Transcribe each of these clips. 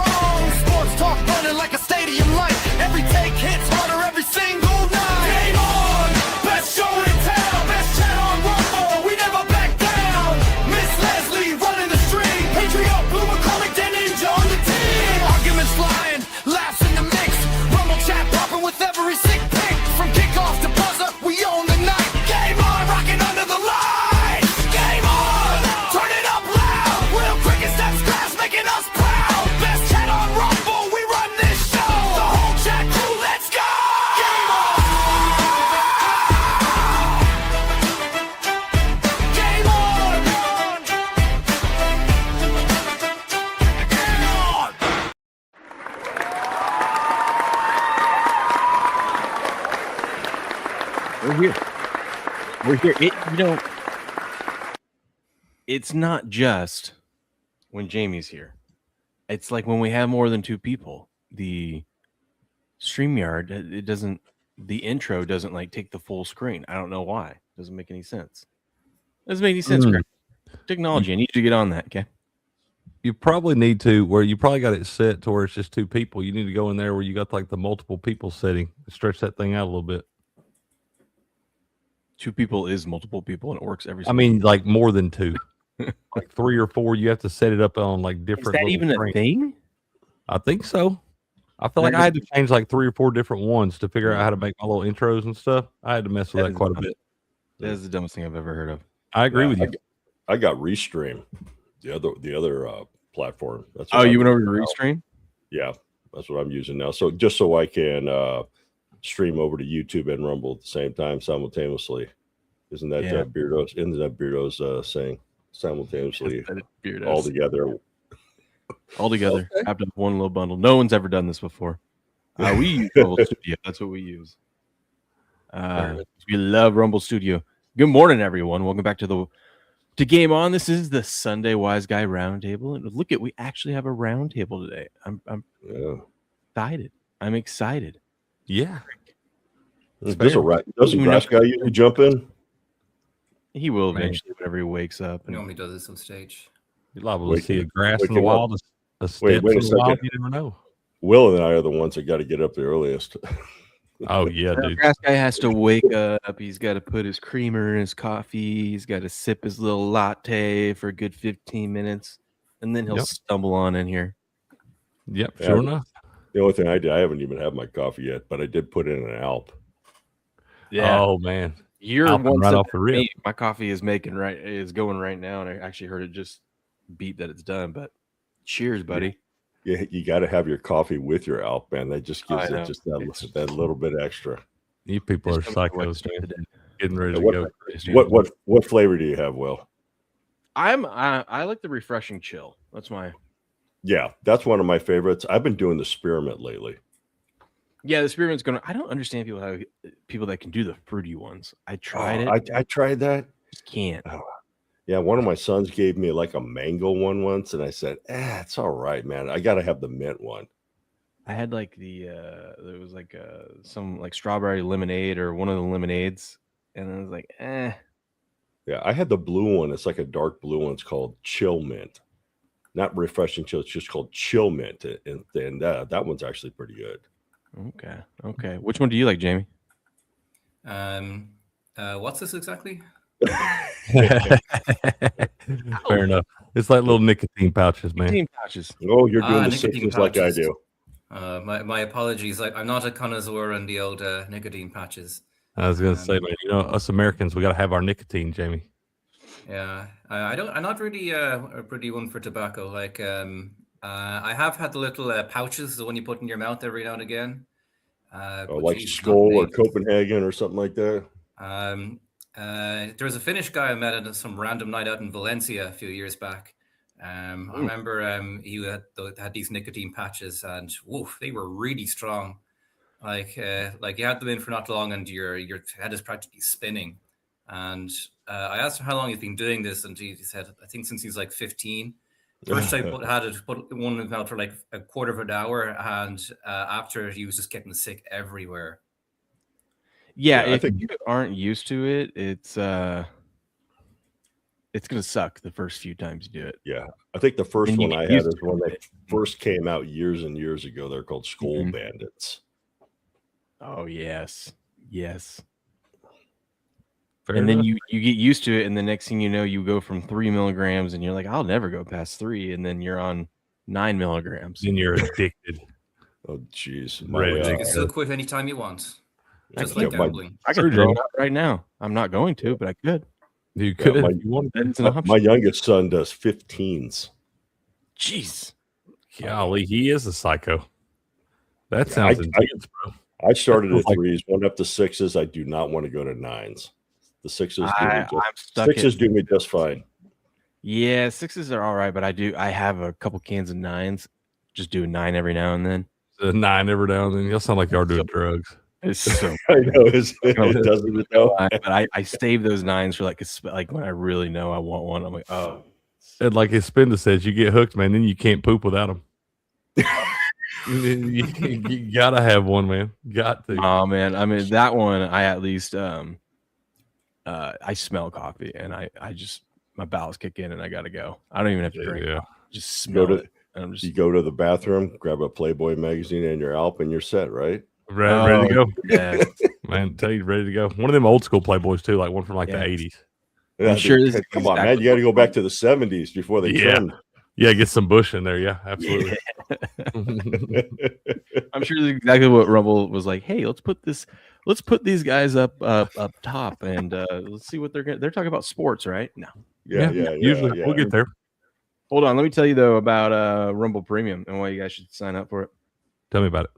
on. Sports talk running like a stadium light. Every take hits harder every single night. Game on, best show in town, best chat on Rumble. We never back down. Miss Leslie running the stream. Patriot, Blue McCormick, Dan Ninja on the team. Arguments flying, laughs in the mix. Rumble chat popping with every sick pick. From kickoff to buzzer, we own the night. Game on, rocking under the lights. Game on, turn it up loud. Will cricket steps fast, making us proud. Best chat on Rumble, we run this show. The whole chat crew, let's go. Game on. Game on. Game on. We're here. We're here. It's not just when Jamie's here. It's like when we have more than two people. The StreamYard, the intro doesn't like take the full screen. I don't know why. It doesn't make any sense. Doesn't make any sense, Greg. Technology, I need you to get on that, okay? You probably need to, where you probably got it set to where it's just two people. You need to go in there where you got like the multiple people setting, stretch that thing out a little bit. Two people is multiple people, and it works every I mean, like more than two, like 3 or 4. You have to set it up on like different. Is that even a thing? I think so. I feel like I had to change like 3 or 4 different ones to figure out how to make my little intros and stuff. I had to mess with that quite a bit. That is the dumbest thing I've ever heard of. I agree with you. I got Restream, the other platform. That's Oh, you went over to Restream? Yeah, that's what I'm using now. So just so I can stream over to YouTube and Rumble at the same time simultaneously. Isn't that Beardo's? Isn't that Beardo's saying simultaneously all together? All together, wrapped up one little bundle. No one's ever done this before. We use Rumble Studio. That's what we use. We love Rumble Studio. Good morning, everyone. Welcome back to Game On. This is the Sunday Wiseguy Roundtable, and look we actually have a roundtable today. I'm excited. I'm excited. Yeah. Doesn't Grass Guy usually jump in? He will eventually whenever he wakes up. He normally does this on stage. You're liable to see a grass in the wild, a step in the wild, you never know. Will and I are the ones that got to get up the earliest. Oh, yeah, dude. Grass Guy has to wake up. He's got to put his creamer in his coffee. He's got to sip his little latte for a good 15 minutes, and then he'll stumble on in here. Yep, sure enough. The only thing I did, I haven't even had my coffee yet, but I did put in an Alp. Yeah. Oh, man. You're one right off the rip. My coffee is going right now, and I actually heard it just beep that it's done. But cheers, buddy. Yeah, you got to have your coffee with your Alp, man. That just gives it just that little bit extra. You people are psychos, man. Getting ready to go. What flavor do you have, Will? I like the refreshing chill. That's my. Yeah, that's one of my favorites. I've been doing the spearmint lately. Yeah, the spearmint's going to. I don't understand people that can do the fruity ones. I tried it. I tried that. Just can't. Yeah, one of my sons gave me like a mango one once, and I said, it's all right, man. I got to have the mint one. I had like there was like some like strawberry lemonade or one of the lemonades, and I was like, Yeah, I had the blue one. It's like a dark blue one. It's called Chill Mint. Not refreshing chill. It's just called Chill Mint, and that one's actually pretty good. Okay. Which one do you like, Jamie? What's this exactly? Fair enough. It's like little nicotine pouches, man. Nicotine pouches. Oh, you're doing the Simpsons like I do. My apologies. I'm not a connoisseur in the old nicotine patches. I was gonna say, man, us Americans, we gotta have our nicotine, Jamie. Yeah, I'm not really a pretty one for tobacco. Like, I have had the little pouches, the one you put in your mouth every now and again. Like Skoal or Copenhagen or something like that. There was a Finnish guy I met at some random night out in Valencia a few years back. I remember he had these nicotine patches, and woof, they were really strong. Like you had them in for not long, and your head is practically spinning. And I asked him how long he's been doing this, and he said, I think since he's like 15. First I put one in his mouth for like a quarter of an hour, and after he was just getting sick everywhere. Yeah, if you aren't used to it, it's gonna suck the first few times you do it. Yeah, I think the first Then you one get I had used is to when it. they first came out years and years ago. They're called Skull Mhm. Bandits. Oh yes. Fair And then enough. you get used to it, and the next thing you know, you go from 3 milligrams, and you're like, I'll never go past 3, and then you're on 9 milligrams. Then you're addicted. Oh, jeez. Ready to You can still quit anytime you want. Just like gambling. I could throw it out right now. I'm not going to, but I could. You could my- if you wanted. That's an my option. youngest son does 15s. Jeez. Golly, he is a psycho. That Yeah, sounds I- intense, bro. I started feels at like- 3s, went up to 6s. I do not want to go to 9s. The 6s do me I'm stuck just, 6s at, do me just fine. yeah, 6s are all right, but I have a couple cans of 9s. Just do a 9 every now and then. A 9 every now and then. Y'all sound like y'all are doing drugs. It's so I know it doesn't know. but I save those 9s for like when I really know I want one. I'm like, oh, And like his Spinda says, you get hooked, man. Then you can't poop without them. you gotta have one, man. Got to. oh man. I mean that one I at least I smell coffee and I just my bowels kick in and I gotta go. I don't even have to drink. Yeah. Just smell it. And I'm You just go to the bathroom, grab a Playboy magazine and your Alp, and you're set, right? Ready to go. Yeah. Man, tell you ready to go. One of them old school Playboys too, like one from like Yeah. the 80s. I'm sure this is Come on, man. exactly You got to go back to the 70s before they Yeah. trimmed. Yeah, get some bush in there. Yeah, absolutely. I'm sure this is exactly what Rumble was like. Hey, let's put these guys up top and let's see what they're talking about sports, right? No. Usually we'll get there. Hold on, let me tell you though about Rumble Premium and why you guys should sign up for it. Tell me about it.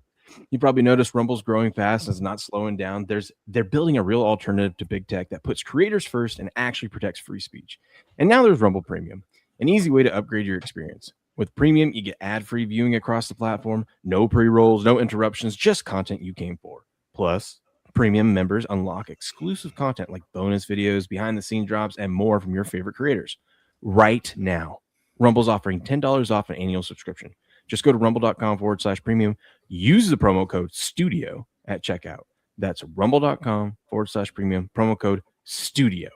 You probably noticed Rumble's growing fast and is not slowing down. They're building a real alternative to big tech that puts creators first and actually protects free speech. And now there's Rumble Premium, an easy way to upgrade your experience. With Premium, you get ad-free viewing across the platform, no pre-rolls, no interruptions, just content you came for. Plus, Premium members unlock exclusive content like bonus videos, behind-the-scenes drops, and more from your favorite creators. Right now, Rumble's offering $10 off an annual subscription. Just go to rumble.com/premium. Use the promo code STUDIO at checkout. That's rumble.com/premium. Promo code STUDIO.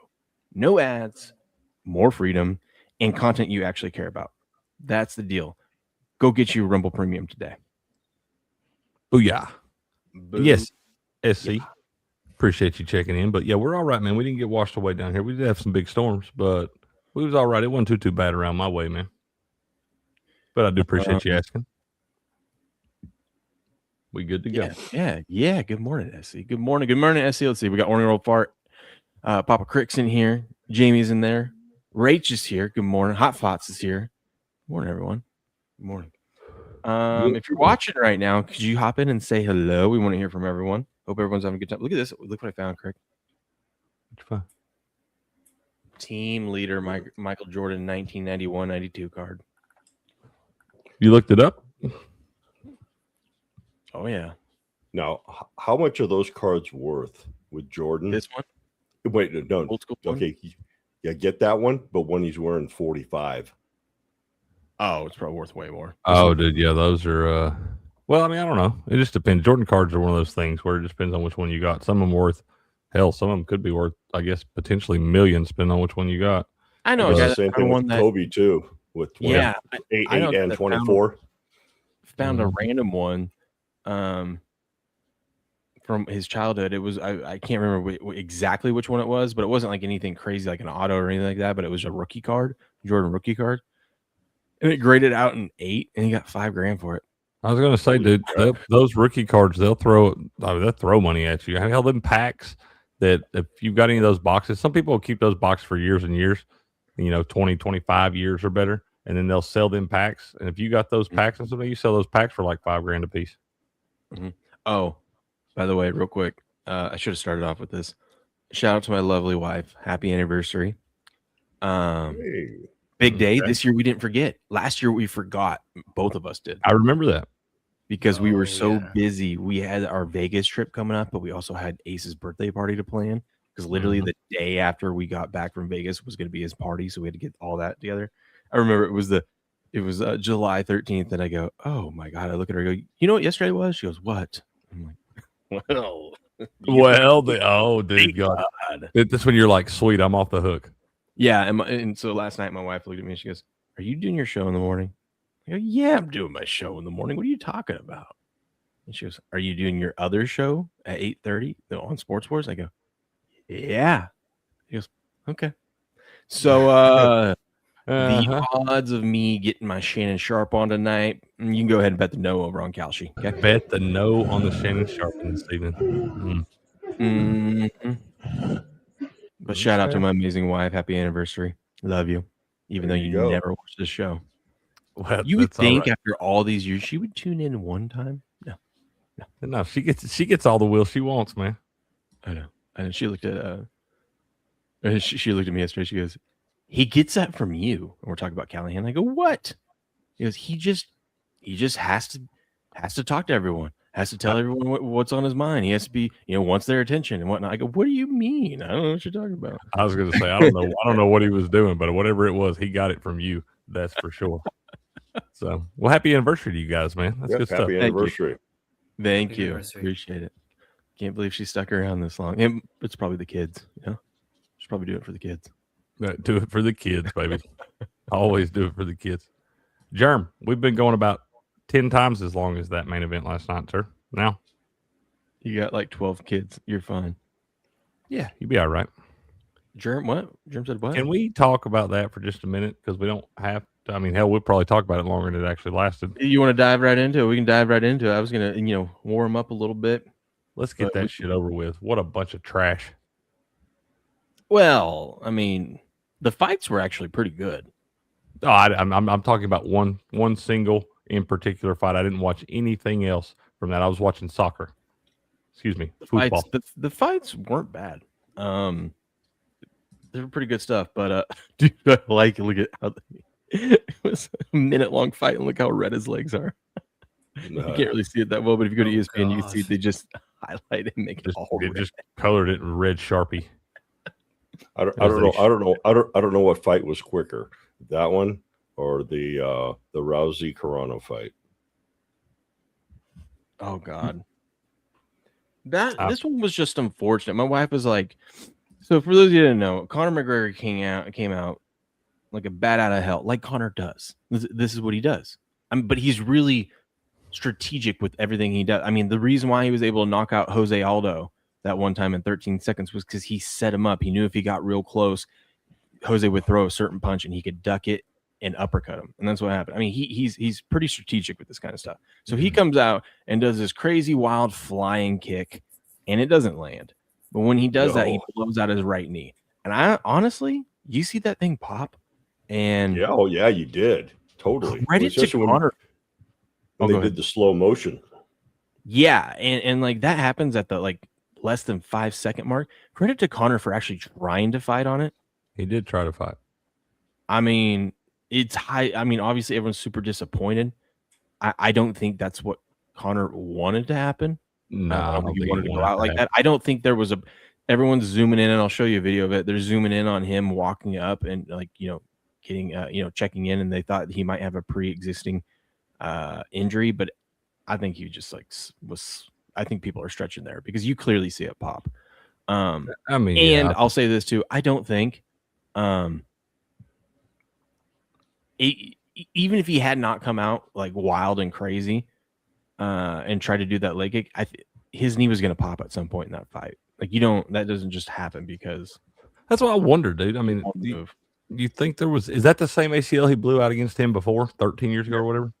No ads, more freedom, and content you actually care about. That's the deal. Go get you Rumble Premium today. Booyah. Boom. Yes, SC. Appreciate you checking in. But yeah, we're all right, man. We didn't get washed away down here. We did have some big storms, but we was all right. It wasn't too bad around my way, man. But I do appreciate you asking. We good to go. Yeah. Good morning, SC. Good morning, SC. Let's see. We got Ornery Old Fart. Papa Crick's in here. Jamie's in there. Rach is here. Good morning. Hot Fots is here. Good morning, everyone. Good morning. If you're watching right now, could you hop in and say hello? We want to hear from everyone. Hope everyone's having a good time. Look at this. Look what I found, Crick. It's fine. Team leader Michael Jordan 1991-92 card. You looked it up? Oh yeah. Now, how much are those cards worth with Jordan? This one? Wait, no. Old school one? Okay, yeah, get that one, but when he's wearing 45. Oh, it's probably worth way more. Oh, dude, yeah, those are well, I mean, I don't know. It just depends. Jordan cards are one of those things where it just depends on which one you got. Some of them worth some of them could be worth, I guess, potentially millions, depending on which one you got. I know. It's I the got same thing one with that Kobe too, with 20, yeah, 8 I know and that 24. found a random one from his childhood. It was I can't remember exactly which one it was, but it wasn't like anything crazy like an auto or anything like that, but it was a rookie card, Jordan rookie card. And it graded out in 8 and he got $5,000 for it. I was gonna say, dude, those rookie cards, they'll throw money at you. I mean, all them packs that if you've got any of those boxes, some people will keep those boxes for years and years, 20, 25 years or better, and then they'll sell them packs. And if you got those packs and something, you sell those packs for like $5,000 a piece. Mm-hmm. Oh, by the way, real quick, I should have started off with this. Shout out to my lovely wife. Happy anniversary. Big day. This year we didn't forget. Last year we forgot. Both of us did. I remember that. Because we were so busy. We had our Vegas trip coming up, but we also had Ace's birthday party to plan. Because literally the day after we got back from Vegas was going to be his party, so we had to get all that together. I remember it was July 13th, and I go, "Oh my god!" I look at her, and go, "You know what yesterday was?" She goes, "What?" I'm like, "Well, dude, God, that's when you're like, "Sweet, I'm off the hook." Yeah, and so last night my wife looked at me and she goes, "Are you doing your show in the morning?" I go, "Yeah, I'm doing my show in the morning. What are you talking about?" And she goes, "Are you doing your other show at 8:30 on Sports Wars?" I go, "Yeah." He goes, "Okay." So the odds of me getting my Shannon Sharp on tonight, you can go ahead and bet the no over on Kalshi. Okay. Bet the no on the Shannon Sharpen this evening. But shout out to Okay. my amazing wife. Happy anniversary. Love you. Even There though you you go. never watched the show. Well, You would that's all think right. after all these years she would tune in one time. No. No, she gets all the will she wants, man. I know. And she looked at she looked at me yesterday. She goes, "He gets that from you." And we're talking about Callahan. I go, "What?" He goes, he just has to talk to everyone. Has to tell everyone what's on his mind. He has to be, wants their attention and whatnot. I go, "What do you mean? I don't know what you're talking about." I was going to say I don't know what he was doing, but whatever it was, he got it from you. That's for sure. So, well, happy anniversary to you guys, man. That's good stuff. Happy anniversary. Thank Happy you. anniversary. Appreciate it. Can't believe she stuck around this long. And it's probably the kids. She's probably doing it for the kids. Do it for the kids, baby. Always do it for the kids. Germ, we've been going about 10 times as long as that main event last night, sir. Now, You got like 12 kids. You're fine. yeah, you'll be all right. Germ, what? Germ said what? Can we talk about that for just a minute? Because we don't have to. I mean, hell, we'll probably talk about it longer than it actually lasted. You want to dive right into it? We can dive right into it. I was going to, warm up a little bit. Let's get that shit over with. What a bunch of trash. Well, I mean, the fights were actually pretty good. Oh, I'm talking about one single in particular fight. I didn't watch anything else from that. I was watching soccer. Excuse me, football. The fights weren't bad. They were pretty good stuff. But dude, look at how it was a minute-long fight, and look how red his legs are. You can't really see it that well, but if you go to ESPN, you can see they just highlight it and make it all red. Just colored it in red Sharpie. I don't know what fight was quicker, that one or the Rousey Carano fight. Oh God, this one was just unfortunate. My wife was like, so for those of you who didn't know, Conor McGregor came out like a bat out of hell, like Conor does. This is what he does. But he's really strategic with everything he does. I mean, the reason why he was able to knock out Jose Aldo that one time in 13 seconds was because he set him up. He knew if he got real close, Jose would throw a certain punch and he could duck it and uppercut him. And that's what happened. I mean, he's pretty strategic with this kind of stuff. So he comes out and does this crazy wild flying kick and it doesn't land. But when he does that, he blows out his right knee. And I honestly, you see that thing pop and yeah, you did. Totally. Credit to Conor. When they did the slow motion. Yeah, and like that happens at the like less than 5 second mark. Credit to Conor for actually trying to fight on it. He did try to fight. I mean, it's high. I mean, obviously everyone's super disappointed. I don't think that's what Conor wanted to happen. No, I don't think he wanted to go out like that. I don't think there was everyone's zooming in, and I'll show you a video of it. They're zooming in on him walking up and like, getting, checking in, and they thought he might have a pre-existing injury, but I think he just like I think people are stretching there because you clearly see it pop. I mean, and I'll say this too. I don't think, even if he had not come out like wild and crazy, and tried to do that leg kick, his knee was going to pop at some point in that fight. Like that doesn't just happen because. That's what I wonder, dude. I mean, you think is that the same ACL he blew out against him before 13 years ago or whatever?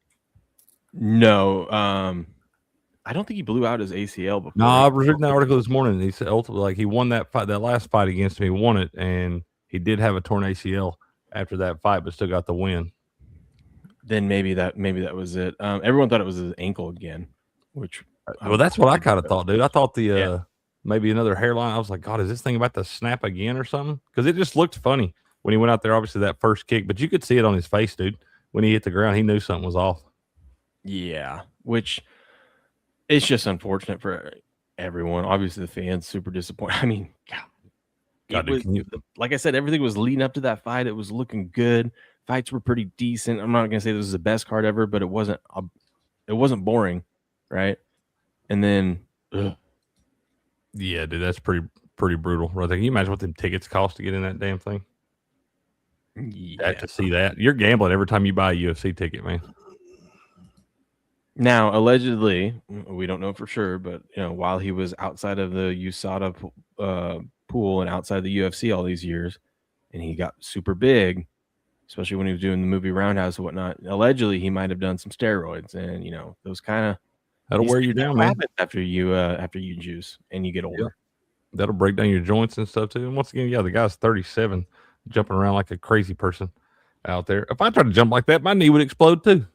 No, I don't think he blew out his ACL before. No, I was reading that article this morning. And he said ultimately, like he won that fight, that last fight against him, he won it, and he did have a torn ACL after that fight, but still got the win. Then maybe that was it. Everyone thought it was his ankle again, which that's what I kind of thought, dude. I thought maybe another hairline. I was like, God, is this thing about to snap again or something? Because it just looked funny when he went out there. Obviously, that first kick, but you could see it on his face, dude. When he hit the ground, he knew something was off. Yeah, which it's just unfortunate for everyone. Obviously, the fans super disappointed. I mean, God, like I said, everything was leading up to that fight. It was looking good. Fights were pretty decent. I'm not gonna say this was the best card ever, but it wasn't boring, right? And then, yeah, dude, that's pretty brutal right there. Can you imagine what them tickets cost to get in that damn thing? Have to see that. You're gambling every time you buy a UFC ticket, man. Now, allegedly, we don't know for sure, but while he was outside of the USADA pool and outside the UFC all these years, and he got super big, especially when he was doing the movie Roundhouse and whatnot. Allegedly, he might have done some steroids, and those kind of that'll wear you down, man. After you juice and you get older. Yep. That'll break down your joints and stuff too. And once again, the guy's 37, jumping around like a crazy person out there. If I tried to jump like that, my knee would explode too.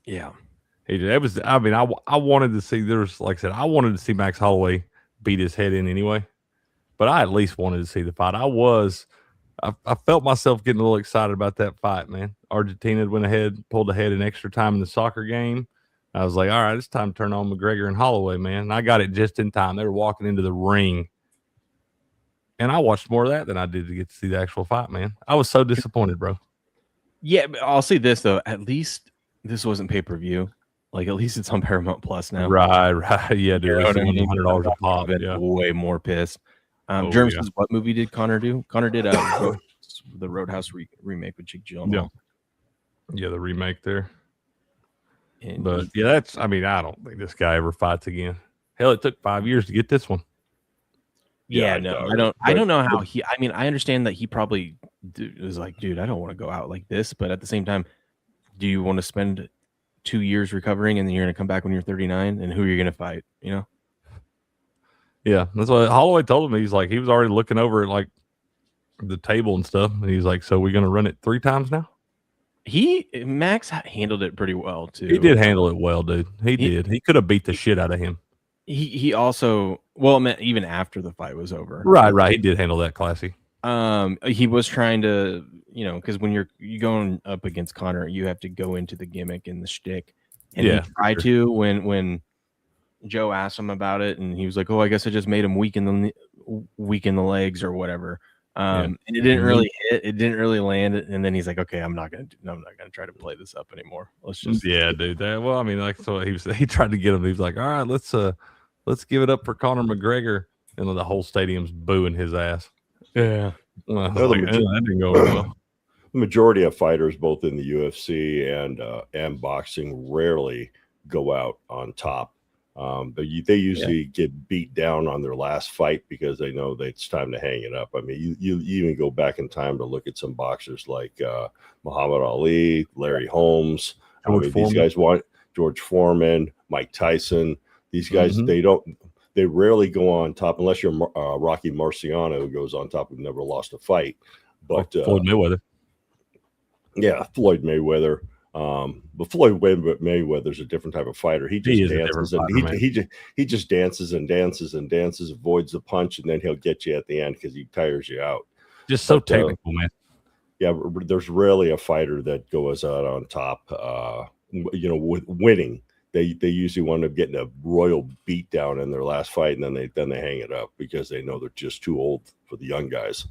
Yeah. It was. I mean, I wanted to see. Like I said, I wanted to see Max Holloway beat his head in anyway, but I at least wanted to see the fight. I felt myself getting a little excited about that fight, man. Argentina pulled ahead in extra time in the soccer game. I was like, all right, it's time to turn on McGregor and Holloway, man. And I got it just in time. They were walking into the ring, and I watched more of that than I did to get to see the actual fight, man. I was so disappointed, bro. Yeah, but I'll say this though. At least this wasn't pay-per-view. Like, at least it's on Paramount Plus now. Right. Yeah, dude. It's $100 a pop. Yeah. Way more pissed. Germs says, what movie did Connor do? Connor did the Roadhouse remake with Jake Gyllenhaal. Yeah, the remake there. But I don't think this guy ever fights again. Hell, it took 5 years to get this one. Yeah, no, I don't know how he. I mean, I understand that he probably was like, dude, I don't want to go out like this. But at the same time, do you want to spend 2 years recovering and then you're going to come back when you're 39? And who are you going to fight? Yeah, that's what Holloway told him. He's like, he was already looking over at like the table and stuff. And he's like, so we're going to run it 3 times now? Max handled it pretty well too. He did handle it well, dude. He did. He could have beat the shit out of him. He also, well, even after the fight was over. Right. He did handle that classy. He was trying to, because when you're going up against Connor, you have to go into the gimmick and the shtick. And he tried to when Joe asked him about it, and he was like, "Oh, I guess I just made him weak in the legs or whatever." And it didn't really hit. It didn't really land. And then he's like, "Okay, I'm not gonna try to play this up anymore. Let's just." Yeah, dude. Well, I mean, like, so he tried to get him. He was like, "All right, let's give it up for Conor McGregor," and then the whole stadium's booing his ass. Yeah, that didn't go well. The majority of fighters, both in the UFC and boxing, rarely go out on top. But they usually get beat down on their last fight because they know that it's time to hang it up. I mean, you even go back in time to look at some boxers like Muhammad Ali, Larry Holmes. These guys want George Foreman, Mike Tyson. These guys, they rarely go on top unless you're Rocky Marciano, who goes on top, who never lost a fight. But Floyd Mayweather. Yeah, Floyd Mayweather. But Floyd Mayweather's a different type of fighter. He just dances and he just dances and dances and dances, avoids the punch, and then he'll get you at the end because he tires you out. Just so technical, man. Yeah, there's rarely a fighter that goes out on top. With winning, they usually wind up getting a royal beatdown in their last fight, and then they hang it up because they know they're just too old for the young guys.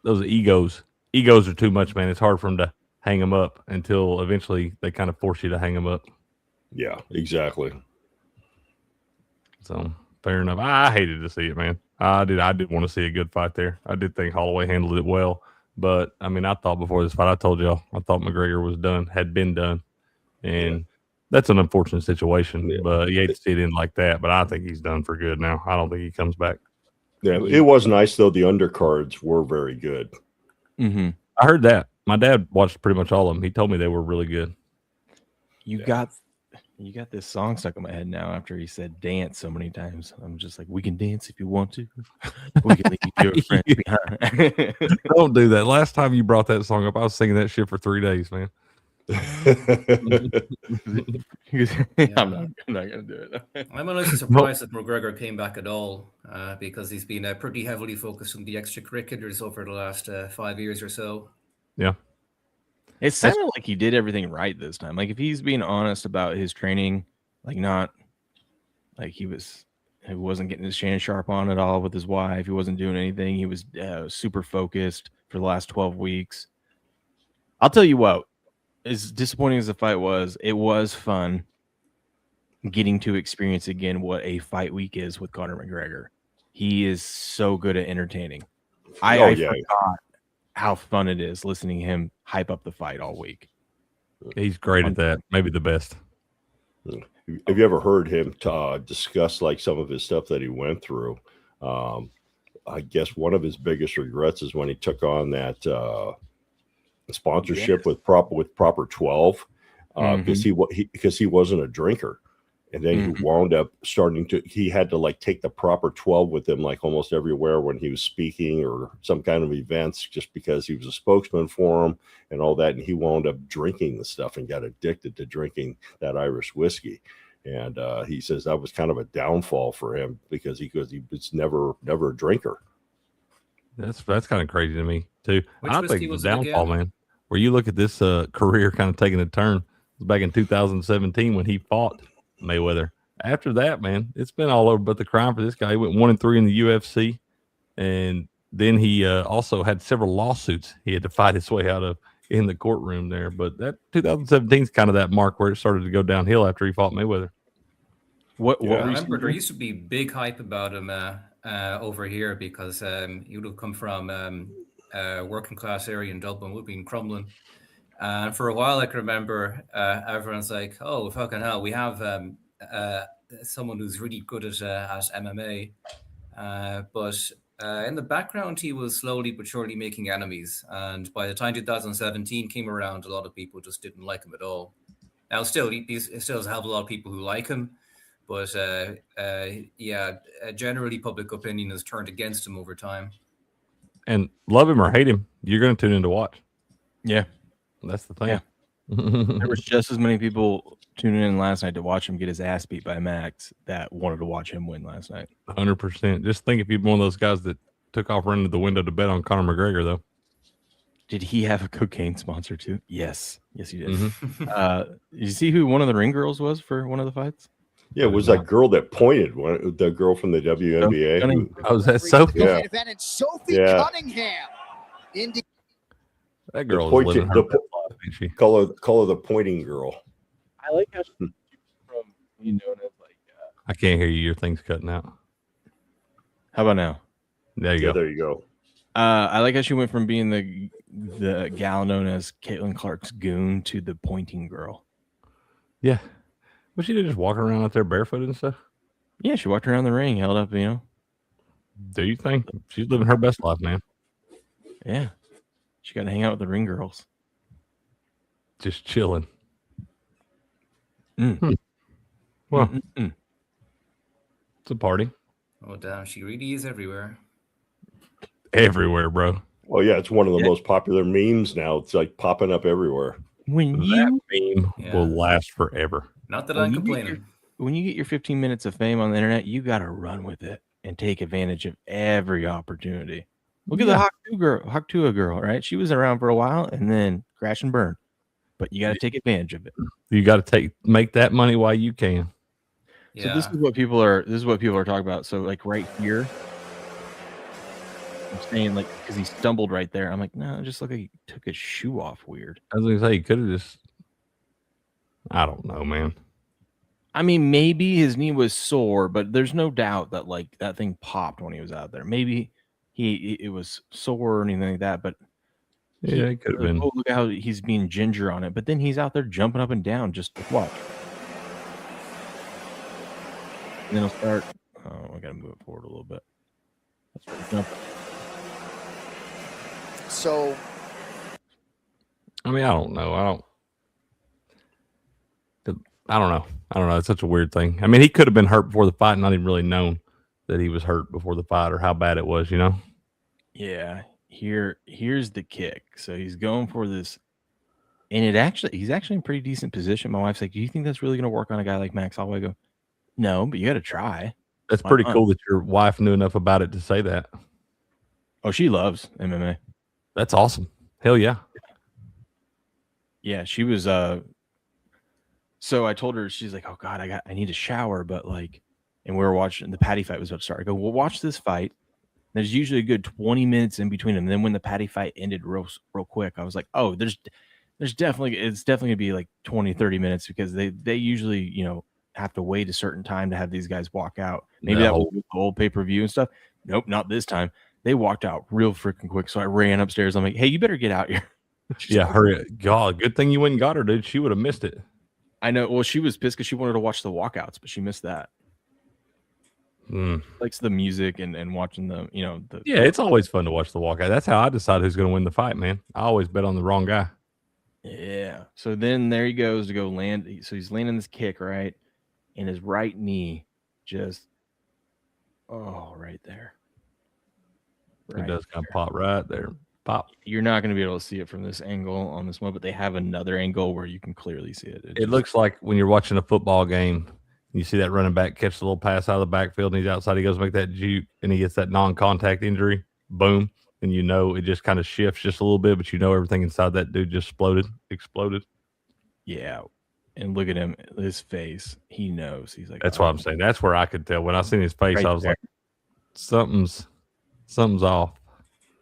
Those egos are too much, man. It's hard for them to hang them up until eventually they kind of force you to hang them up. Yeah, exactly. So fair enough. I hated to see it, man. I did want to see a good fight there. I did think Holloway handled it well, but I mean, I thought before this fight, I told y'all, I thought McGregor had been done, and that's an unfortunate situation. Yeah. But you hate to see it in like that. But I think he's done for good now. I don't think he comes back. Yeah, it was nice though. The undercards were very good. Mm-hmm. I heard that. My dad watched pretty much all of them. He told me they were really good. You got this song stuck in my head now after he said dance so many times. I'm just like, we can dance if you want to. We can leave your friends behind. Don't do that. Last time you brought that song up, I was singing that shit for 3 days, man. I'm not gonna do it. I'm honestly surprised that McGregor came back at all because he's been pretty heavily focused on the extracurriculars over the last 5 years or so. Yeah, it sounded like he did everything right this time. Like if he's being honest about his training, like not like he wasn't getting his chin sharp on at all with his wife. He wasn't doing anything. He was super focused for the last 12 weeks. I'll tell you what. As disappointing as the fight was, it was fun getting to experience again what a fight week is with Conor McGregor. he is so good at entertaining. Oh, I yeah. forgot how fun it is listening to him hype up the fight all week. He's great at that. Maybe the best. Have you ever heard him discuss like some of his stuff that he went through? I guess one of his biggest regrets is when he took on that sponsorship with Proper 12 because he wasn't a drinker. And then he wound up he had to like take the Proper 12 with him like almost everywhere when he was speaking or some kind of events, just because he was a spokesman for him and all that. And he wound up drinking the stuff and got addicted to drinking that Irish whiskey. And he says that was kind of a downfall for him because he was never a drinker. That's kind of crazy to me too. Which I don't think it was was it downfall, again? man. Where you look at this career kind of taking a turn. It was back in 2017 when he fought Mayweather. After that, man, it's been all over but the crime for this guy. He went 1-3 in the UFC, and then he also had several lawsuits he had to fight his way out of in the courtroom there. But that 2017 is kind of that mark where it started to go downhill after he fought Mayweather. What I were you remember there saying? used to be big hype about him over here because he would have come from a working class area in Dublin, would be in Crumlin. And for a while, I can remember everyone's like, "Oh, fucking hell, we have someone who's really good at MMA." But in the background, he was slowly but surely making enemies. And by the time 2017 came around, a lot of people just didn't like him at all. Now, still, he still has a hell of a lot of people who like him. But generally, public opinion has turned against him over time. And love him or hate him, you're going to tune in to watch. Yeah. That's the thing. Yeah. There was just as many people tuning in last night to watch him get his ass beat by Max that wanted to watch him win last night. 100%. Just think if you'd one of those guys that took off running to the window to bet on Conor McGregor, though. Did he have a cocaine sponsor too? Yes, he did. Did you see who one of the ring girls was for one of the fights? Yeah, it was that girl that pointed, the girl from the WNBA. Was that Sophie? Yeah. Sophie Yeah. Cunningham. That girl The is living her pointing- best life, ain't she? Call her the pointing girl. I like how she's from being known as like. I can't hear you. Your thing's cutting out. How about now? There you Yeah, go. there you go. I like how she went from being the gal known as Caitlin Clark's goon to the pointing girl. Yeah. Was she just walking around out there barefoot and stuff? Yeah, she walked around the ring, held up, Do you think? She's living her best life, man. Yeah. She got to hang out with the ring girls. Just chilling. Mm. Well, Mm-mm-mm. it's a party. Oh, damn. She really is everywhere. Everywhere, bro. Well, yeah, it's one of the most popular memes now. It's like popping up everywhere. When That you meme will last forever. Not that Well, I'm you get complaining. when you get your 15 minutes of fame on the internet, you got to run with it and take advantage of every opportunity. Look at the Haktua girl, right? She was around for a while and then crash and burn. But you got to take advantage of it. You got to make that money while you can. Yeah. So this is what people are talking about. So like right here, I'm saying like because he stumbled right there. I'm like, no, it just looked like he took his shoe off weird. I was going to say, he could have just, I don't know, man. I mean, maybe his knee was sore, but there's no doubt that like that thing popped when he was out there. Maybe it was sore or anything like that, but Yeah, it could have been. oh, look how he's being ginger on it. But then he's out there jumping up and down. Just watch. And then he'll start. Oh, I got to move it forward a little bit. That's right. Jump. So I mean, I don't know. I don't know. It's such a weird thing. I mean, he could have been hurt before the fight and not even really known that he was hurt before the fight or how bad it was, you know? Yeah. Here's the kick. So he's going for this. And he's actually in pretty decent position. My wife's like, do you think that's really going to work on a guy like Max Holloway? I go, no, but you got to try. That's pretty cool that your wife knew enough about it to say that. Oh, she loves MMA. That's awesome. Hell yeah. Yeah, she was so I told her, she's like, oh God, I need a shower, but like, and we were watching the Patty fight was about to start. I go, well, watch this fight. There's usually a good 20 minutes in between them. And then when the Patty fight ended real quick, I was like, oh, it's definitely gonna be like 20, 30 minutes because they usually, have to wait a certain time to have these guys walk out. Maybe that was the old pay-per-view and stuff. Nope, not this time. They walked out real freaking quick. So I ran upstairs. I'm like, hey, you better get out here. Yeah, hurry. God, good thing you went and got her, dude. She would have missed it. I know. Well, she was pissed because she wanted to watch the walkouts, but she missed that. Likes the music and watching the, Yeah, it's always fun to watch the walkout. That's how I decide who's going to win the fight, man. I always bet on the wrong guy. Yeah. So then there he goes to go land. So he's landing this kick, right? And his right knee just, right there. It does kind of pop right there. Pop. You're not going to be able to see it from this angle on this one, but they have another angle where you can clearly see it. It looks like when you're watching a football game, you see that running back catch the little pass out of the backfield, and he's outside. He goes to make that juke, and he gets that non-contact injury. Boom. And it just kind of shifts just a little bit, but everything inside that dude just exploded. Yeah. And look at him, his face. He knows. He's like, that's what I'm saying. That's where I could tell. When I seen his face, I was like, something's off.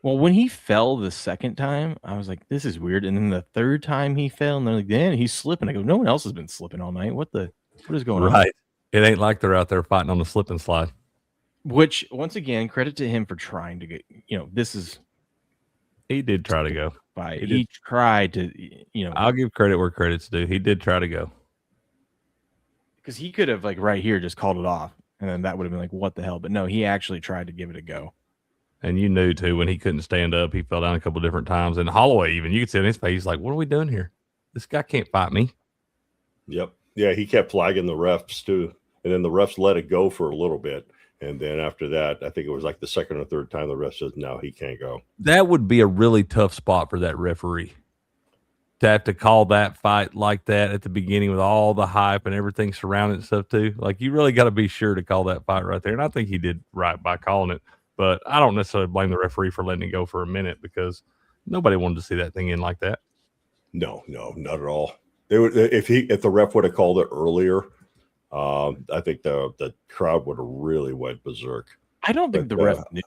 Well, when he fell the second time, I was like, this is weird. And then the third time he fell, and they're like, Dan, he's slipping. I go, no one else has been slipping all night. What is going on? Right. It ain't like they're out there fighting on the slip and slide. Which, once again, credit to him for trying to get, he did try to go. He tried to, I'll give credit where credit's due. He did try to go. Because he could have, right here, just called it off. And then that would have been like, what the hell? But no, he actually tried to give it a go. And you knew, too, when he couldn't stand up, he fell down a couple different times. And Holloway, even, you could see in his face, he's like, what are we doing here? This guy can't fight me. Yep. Yeah, he kept flagging the refs, too. And then the refs let it go for a little bit. And then after that, I think it was like the second or third time the ref says, no, he can't go. That would be a really tough spot for that referee to have to call that fight like that at the beginning with all the hype and everything surrounding stuff, too. Like, you really got to be sure to call that fight right there. And I think he did right by calling it. But I don't necessarily blame the referee for letting it go for a minute because nobody wanted to see that thing in like that. No, not at all. If the ref would have called it earlier, I think the crowd would have really went berserk. I don't think the ref knew.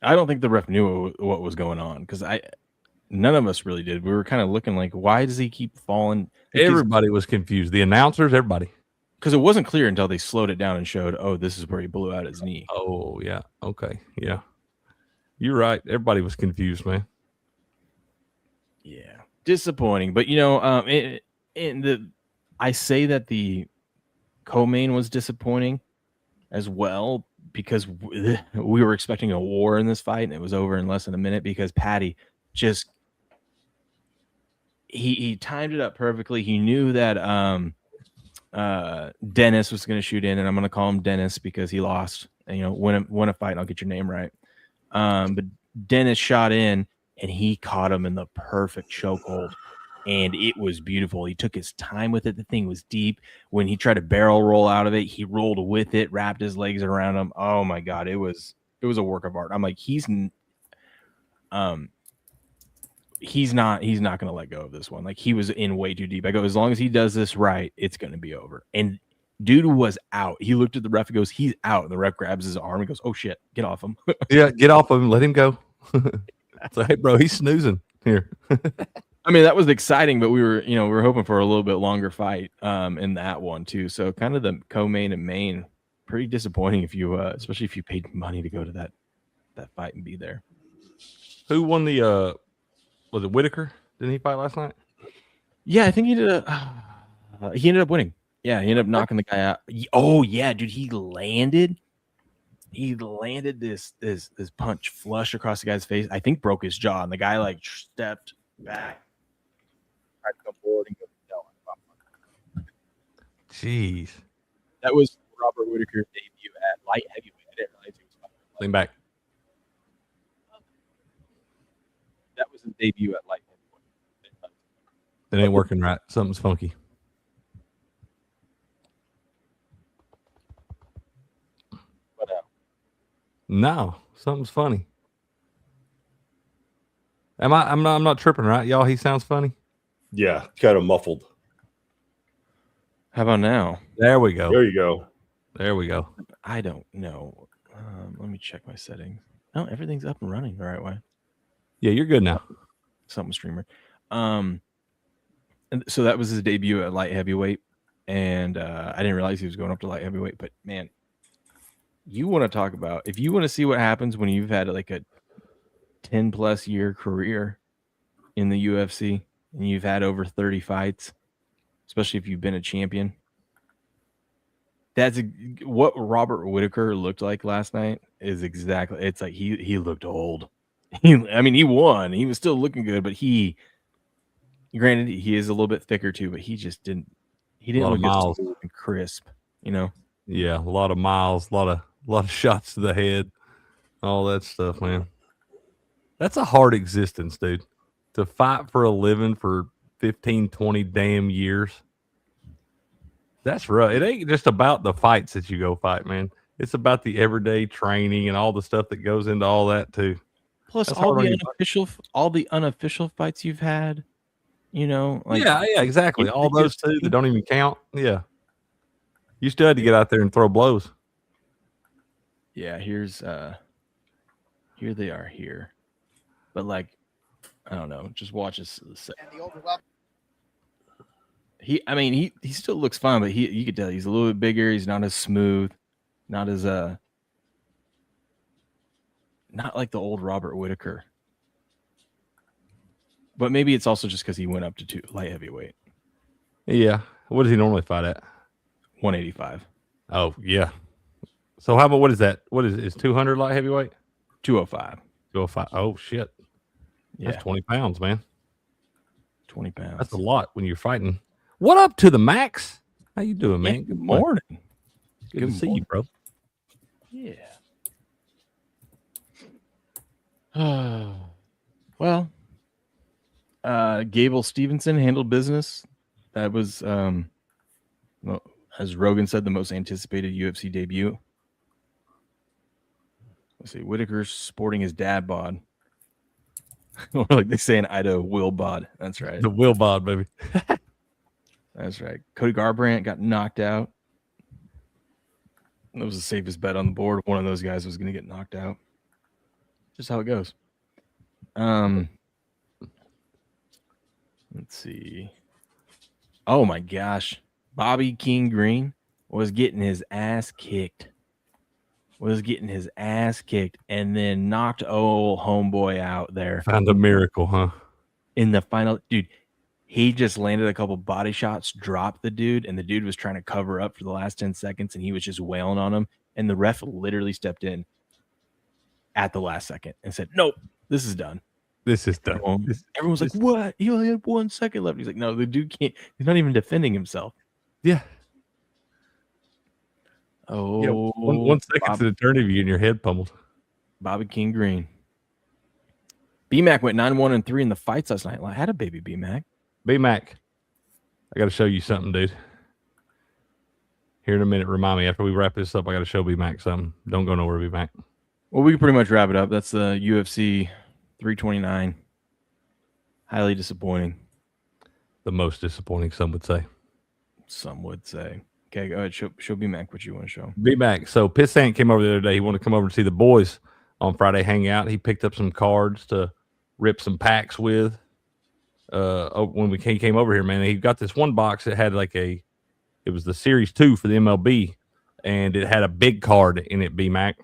I don't think the ref knew what was going on because none of us really did. We were kind of looking like, why does he keep falling? Everybody was confused. The announcers, everybody. Because it wasn't clear until they slowed it down and showed, this is where he blew out his knee. Oh, yeah. Okay. Yeah. You're right. Everybody was confused, man. Yeah. Disappointing. But, I say that the co-main was disappointing as well because we were expecting a war in this fight, and it was over in less than a minute because Patty just he timed it up perfectly. He knew that Dennis was going to shoot in, and I'm going to call him Dennis because he lost. And, win a fight, and I'll get your name right. But Dennis shot in, and he caught him in the perfect chokehold, and it was beautiful. He took his time with it. The thing was deep. When he tried to barrel roll out of it, he rolled with it, wrapped his legs around him. Oh my God, it was a work of art. I'm like, he's not going to let go of this one. Like, he was in way too deep. I go, as long as he does this right, it's going to be over. And dude was out. He looked at the ref and goes, he's out. And the ref grabs his arm and goes, oh shit, get off him. Yeah, get off of him. Let him go. So, hey, bro, he's snoozing here. I mean, that was exciting, but we were hoping for a little bit longer fight in that one too. So kind of the co-main and main, pretty disappointing especially if you paid money to go to that fight and be there. Who won the was it Whitaker? Didn't he fight last night? Yeah, I think he did. He ended up winning. Yeah, he ended up knocking the guy out. Oh yeah, dude, he landed this punch flush across the guy's face. I think broke his jaw, and the guy stepped back, tried to come forward and go down. Jeez, that was Robert Whitaker's debut at light heavyweight. I didn't realize he was lean back. That was his debut at light heavyweight. It ain't working right. Something's funky. But no, something's funny. I'm not tripping, right, y'all? He sounds funny. Yeah, kind of muffled. How about now? There we go. There you go. There we go. I don't know. Let me check my settings. No, everything's up and running the right way. Yeah, you're good now. Something streamer. And so that was his debut at light heavyweight. and I didn't realize he was going up to light heavyweight. But man, you want to talk about if you want to see what happens when you've had like a 10+ year career in the UFC and you've had over 30 fights, especially if you've been a champion. That's what Robert Whitaker looked like last night. Is exactly. It's like he looked old. I mean, he won. He was still looking good, but granted, he is a little bit thicker too. But he just didn't. He didn't look as smooth and crisp. You know. Yeah, a lot of miles, a lot of shots to the head, all that stuff, man. That's a hard existence, dude. To fight for a living for 15, 20 damn years. That's rough. It ain't just about the fights that you go fight, man. It's about the everyday training and all the stuff that goes into all that too. Plus all the unofficial fights you've had, you know, like yeah, exactly. All those too that don't even count. Yeah. You still had to get out there and throw blows. Yeah, here they are here. But like, I don't know, just watch this. He still looks fine, but you could tell he's a little bit bigger. He's not as smooth, not as not like the old Robert Whitaker. But maybe it's also just because he went up to light heavyweight. Yeah. What does he normally fight at? 185. Oh, yeah. So how about what is that? What is 200 light heavyweight? 205. 205. Oh shit. Yeah. That's 20 pounds, man. 20 pounds. That's a lot when you're fighting. What up to the Max? How you doing, man? Good morning. Good to see you, bro. Yeah. Well, Gable Stevenson handled business. That was, as Rogan said, the most anticipated UFC debut. Let's see. Whitaker's sporting his dad bod. Or like they say in Idaho, Will bod. That's right. The Will bod, baby. That's right. Cody Garbrandt got knocked out. That was the safest bet on the board. One of those guys was going to get knocked out. Just how it goes. Let's see. Oh my gosh. Bobby King Green was getting his ass kicked. And then knocked old homeboy out there. Found a miracle, huh? In the final, dude, he just landed a couple body shots, dropped the dude, and the dude was trying to cover up for the last 10 seconds, and he was just wailing on him. And the ref literally stepped in at the last second and said, "Nope, this is done. This is done." Everyone's like, "What? He only had 1 second left." He's like, "No, the dude can't. He's not even defending himself." Yeah. Oh, yeah, one second's an eternity and your head pummeled. Bobby King Green. B-Mac went 9-1-3 in the fights last night. I had a baby B-Mac. B-Mac, I got to show you something, dude. Here in a minute, remind me after we wrap this up. I got to show B-Mac something. Don't go nowhere, B-Mac. Well, we can pretty much wrap it up. That's the UFC 329. Highly disappointing. The most disappointing, some would say. Some would say. Okay, go ahead. Show B-Mac what you want to show. B-Mac. So Pissant came over the other day. He wanted to come over and see the boys on Friday, hang out. He picked up some cards to rip some packs with. When he came over here, man, he got this one box that had it was the Series 2 for the MLB, and it had a big card in it, B-Mac.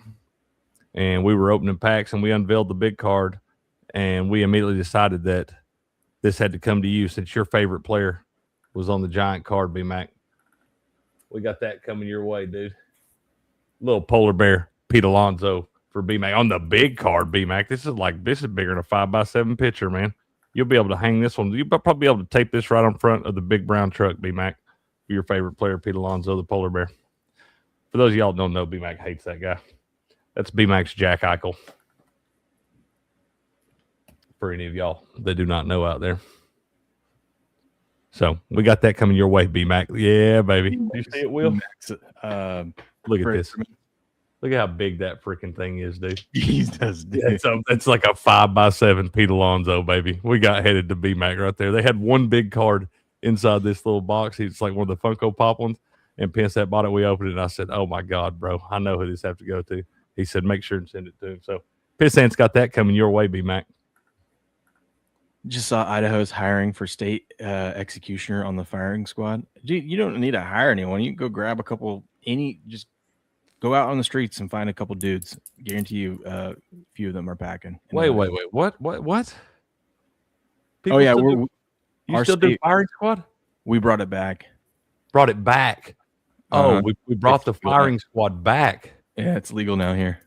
And we were opening packs, and we unveiled the big card, and we immediately decided that this had to come to you since your favorite player was on the giant card, B-Mac. We got that coming your way, dude. Little polar bear, Pete Alonso for B-Mac on the big card, B-Mac. This is bigger than a 5x7 picture, man. You'll be able to hang this one. You'll probably be able to tape this right on front of the big brown truck, B-Mac, for your favorite player, Pete Alonso, the polar bear. For those of y'all who don't know, B-Mac hates that guy. That's B-Mac's Jack Eichel. For any of y'all that do not know out there. So we got that coming your way, B-Mac. Yeah, baby. Do you see it, Will? Look at this. Look at how big that freaking thing is, dude. Jesus, dude. It's like a 5x7 Pete Alonso, baby. We got headed to B-Mac right there. They had one big card inside this little box. It's like one of the Funko Pop ones. And Pence bought it. We opened it, and I said, "Oh, my God, bro. I know who this have to go to." He said, "Make sure and send it to him." So Pissant's got that coming your way, B-Mac. Just saw Idaho's hiring for state executioner on the firing squad. Dude, you don't need to hire anyone. You can go grab a couple. Just go out on the streets and find a couple dudes. Guarantee you, a few of them are packing. Wait. What? Oh yeah, you our still do state. firing squad? We brought it back. Brought it back. Uh-huh. Oh, we brought the It's legal firing squad back. Yeah, it's legal now here.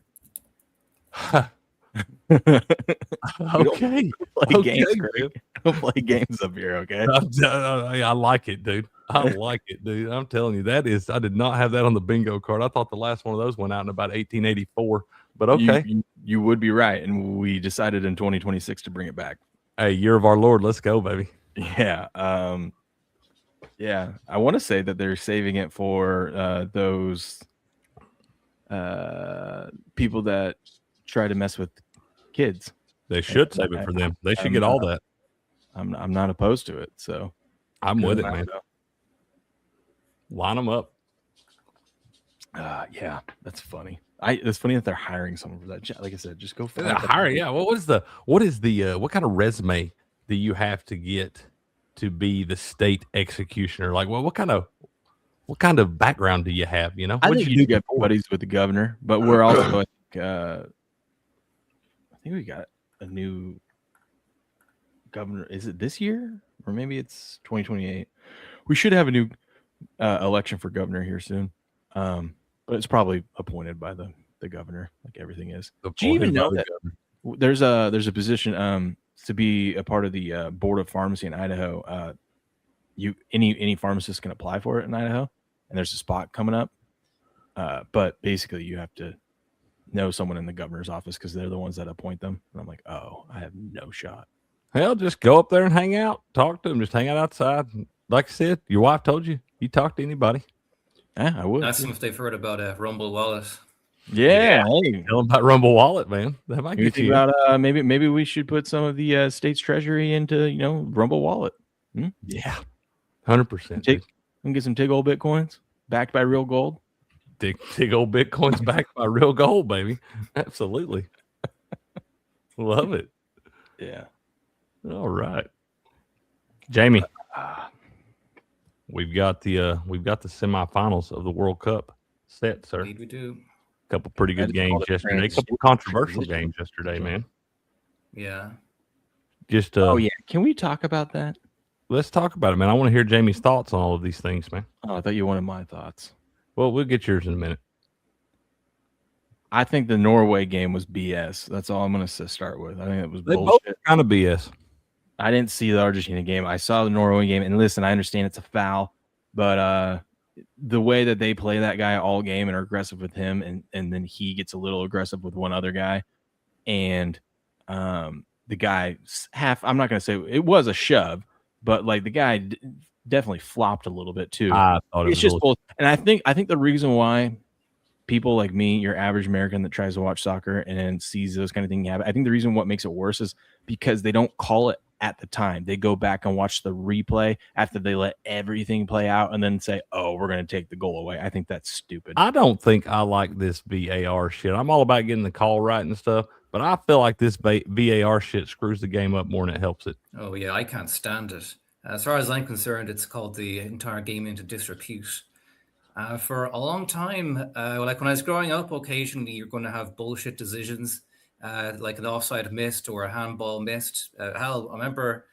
Okay. Play games, Greg. Don't play games up here, okay? I like it, dude. I like it, dude. I'm telling you, I did not have that on the bingo card. I thought the last one of those went out in about 1884. But okay. You would be right. And we decided in 2026 to bring it back. Hey, year of our Lord. Let's go, baby. Yeah. Yeah. I want to say that they're saving it for those people that try to mess with kids. They should save it for them. They should get all that. I'm not opposed to it. So I'm with it, man. Line them up. Yeah, that's funny. It's funny that they're hiring someone for that. Like I said, just go find hiring. Yeah. Well, what kind of resume do you have to get to be the state executioner? Like, well, what kind of background do you have? You know, I think you get buddies with the governor, but we're also I think we got a new governor. Is it this year or maybe it's 2028? We should have a new election for governor here soon. But it's probably appointed by the governor, like everything is. Do you even know that there's a position to be a part of the board of pharmacy in Idaho? Any pharmacist can apply for it in Idaho, and there's a spot coming up. But basically, you have to know someone in the governor's office because they're the ones that appoint them. And I'm like, oh, I have no shot. Hell, just go up there and hang out, talk to them, just hang out outside. Like I said, your wife told you talk to anybody. Yeah, I would. Ask them if they've heard about a Rumble Wallet. Yeah, hey. Tell them about Rumble Wallet, man. That might get you. About maybe we should put some of the state's treasury into Rumble Wallet. Yeah, 100%. And get some big old bitcoins backed by real gold. Big old bitcoins backed by real gold, baby. Absolutely, love it. Yeah. All right, Jamie. We've got the semifinals of the World Cup set, sir. Indeed we do. A couple pretty good games yesterday. A couple controversial games yesterday, man. Yeah. Just Can we talk about that? Let's talk about it, man. I want to hear Jamie's thoughts on all of these things, man. Oh, I thought you wanted my thoughts. Well, we'll get yours in a minute. I think the Norway game was BS. That's all I'm going to start with. I think it was They bullshit. both kind of BS. I didn't see the Argentina game. I saw the Norway game. And listen, I understand it's a foul, but the way that they play that guy all game and are aggressive with him, and then he gets a little aggressive with one other guy, and the guy I'm not going to say it was a shove, but like the guy definitely flopped a little bit too. I thought it's just bullshit. And I think the reason why people like me, your average American that tries to watch soccer and then sees those kind of things happen, I think the reason what makes it worse is because they don't call it at the time. They go back and watch the replay after they let everything play out and then say, oh, we're going to take the goal away. I think that's stupid. I don't think I like this VAR shit. I'm all about getting the call right and stuff, but I feel like this VAR shit screws the game up more than it helps it. Oh, yeah, I can't stand it. As far as I'm concerned, it's called the entire game into disrepute. For a long time, like when I was growing up, occasionally you're going to have bullshit decisions, like an offside missed or a handball missed. Hell, I remember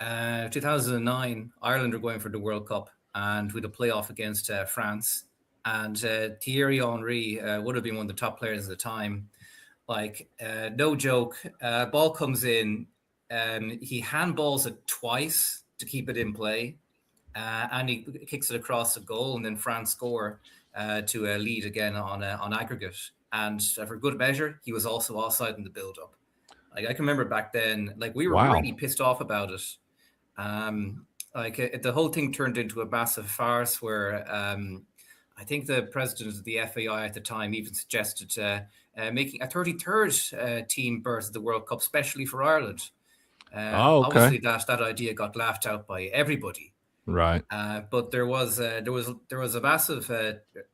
2009, Ireland were going for the World Cup, and we had a playoff against France. And Thierry Henry would have been one of the top players at the time. Like, no joke, ball comes in, he handballs it twice to keep it in play. And he kicks it across the goal, and then France score to lead again on aggregate. And for good measure, he was also offside in the build-up. Like I can remember back then, like we were really pissed off about it. The whole thing turned into a massive farce where I think the president of the FAI at the time even suggested making a 33rd team berth of the World Cup, especially for Ireland. Obviously, that idea got laughed out by everybody. Right. But there was a massive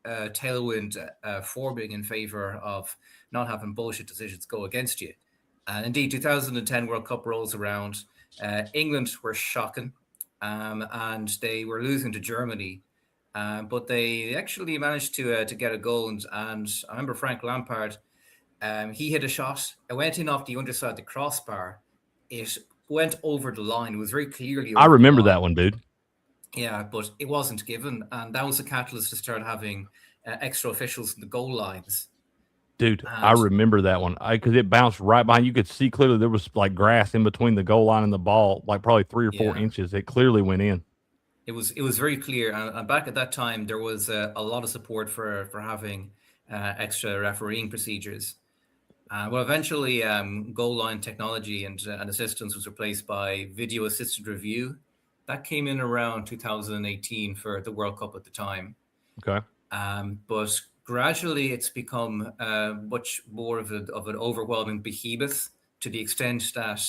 tailwind forming in favor of not having bullshit decisions go against you. And indeed, 2010 World Cup rolls around. England were shocking, and they were losing to Germany. But they actually managed to get a goal. And I remember Frank Lampard, he hit a shot. It went in off the underside of the crossbar. It went over the line. It was very clearly over I remember the line. that one, dude. Yeah, but it wasn't given. And that was a catalyst to start having extra officials in the goal lines. Dude, I remember that one because it bounced right behind. You could see clearly there was like grass in between the goal line and the ball, like probably 3 or 4 inches. It clearly went in. It was very clear. And back at that time, there was a lot of support for having extra refereeing procedures. Well, eventually, goal line technology and assistance was replaced by video assisted review. That came in around 2018 for the World Cup at the time. Okay. But gradually, it's become much more of an overwhelming behemoth to the extent that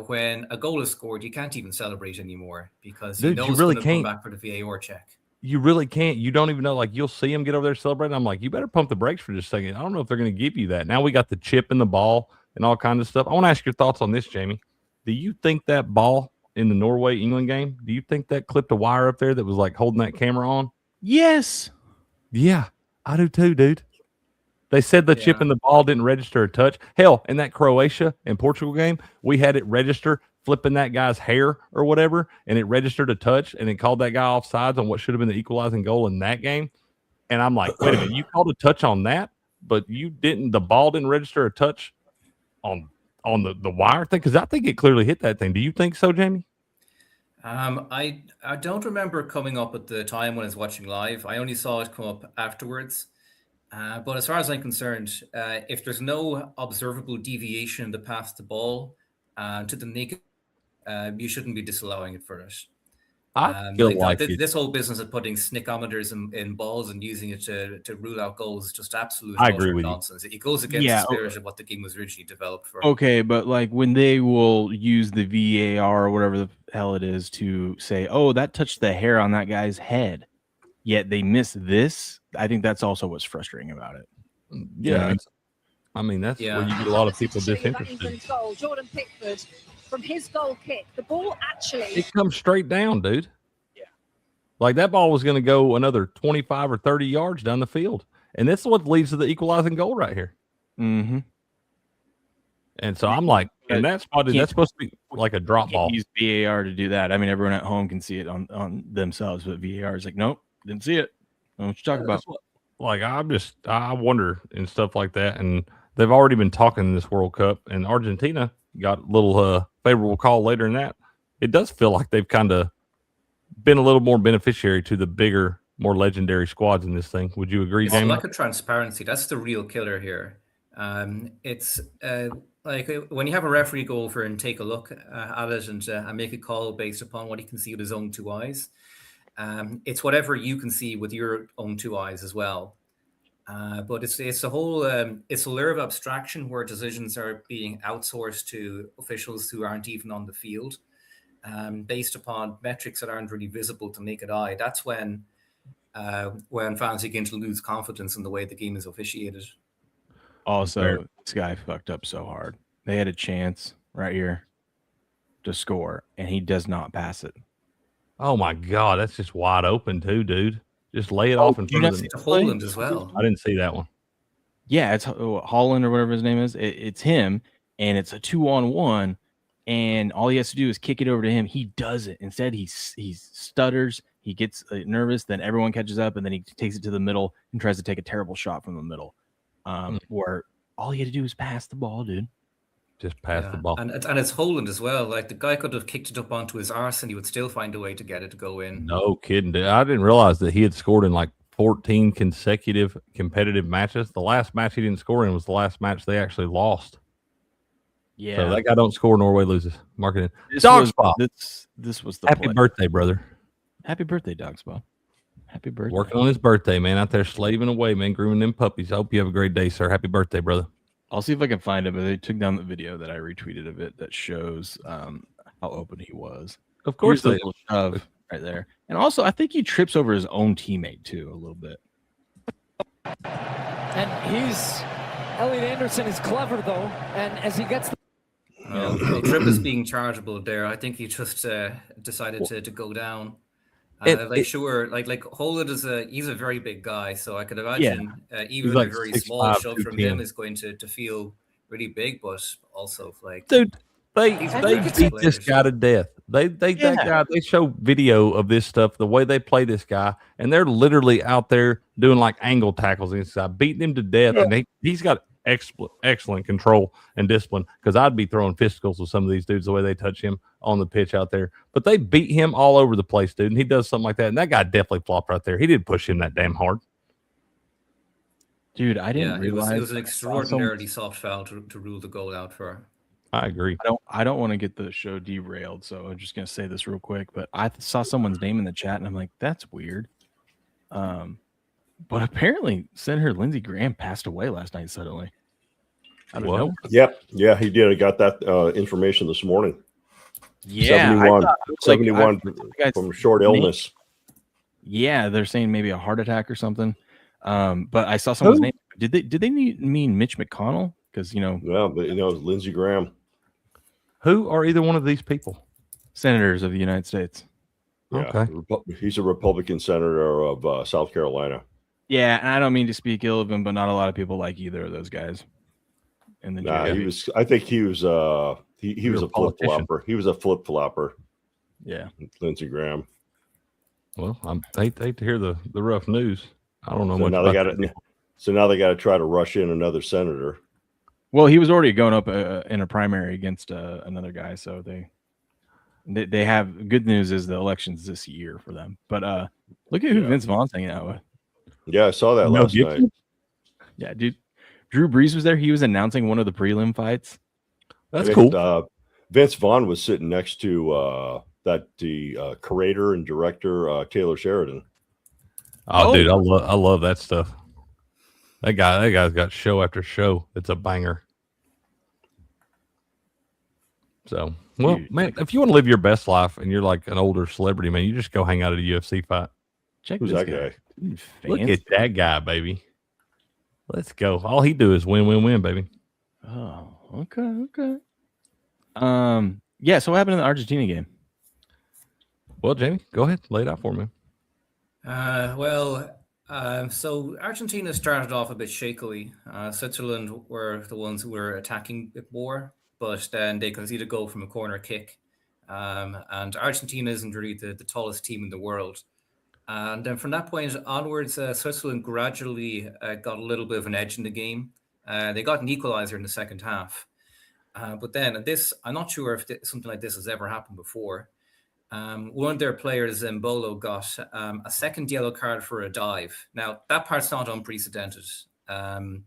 when a goal is scored, you can't even celebrate anymore because Dude, you know you it's really going to come can't. back for the VAR check. You really can't. You don't even know. Like, you'll see them get over there celebrating. I'm like, you better pump the brakes for just a second. I don't know if they're going to give you that. Now we got the chip in the ball and all kinds of stuff. I want to ask your thoughts on this, Jamie. Do you think that ball in the Norway-England game, do you think that clipped a wire up there that was like holding that camera on? Yes. Yeah, I do too, dude. They said the chip in the ball didn't register a touch. Hell, in that Croatia and Portugal game, we had it register flipping that guy's hair or whatever, and it registered a touch, and it called that guy offsides on what should have been the equalizing goal in that game. And I'm like, wait a minute, you called a touch on that, but you didn't. The ball didn't register a touch on the wire thing, because I think it clearly hit that thing. Do you think so, Jamie? I don't remember coming up at the time when I was watching live. I only saw it come up afterwards. But as far as I'm concerned, if there's no observable deviation in the path to the ball to the naked, you shouldn't be disallowing it for it. I feel like this whole business of putting snickometers in balls and using it to rule out goals is just absolute nonsense. It goes against the spirit of what the game was originally developed for. Okay, but like when they will use the VAR or whatever the hell it is to say, oh, that touched the hair on that guy's head, yet they miss this, I think that's also what's frustrating about it. Yeah. I mean, that's where you get a lot of people disinterested. Goal, Jordan Pickford, from his goal kick, the ball actually... It comes straight down, dude. Yeah. Like that ball was going to go another 25 or 30 yards down the field. And this is what leads to the equalizing goal right here. Mm-hmm. And so I'm like, and that's supposed to be like a drop ball. Use VAR to do that. I mean, everyone at home can see it on themselves, but VAR is like, nope, didn't see it. I don't know what you're talking about. Like, I wonder and stuff like that. And they've already been talking in this World Cup, and Argentina got a little favorable call later in that. It does feel like they've kind of been a little more beneficiary to the bigger, more legendary squads in this thing. Would you agree, Jamie? It's lack of transparency. That's the real killer here. It's like when you have a referee go over and take a look at it and make a call based upon what he can see with his own two eyes. It's whatever you can see with your own two eyes as well. But it's a whole it's a layer of abstraction where decisions are being outsourced to officials who aren't even on the field, based upon metrics that aren't really visible to naked eye. That's when fans begin to lose confidence in the way the game is officiated. Also, this guy fucked up so hard. They had a chance right here to score, and he does not pass it. Oh my God, that's just wide open too, dude. Just lay it off in front of the Holland as well. I didn't see that one. Yeah, it's Holland or whatever his name is. It's him, and it's a 2-on-1, and all he has to do is kick it over to him. He does it. Instead, he stutters. He gets nervous. Then everyone catches up, and then he takes it to the middle and tries to take a terrible shot from the middle, where all he had to do was pass the ball, dude. Just pass the ball. And it's Holland as well. Like the guy could have kicked it up onto his arse and he would still find a way to get it to go in. No kidding, dude. I didn't realize that he had scored in like 14 consecutive competitive matches. The last match he didn't score in was the last match they actually lost. Yeah. So that guy don't score, Norway loses. Mark it in. This was the happy birthday, brother. Happy birthday, Dogspot. Happy birthday. Working on his birthday, man. Out there slaving away, man. Grooming them puppies. I hope you have a great day, sir. Happy birthday, brother. I'll see if I can find it, but they took down the video that I retweeted of it that shows how open he was. Of course, the little shove right there. And also, I think he trips over his own teammate too a little bit. And Elliot Anderson is clever though, and as he gets Well, Tripp is being charitable there. I think he just decided to go down. Holland he's a very big guy, so I could imagine even like a very 6'5", small shove from 210. him is going to feel really big, but also like Dude, they these are beat professional this players. guy to death. That guy, they show video of this stuff, the way they play this guy, and they're literally out there doing like angle tackles against this guy, beating him to death, and he's got excellent control and discipline, because I'd be throwing fisticals with some of these dudes the way they touch him on the pitch out there. But they beat him all over the place, dude, and he does something like that, and that guy definitely flopped right there. He didn't push him that damn hard. Dude, I didn't realize it was an extraordinarily soft foul to rule the goal out for. I agree. I don't want to get the show derailed, so I'm just gonna say this real quick. But I saw someone's name in the chat, and I'm like, that's weird. But apparently, Senator Lindsey Graham passed away last night suddenly. I don't know. Yep. Yeah, he did. I got that information this morning. Yeah, 71 from short illness. Yeah, they're saying maybe a heart attack or something. But I saw someone's name. Did they mean Mitch McConnell? Because Yeah, but it's Lindsey Graham. Who are either one of these people? Senators of the United States. Yeah, Okay. He's a Republican senator of South Carolina. Yeah, and I don't mean to speak ill of him, but not a lot of people like either of those guys. And he was. I think he was. He was a flip flopper. He was a flip flopper. Yeah, Lindsey Graham. Well, I hate to hear the rough news. I don't know So much now about they got So now they got to try to rush in another senator. well, he was already going up in a primary against another guy, so they have good news is the election's this year for them. But look at who Vince Vaughn's hanging out with. Yeah, I saw that last night. Yeah, dude. Drew Brees was there. He was announcing one of the prelim fights. That's cool. Vince Vaughn was sitting next to the curator and director Taylor Sheridan. Oh, dude, I love that stuff. That guy's got show after show. It's a banger. So, well, man, if you want to live your best life and you're like an older celebrity, man, you just go hang out at a UFC fight. Check Who's that guy? Look at that guy, baby. Let's go. All he do is win, win, win, baby. Oh, okay. Yeah. So what happened in the Argentina game? Well, Jamie, go ahead, lay it out for me. So Argentina started off a bit shakily. Switzerland were the ones who were attacking it more, but then they conceded a goal from a corner kick. And Argentina isn't really the tallest team in the world. And then from that point onwards, Switzerland gradually got a little bit of an edge in the game. They got an equalizer in the second half. But then I'm not sure if something like this has ever happened before. One of their players, Mbolo, got a second yellow card for a dive. Now, that part's not unprecedented. But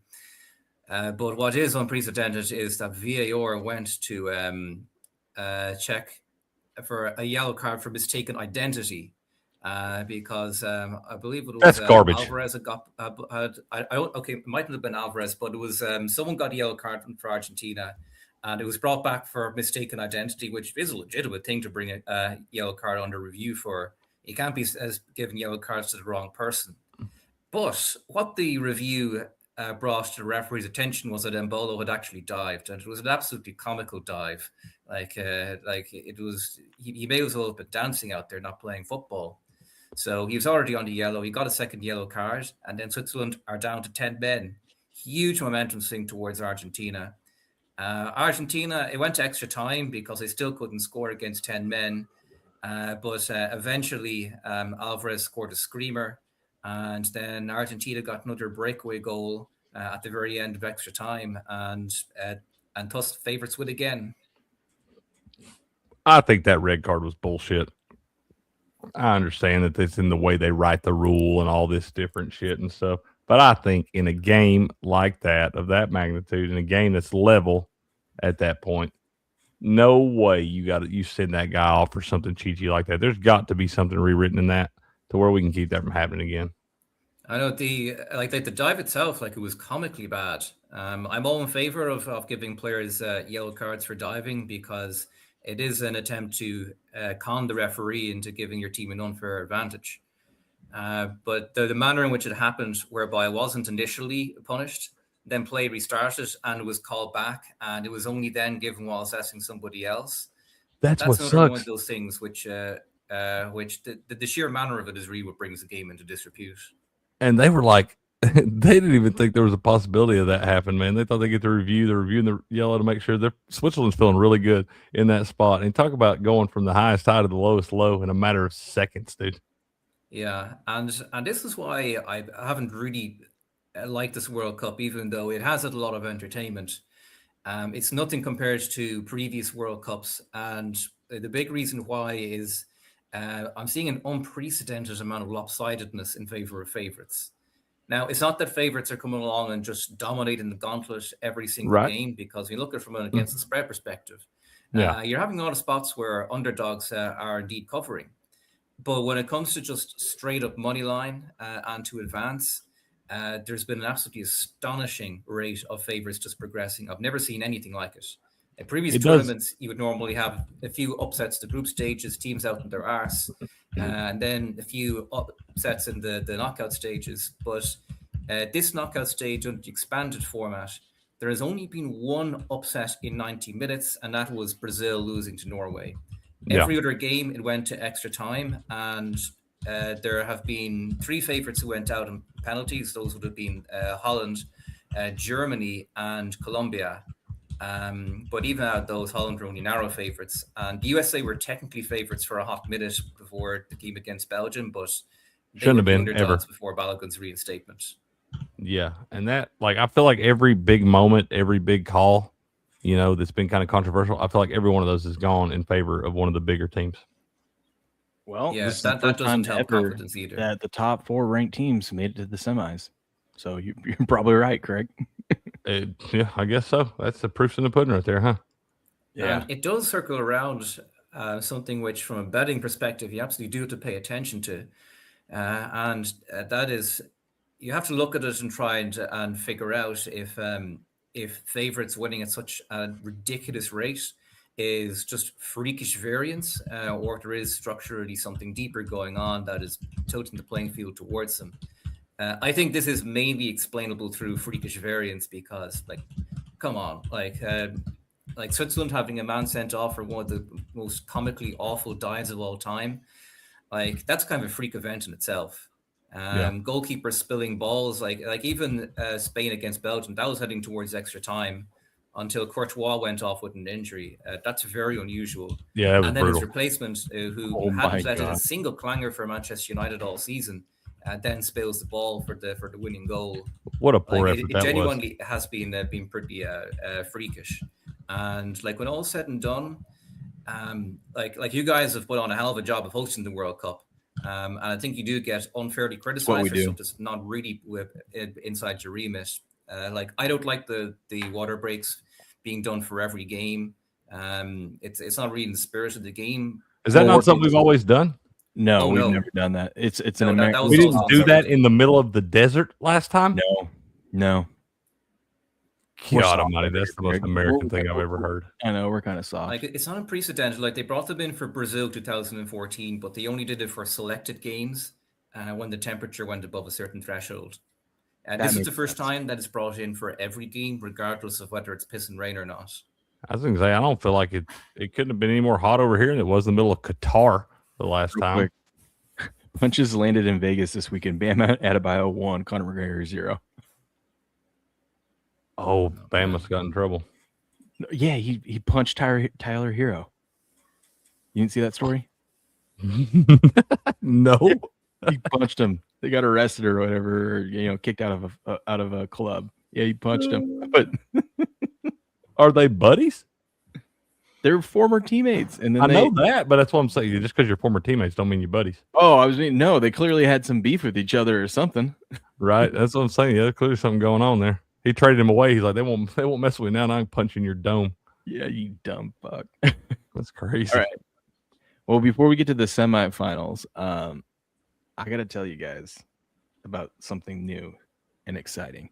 what is unprecedented is that VAR went to check for a yellow card for mistaken identity. Because I believe it was that's garbage. Alvarez had got. It mightn't have been Alvarez, but it was someone got a yellow card for Argentina, and it was brought back for mistaken identity, which is a legitimate thing to bring a yellow card under review for. You can't be giving yellow cards to the wrong person. But what the review brought to the referee's attention was that Mbolo had actually dived, and it was an absolutely comical dive. Like it was, he may as well have been dancing out there, not playing football. So he was already on the yellow. He got a second yellow card, and then Switzerland are down to 10 men. Huge momentum swing towards Argentina. Argentina, it went to extra time because they still couldn't score against 10 men. But eventually, Alvarez scored a screamer, and then Argentina got another breakaway goal at the very end of extra time, and thus favorites win again. I think that red card was bullshit. I understand that it's in the way they write the rule and all this different shit and stuff. But I think in a game like that, of that magnitude, in a game that's level at that point, no way you send that guy off for something cheeky like that. There's got to be something rewritten in that to where we can keep that from happening again. I know the dive itself, it was comically bad. I'm all in favor of giving players yellow cards for diving because it is an attempt to con the referee into giving your team an unfair advantage. But the manner in which it happened, whereby I wasn't initially punished, then play restarted, and it was called back, and it was only then given while assessing somebody else. That's what another one sucks. of those things which the sheer manner of it is really what brings the game into disrepute. And they were like, they didn't even think there was a possibility of that happening, man. They thought they get the review and the yellow to make sure Switzerland's feeling really good in that spot. And talk about going from the highest high to the lowest low in a matter of seconds, dude. Yeah, and this is why I haven't really liked this World Cup, even though it has had a lot of entertainment. It's nothing compared to previous World Cups, and the big reason why is I'm seeing an unprecedented amount of lopsidedness in favor of favorites. Now, it's not that favorites are coming along and just dominating the gauntlet every single game, because when you look at it from an against the spread perspective, you're having a lot of spots where underdogs are indeed covering. But when it comes to just straight up money line and to advance, there's been an absolutely astonishing rate of favorites just progressing. I've never seen anything like it. In previous tournaments, you would normally have a few upsets to group stages, teams out in their arse, and then a few upsets in the knockout stages. But this knockout stage under the expanded format, there has only been one upset in 90 minutes, and that was Brazil losing to Norway. Every other game, it went to extra time, and there have been 3 favorites who went out in penalties. Those would have been Holland, Germany, and Colombia. But even out of those, Holland were only narrow favorites. And the USA were technically favorites for a hot minute before the game against Belgium, but they shouldn't have been ever before Balogun's reinstatement. Yeah, and that, like, I feel like every big moment, every big call, you know, that's been kind of controversial, I feel like every one of those is gone in favor of one of the bigger teams. Well, yeah, that doesn't help confidence either. That the top 4 ranked teams made it to the semis. So you're probably right, Craig. Yeah, I guess so. That's the proof's in the pudding right there, huh? Yeah, it does circle around something which, from a betting perspective, you absolutely do have to pay attention to, and that is, you have to look at it and try and figure out if favorites winning at such a ridiculous rate is just freakish variance, or if there is structurally something deeper going on that is tilting the playing field towards them. I think this is mainly explainable through freakish variance, because, like, come on, like Switzerland having a man sent off for one of the most comically awful dives of all time, like, that's kind of a freak event in itself. Goalkeeper spilling balls, like even Spain against Belgium, that was heading towards extra time until Courtois went off with an injury. That's very unusual. Yeah, that was and then brutal. his replacement, who hadn't let in a single clanger for Manchester United all season, then spills the ball for the winning goal. What a poor effort it that genuinely has been pretty freakish. And, like, when all's said and done, like you guys have put on a hell of a job of hosting the World Cup. And I think you do get unfairly criticized for stuff that's not really inside your remit. Like, I don't like the water breaks being done for every game. It's not really in the spirit of the game. Is that not something we've always done? No, we've never done that. It's an American. We didn't do that in the middle of the desert last time? No. God almighty, that's the most American thing I've ever heard. I know, we're kind of soft. Like, it's unprecedented. Like, they brought them in for Brazil 2014, but they only did it for selected games when the temperature went above a certain threshold. And this is the first time that it's brought in for every game, regardless of whether it's piss and rain or not. I was going to say, I don't feel like it couldn't have been any more hot over here than it was in the middle of Qatar the last time. Punches landed in Vegas this weekend. Bam Adebayo 1, Conor McGregor 0. Oh, Bam must have got in trouble. Yeah, he punched Tyler Hero. You didn't see that story? No. Yeah, he punched him. They got arrested or whatever, or, kicked out of a club. Yeah, he punched him. But are they buddies? They're former teammates, and then I know that, but that's what I'm saying. Just because you're former teammates don't mean you're buddies. Oh, no, they clearly had some beef with each other or something. Right, that's what I'm saying. Yeah, clearly something going on there. He traded him away. He's like, they won't mess with me now. I'm punching your dome. Yeah, you dumb fuck. That's crazy. All right. Well, before we get to the semifinals, I got to tell you guys about something new and exciting.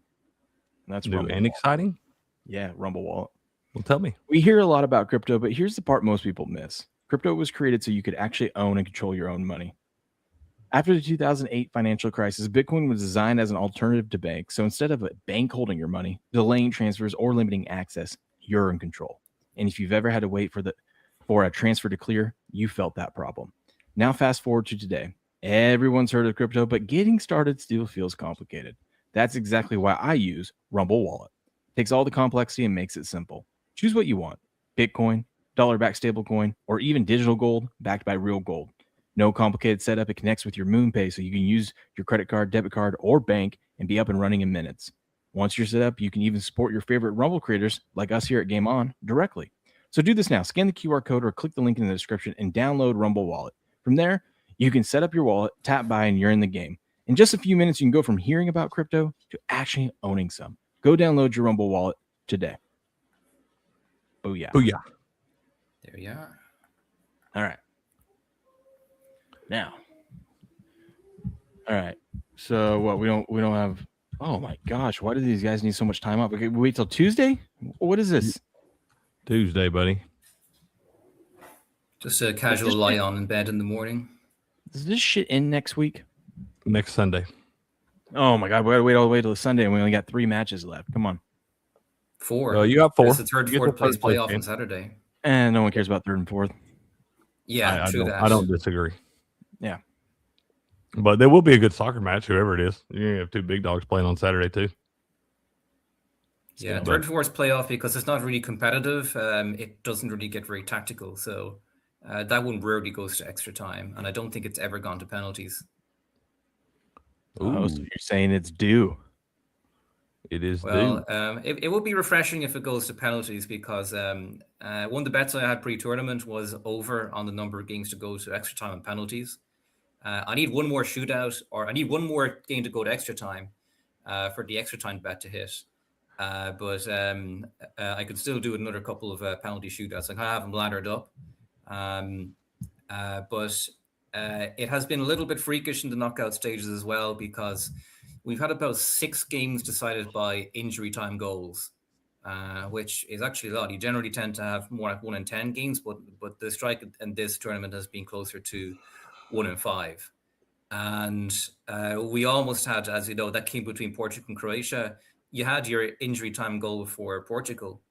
And that's new and exciting? Yeah, Rumble Wallet. Well, tell me. We hear a lot about crypto, but here's the part most people miss. Crypto was created so you could actually own and control your own money. After the 2008 financial crisis, Bitcoin was designed as an alternative to banks. So instead of a bank holding your money, delaying transfers, or limiting access, you're in control. And if you've ever had to wait for a transfer to clear, you felt that problem. Now fast forward to today. Everyone's heard of crypto, but getting started still feels complicated. That's exactly why I use Rumble Wallet. Takes all the complexity and makes it simple. Choose what you want: Bitcoin, dollar-backed stablecoin, or even digital gold backed by real gold. No complicated setup. It connects with your MoonPay, so you can use your credit card, debit card, or bank and be up and running in minutes. Once you're set up, you can even support your favorite Rumble creators like us here at Game On directly. So do this now. Scan the QR code or click the link in the description and download Rumble Wallet. From there, you can set up your wallet, tap buy, and you're in the game. In just a few minutes, you can go from hearing about crypto to actually owning some. Go download your Rumble Wallet today. Booyah. Booyah. There you are. All right. Now. All right. So what? We don't have. Oh my gosh! Why do these guys need so much time off? Okay, wait till Tuesday. What is this? Tuesday, buddy. Just a casual lie on in bed in the morning. Does this shit end next week? Next Sunday. Oh my god! We gotta wait all the way till Sunday, and we only got 3 matches left. Come on. 4. You got 4. It's the third, You get fourth the place third place playoff game. on Saturday. And no one cares about 3rd and 4th. Yeah, I true don't, that. I don't disagree. Yeah. But there will be a good soccer match, whoever it is. You're gonna have 2 big dogs playing on Saturday too. Yeah, third, fourth playoff, because it's not really competitive. It doesn't really get very tactical. So that one rarely goes to extra time. And I don't think it's ever gone to penalties. Oh, so you're saying it's due. It is Well, due. it would be refreshing if it goes to penalties, because one of the bets I had pre-tournament was over on the number of games to go to extra time and penalties. I need one more shootout, or I need one more game to go to extra time for the extra time bet to hit. But I could still do another couple of penalty shootouts. I kind of have them laddered up. But it has been a little bit freakish in the knockout stages as well, because we've had about 6 games decided by injury time goals, which is actually a lot. You generally tend to have more like 1 in 10 games, but the strike in this tournament has been closer to 1 in 5. And we almost had, as you know, that game between Portugal and Croatia. You had your injury time goal for Portugal,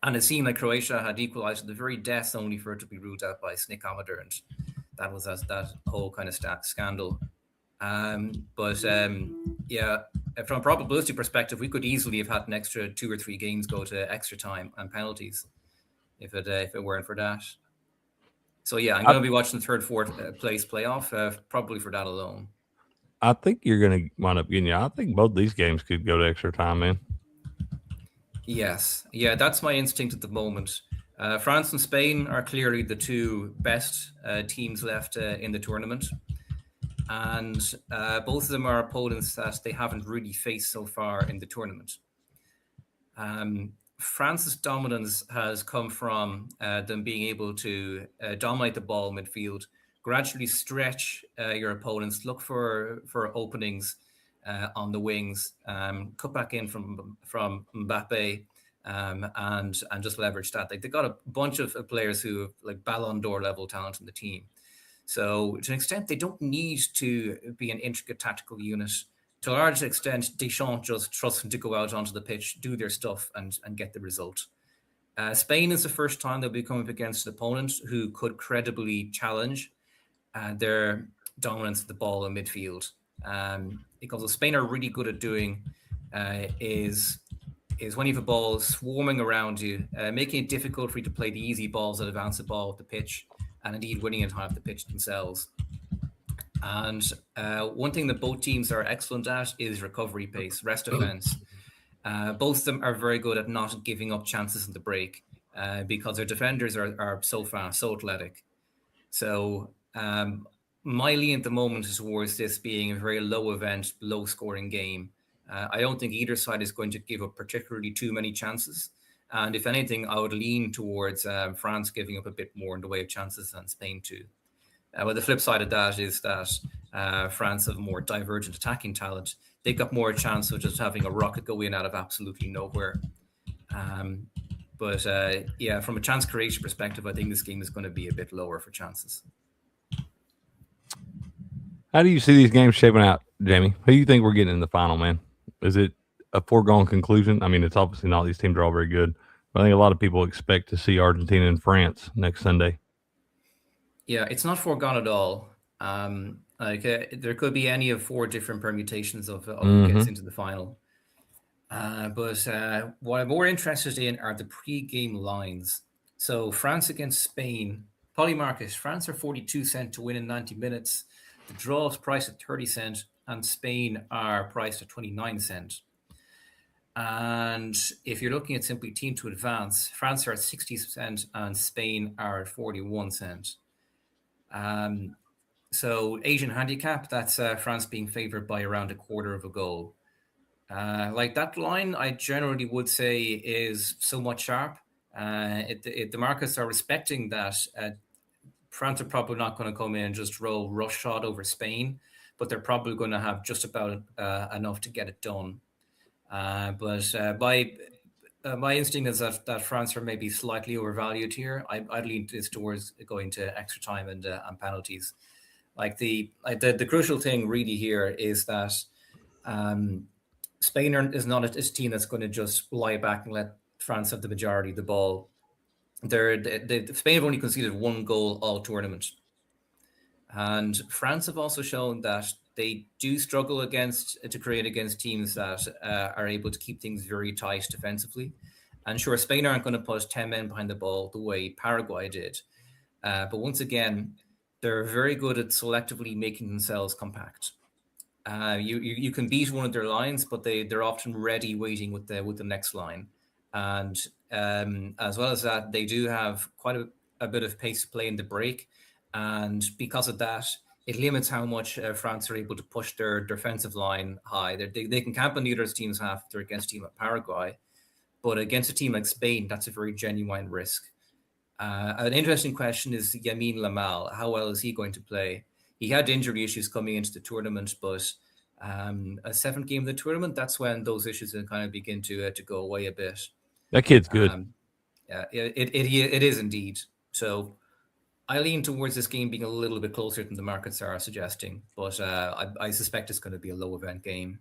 and it seemed like Croatia had equalized at the very death, only for it to be ruled out by Snick Amader, and that was that whole kind of scandal. Yeah, from a probability perspective, we could easily have had an extra 2 or 3 games go to extra time and penalties if it weren't for that. So yeah, I'm going to be watching the third, fourth place playoff, probably for that alone. I think you're going to wind up getting. I think both these games could go to extra time, man. Yes, yeah, that's my instinct at the moment. France and Spain are clearly the 2 best teams left in the tournament, and both of them are opponents that they haven't really faced so far in the tournament. France's dominance has come from them being able to dominate the ball midfield, gradually stretch your opponents, look for openings on the wings, cut back in from Mbappe, and just leverage that. They've got a bunch of players who have like Ballon d'Or level talent in the team. So to an extent, they don't need to be an intricate tactical unit. To a large extent, Deschamps just trusts them to go out onto the pitch, do their stuff, and get the result. Spain is the first time they'll be coming up against an opponent who could credibly challenge their dominance of the ball in midfield. Because what Spain are really good at doing is when you have a ball swarming around you, making it difficult for you to play the easy balls that advance the ball up the pitch, and indeed winning it half the pitch themselves. And one thing that both teams are excellent at is recovery pace, rest defense. Both of them are very good at not giving up chances in the break because their defenders are so fast, so athletic. So my lean at the moment is towards this being a very low event, low scoring game. I don't think either side is going to give up particularly too many chances. And if anything, I would lean towards France giving up a bit more in the way of chances than Spain too. But the flip side of that is that France have more divergent attacking talent. They got more chance of just having a rocket go in out of absolutely nowhere. But yeah, from a chance creation perspective, I think this game is going to be a bit lower for chances. How do you see these games shaping out, Jamie? Who do you think we're getting in the final, man? Is it a foregone conclusion? I mean, it's obviously not. These teams are all very good. But I think a lot of people expect to see Argentina and France next Sunday. Yeah, it's not foregone at all. There could be any of 4 different permutations of who gets into the final. But what I'm more interested in are the pre-game lines. So France against Spain. Polymarket, France are 42 cents to win in 90 minutes. The draw is priced at 30 cents, and Spain are priced at 29 cents. And if you're looking at simply team to advance, France are at 60 cents and Spain are at 41 cents. So Asian handicap, that's France being favored by around a quarter of a goal. Like that line, I generally would say is somewhat sharp. The markets are respecting that. France are probably not going to come in and just roll rush shot over Spain, but they're probably going to have just about enough to get it done. But my instinct is that France are maybe slightly overvalued here. I'd lean this towards going to extra time and penalties. Like the crucial thing really here is that Spain is not a team that's going to just lie back and let France have the majority of the ball. Spain have only conceded 1 goal all tournament. And France have also shown that they do struggle to create against teams that are able to keep things very tight defensively. And sure, Spain aren't going to put 10 men behind the ball the way Paraguay did. But once again, they're very good at selectively making themselves compact. You can beat one of their lines, but they're often ready waiting with the next line. And as well as that, they do have quite a bit of pace to play in the break. And because of that, it limits how much France are able to push their defensive line high. They can camp on the other team's half if they're against a team like Paraguay. But against a team like Spain, that's a very genuine risk. An interesting question is Yamin Lamal. How well is he going to play? He had injury issues coming into the tournament, but a 7th game of the tournament, that's when those issues kind of begin to go away a bit. That kid's good. Yeah, it is indeed. So I lean towards this game being a little bit closer than the markets are suggesting, but I suspect it's going to be a low event game.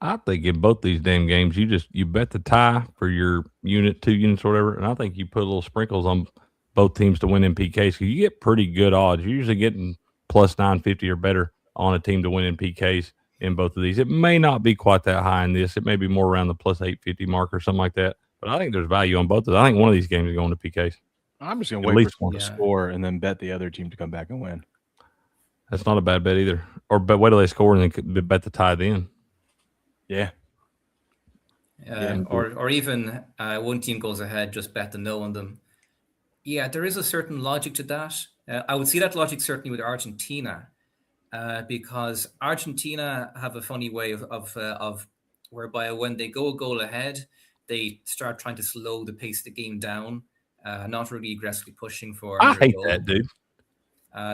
I think in both these damn games, you bet the tie for your unit, 2 units, or whatever, and I think you put little sprinkles on both teams to win in PKs because you get pretty good odds. You're usually getting plus 950 or better on a team to win in PKs in both of these. It may not be quite that high in this. It may be more around the plus 850 mark or something like that. But I think there's value on both of them. I think one of these games is going to PKs. I'm just going to wait for someone to score and then bet the other team to come back and win. That's not a bad bet either. Or wait till they score and then bet the tie then. Yeah. Or even one team goes ahead, just bet the no on them. Yeah, there is a certain logic to that. I would see that logic certainly with Argentina, because Argentina have a funny way of whereby when they go a goal ahead, they start trying to slow the pace of the game down, not really aggressively pushing for. I hate that, dude.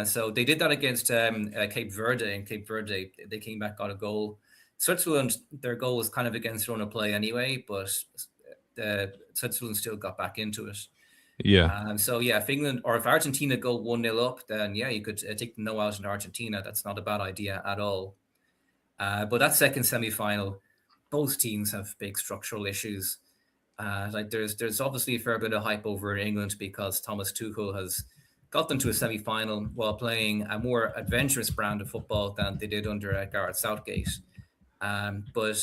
So they did that against Cape Verde, and Cape Verde, they came back, got a goal. Switzerland, their goal was kind of against run of play anyway, but Switzerland still got back into it. Yeah. So yeah, if England or if Argentina go 1-0 up, then yeah, you could take the no out in Argentina. That's not a bad idea at all. But that second semi-final, both teams have big structural issues. Like there's obviously a fair bit of hype over England because Thomas Tuchel has got them to a semi-final while playing a more adventurous brand of football than they did under Gareth Southgate. But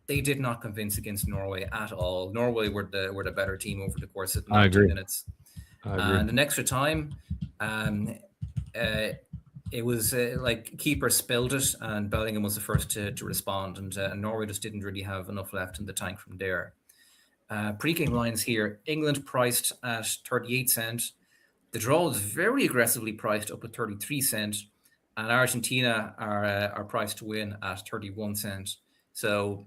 they did not convince against Norway at all. Norway were the better team over the course of 90 minutes. And in extra time, it was like keeper spilled it, and Bellingham was the first to respond, and Norway just didn't really have enough left in the tank from there. Pre-game lines here: England priced at 38 cents. The draw is very aggressively priced up at 33 cents. And Argentina are priced to win at 31 cents. So,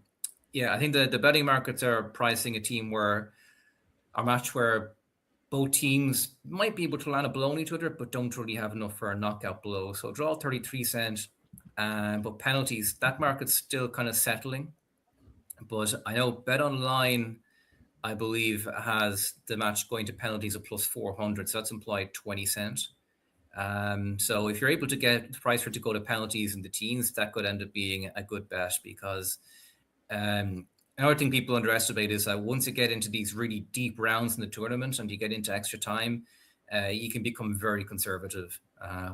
yeah, I think the betting markets are pricing a match where both teams might be able to land a blow on each other, but don't really have enough for a knockout blow. So draw 33 cents, but penalties, that market's still kind of settling. But I know Bet Online, I believe, has the match going to penalties of plus 400. So that's implied 20 cents. So if you're able to get the price for it to go to penalties in the teens, that could end up being a good bet, because another thing people underestimate is that once you get into these really deep rounds in the tournament and you get into extra time, you can become very conservative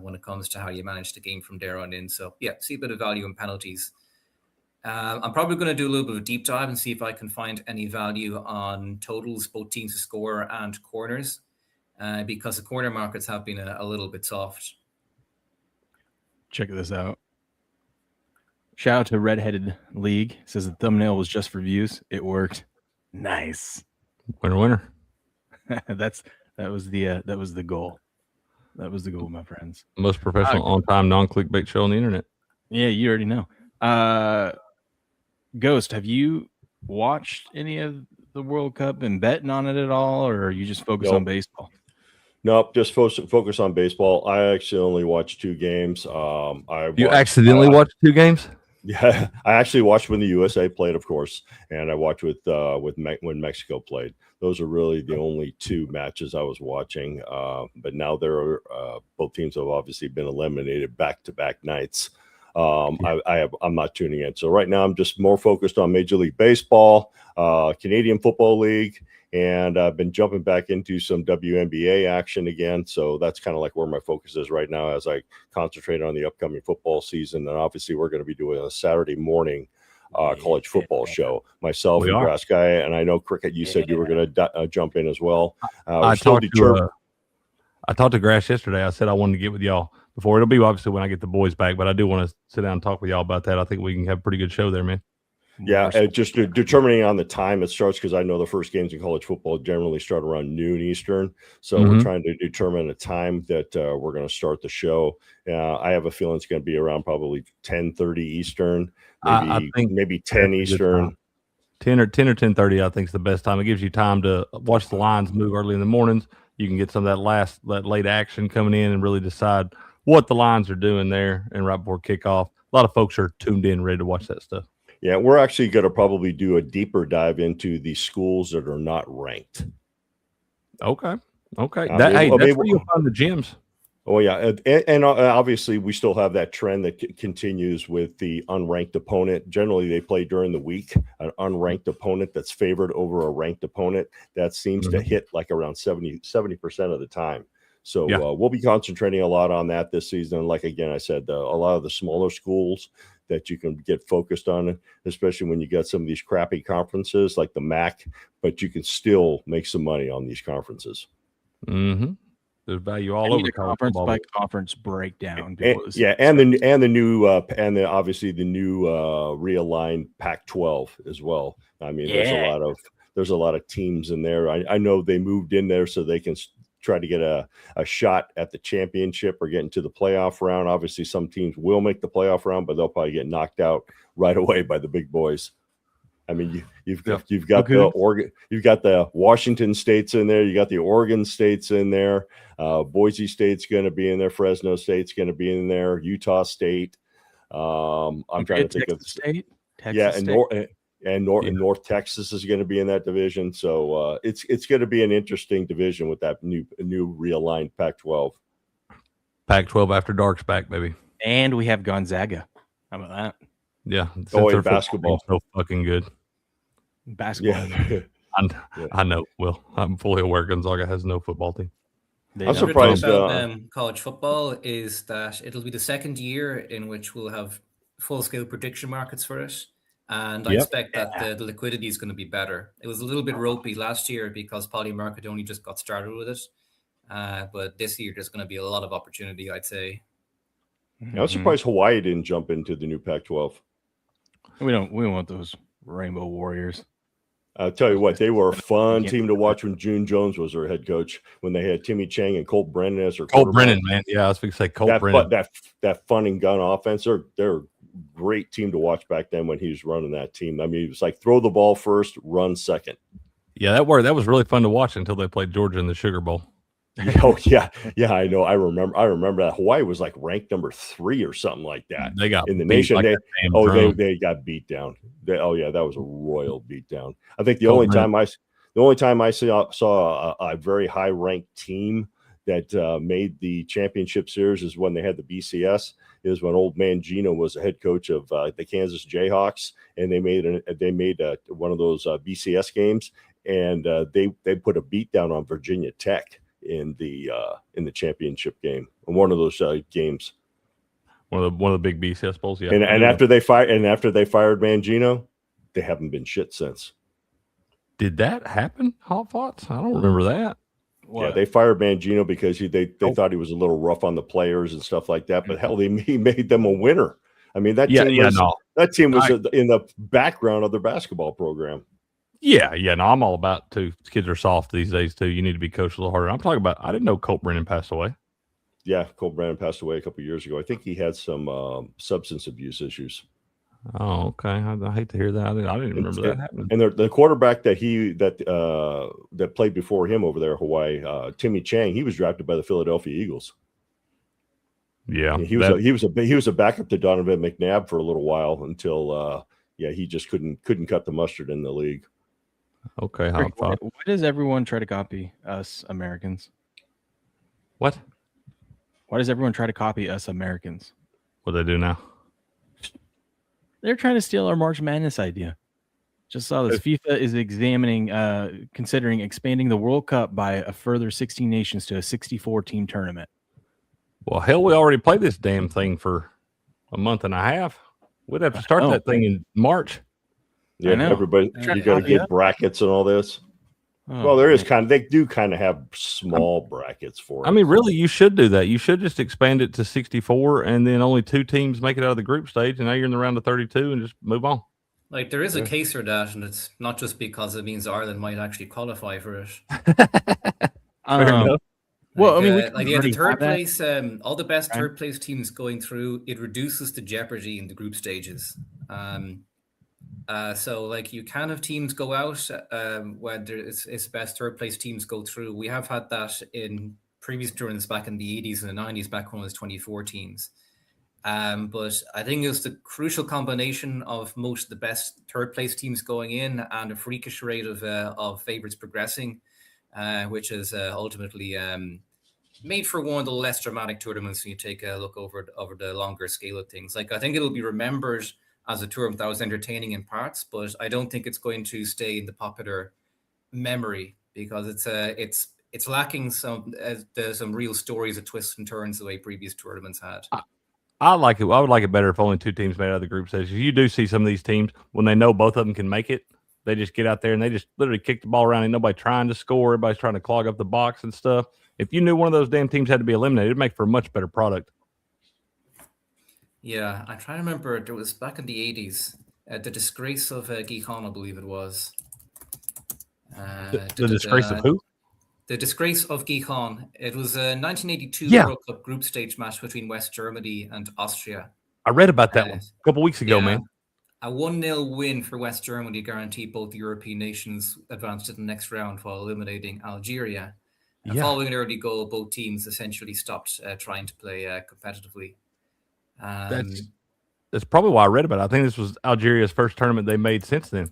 when it comes to how you manage the game from there on in. So yeah, see a bit of value in penalties. I'm probably going to do a little bit of a deep dive and see if I can find any value on totals, both teams to score and corners, because the corner markets have been a little bit soft. Check this out. Shout out to Redheaded League. Says the thumbnail was just for views. It worked. Nice. Winner. that was the goal. That was the goal, my friends. Most professional, on-time, non-clickbait show on the internet. Yeah, you already know. Ghost, have you watched any of the World Cup and betting on it at all, or are you just focused on baseball? Nope, just focus on baseball. I actually only watched 2 games. You accidentally watched 2 games? Yeah, I actually watched when the USA played, of course, and I watched when Mexico played. Those are really the only 2 matches I was watching. But now both teams have obviously been eliminated back-to-back nights. I'm not tuning in. So right now I'm just more focused on Major League Baseball, Canadian Football League, and I've been jumping back into some WNBA action again. So that's kind of like where my focus is right now as I concentrate on the upcoming football season. And obviously we're going to be doing a Saturday morning college football show. Myself and Grass Guy, and I know Cricket, you said you were going to jump in as well. I talked to Grass yesterday. I said I wanted to get with y'all before. It'll be obviously when I get the boys back, but I do want to sit down and talk with y'all about that. I think we can have a pretty good show there, man. Yeah, just determining on the time it starts, because I know the first games in college football generally start around noon Eastern. So we're trying to determine a time that we're going to start the show. I have a feeling it's going to be around probably 10:30 Eastern, maybe 10 Eastern. 10 or 10:30, I think is the best time. It gives you time to watch the lines move early in the mornings. You can get some of that late action coming in and really decide what the lines are doing there. And right before kickoff, a lot of folks are tuned in, ready to watch that stuff. Yeah, we're actually going to probably do a deeper dive into the schools that are not ranked. Okay. That's where you'll find the gyms. Oh, yeah. And obviously, we still have that trend that continues with the unranked opponent. Generally, they play during the week. An unranked opponent that's favored over a ranked opponent, that seems to hit like around 70% of the time. So we'll be concentrating a lot on that this season. Like, again, I said, a lot of the smaller schools that you can get focused on, especially when you got some of these crappy conferences like the MAC, but you can still make some money on these conferences. Mm-hmm. There's value all over conference by conference breakdown. Obviously the new realigned Pac-12 as well. I mean, there's a lot of teams in there. I know they moved in there so they can try to get a shot at the championship or get into the playoff round. Obviously, some teams will make the playoff round, but they'll probably get knocked out right away by the big boys. I mean, you've got the Washington states in there, you got the Oregon states in there, Boise State's going to be in there, Fresno State's going to be in there, Utah State. I'm trying to think of State. And North Texas is going to be in that division. So it's going to be an interesting division with that new realigned Pac-12. Pac-12 after dark's back, baby. And we have Gonzaga. How about that? Yeah. Basketball. So fucking good. Basketball. Yeah. I know. Well, I'm fully aware Gonzaga has no football team. I'm surprised. College football is that it'll be the second year in which we'll have full-scale prediction markets for it. And I expect that the liquidity is going to be better. It was a little bit ropey last year because Polymarket only just got started with it. But this year, there's going to be a lot of opportunity, I'd say. I'm surprised Hawaii didn't jump into the new Pac-12. We want those Rainbow Warriors. I'll tell you what, they were a fun team to watch when June Jones was their head coach, when they had Timmy Chang and Colt Brennan as their Colt Brennan, man. Yeah, I was going to say Colt Brennan. That fun and gun offense, they're a great team to watch back then when he was running that team. I mean, it was like throw the ball first, run second. Yeah, that was really fun to watch until they played Georgia in the Sugar Bowl. Oh yeah, I know. I remember that. Hawaii was like ranked number 3 or something like that. They got in the nation. Like they got beat down. That was a royal beat down. I think the only time I saw a very high ranked team that made the championship series is when they had the BCS. Is when old man Gino was the head coach of the Kansas Jayhawks, and they made one of those BCS games, and they put a beat down on Virginia Tech in the championship game, in one of those games. One of the big BCS bowls, yeah. And after they fired Mangino, they haven't been shit since. Did that happen, Hot Thoughts? I don't remember that. What? Yeah, they fired Mangino because they thought he was a little rough on the players and stuff like that. But hell, he made them a winner. I mean, that team was in the background of their basketball program. Yeah, no, I'm all about too. Kids are soft these days too. You need to be coached a little harder. I'm talking about. I didn't know Colt Brennan passed away. Yeah, Colt Brennan passed away a couple of years ago. I think he had some substance abuse issues. Oh, okay. I hate to hear that. I didn't remember that happening. And the quarterback that played before him over there in Hawaii, Timmy Chang, he was drafted by the Philadelphia Eagles. Yeah, and he was a backup to Donovan McNabb for a little while until he just couldn't cut the mustard in the league. Okay, why does everyone try to copy us Americans? What? Why does everyone try to copy us Americans? What do they do now? They're trying to steal our March Madness idea. Just saw this. FIFA is considering expanding the World Cup by a further 16 nations to a 64-team tournament. Well, hell, we already played this damn thing for a month and a half. We'd have to start that thing in March. Yeah, everybody, you got to get brackets and all this. Well, there is they do kind of have small brackets for it. I mean, really, you should do that. You should just expand it to 64, and then only 2 teams make it out of the group stage, and now you're in the round of 32, and just move on. Like, there is a case for that, and it's not just because it means Ireland might actually qualify for it. Well, I mean, the third place, all the best third place teams going through, it reduces the jeopardy in the group stages. So, like, you can have teams go out when it's best third place teams go through. We have had that in previous tournaments back in the 80s and the 90s, back when it was 24 teams. But I think it was the crucial combination of most of the best third place teams going in and a freakish rate of favorites progressing, which is ultimately made for one of the less dramatic tournaments when you take a look over the longer scale of things. Like, I think it'll be remembered as a tournament that was entertaining in parts, but I don't think it's going to stay in the popular memory because it's lacking some real stories of twists and turns the way previous tournaments had. I like it. I would like it better if only 2 teams made out of the group stage. You do see some of these teams when they know both of them can make it, they just get out there and they just literally kick the ball around. Ain't nobody trying to score. Everybody's trying to clog up the box and stuff. If you knew one of those damn teams had to be eliminated, it'd make for a much better product. Yeah, I'm trying to remember. There was back in the 80s, the disgrace of Gijón, I believe it was. The disgrace of who? The disgrace of Gijón. It was a 1982 World Cup group stage match between West Germany and Austria. I read about that one a couple weeks ago, man. A 1-0 win for West Germany guaranteed both European nations advanced to the next round while eliminating Algeria. And following an early goal, both teams essentially stopped trying to play competitively. That's probably why I read about it. I think this was Algeria's first tournament they made since then.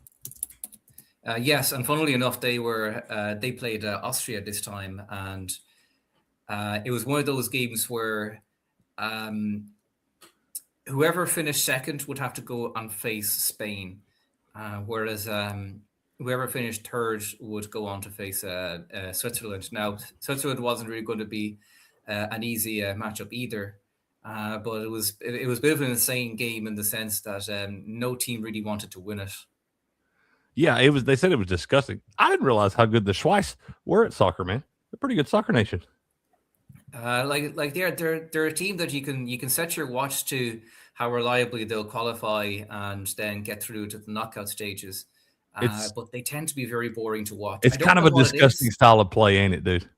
Yes, and funnily enough, they played Austria this time, and it was one of those games where whoever finished second would have to go and face Spain, whereas whoever finished third would go on to face Switzerland. Now, Switzerland wasn't really going to be an easy matchup either. But it was a bit of an insane game in the sense that no team really wanted to win it. Yeah, it was. They said it was disgusting. I didn't realize how good the Schweiz were at soccer, man. They're a pretty good soccer nation. Like they're a team that you can set your watch to how reliably they'll qualify and then get through to the knockout stages. But they tend to be very boring to watch. It's kind of a disgusting style of play, ain't it, dude?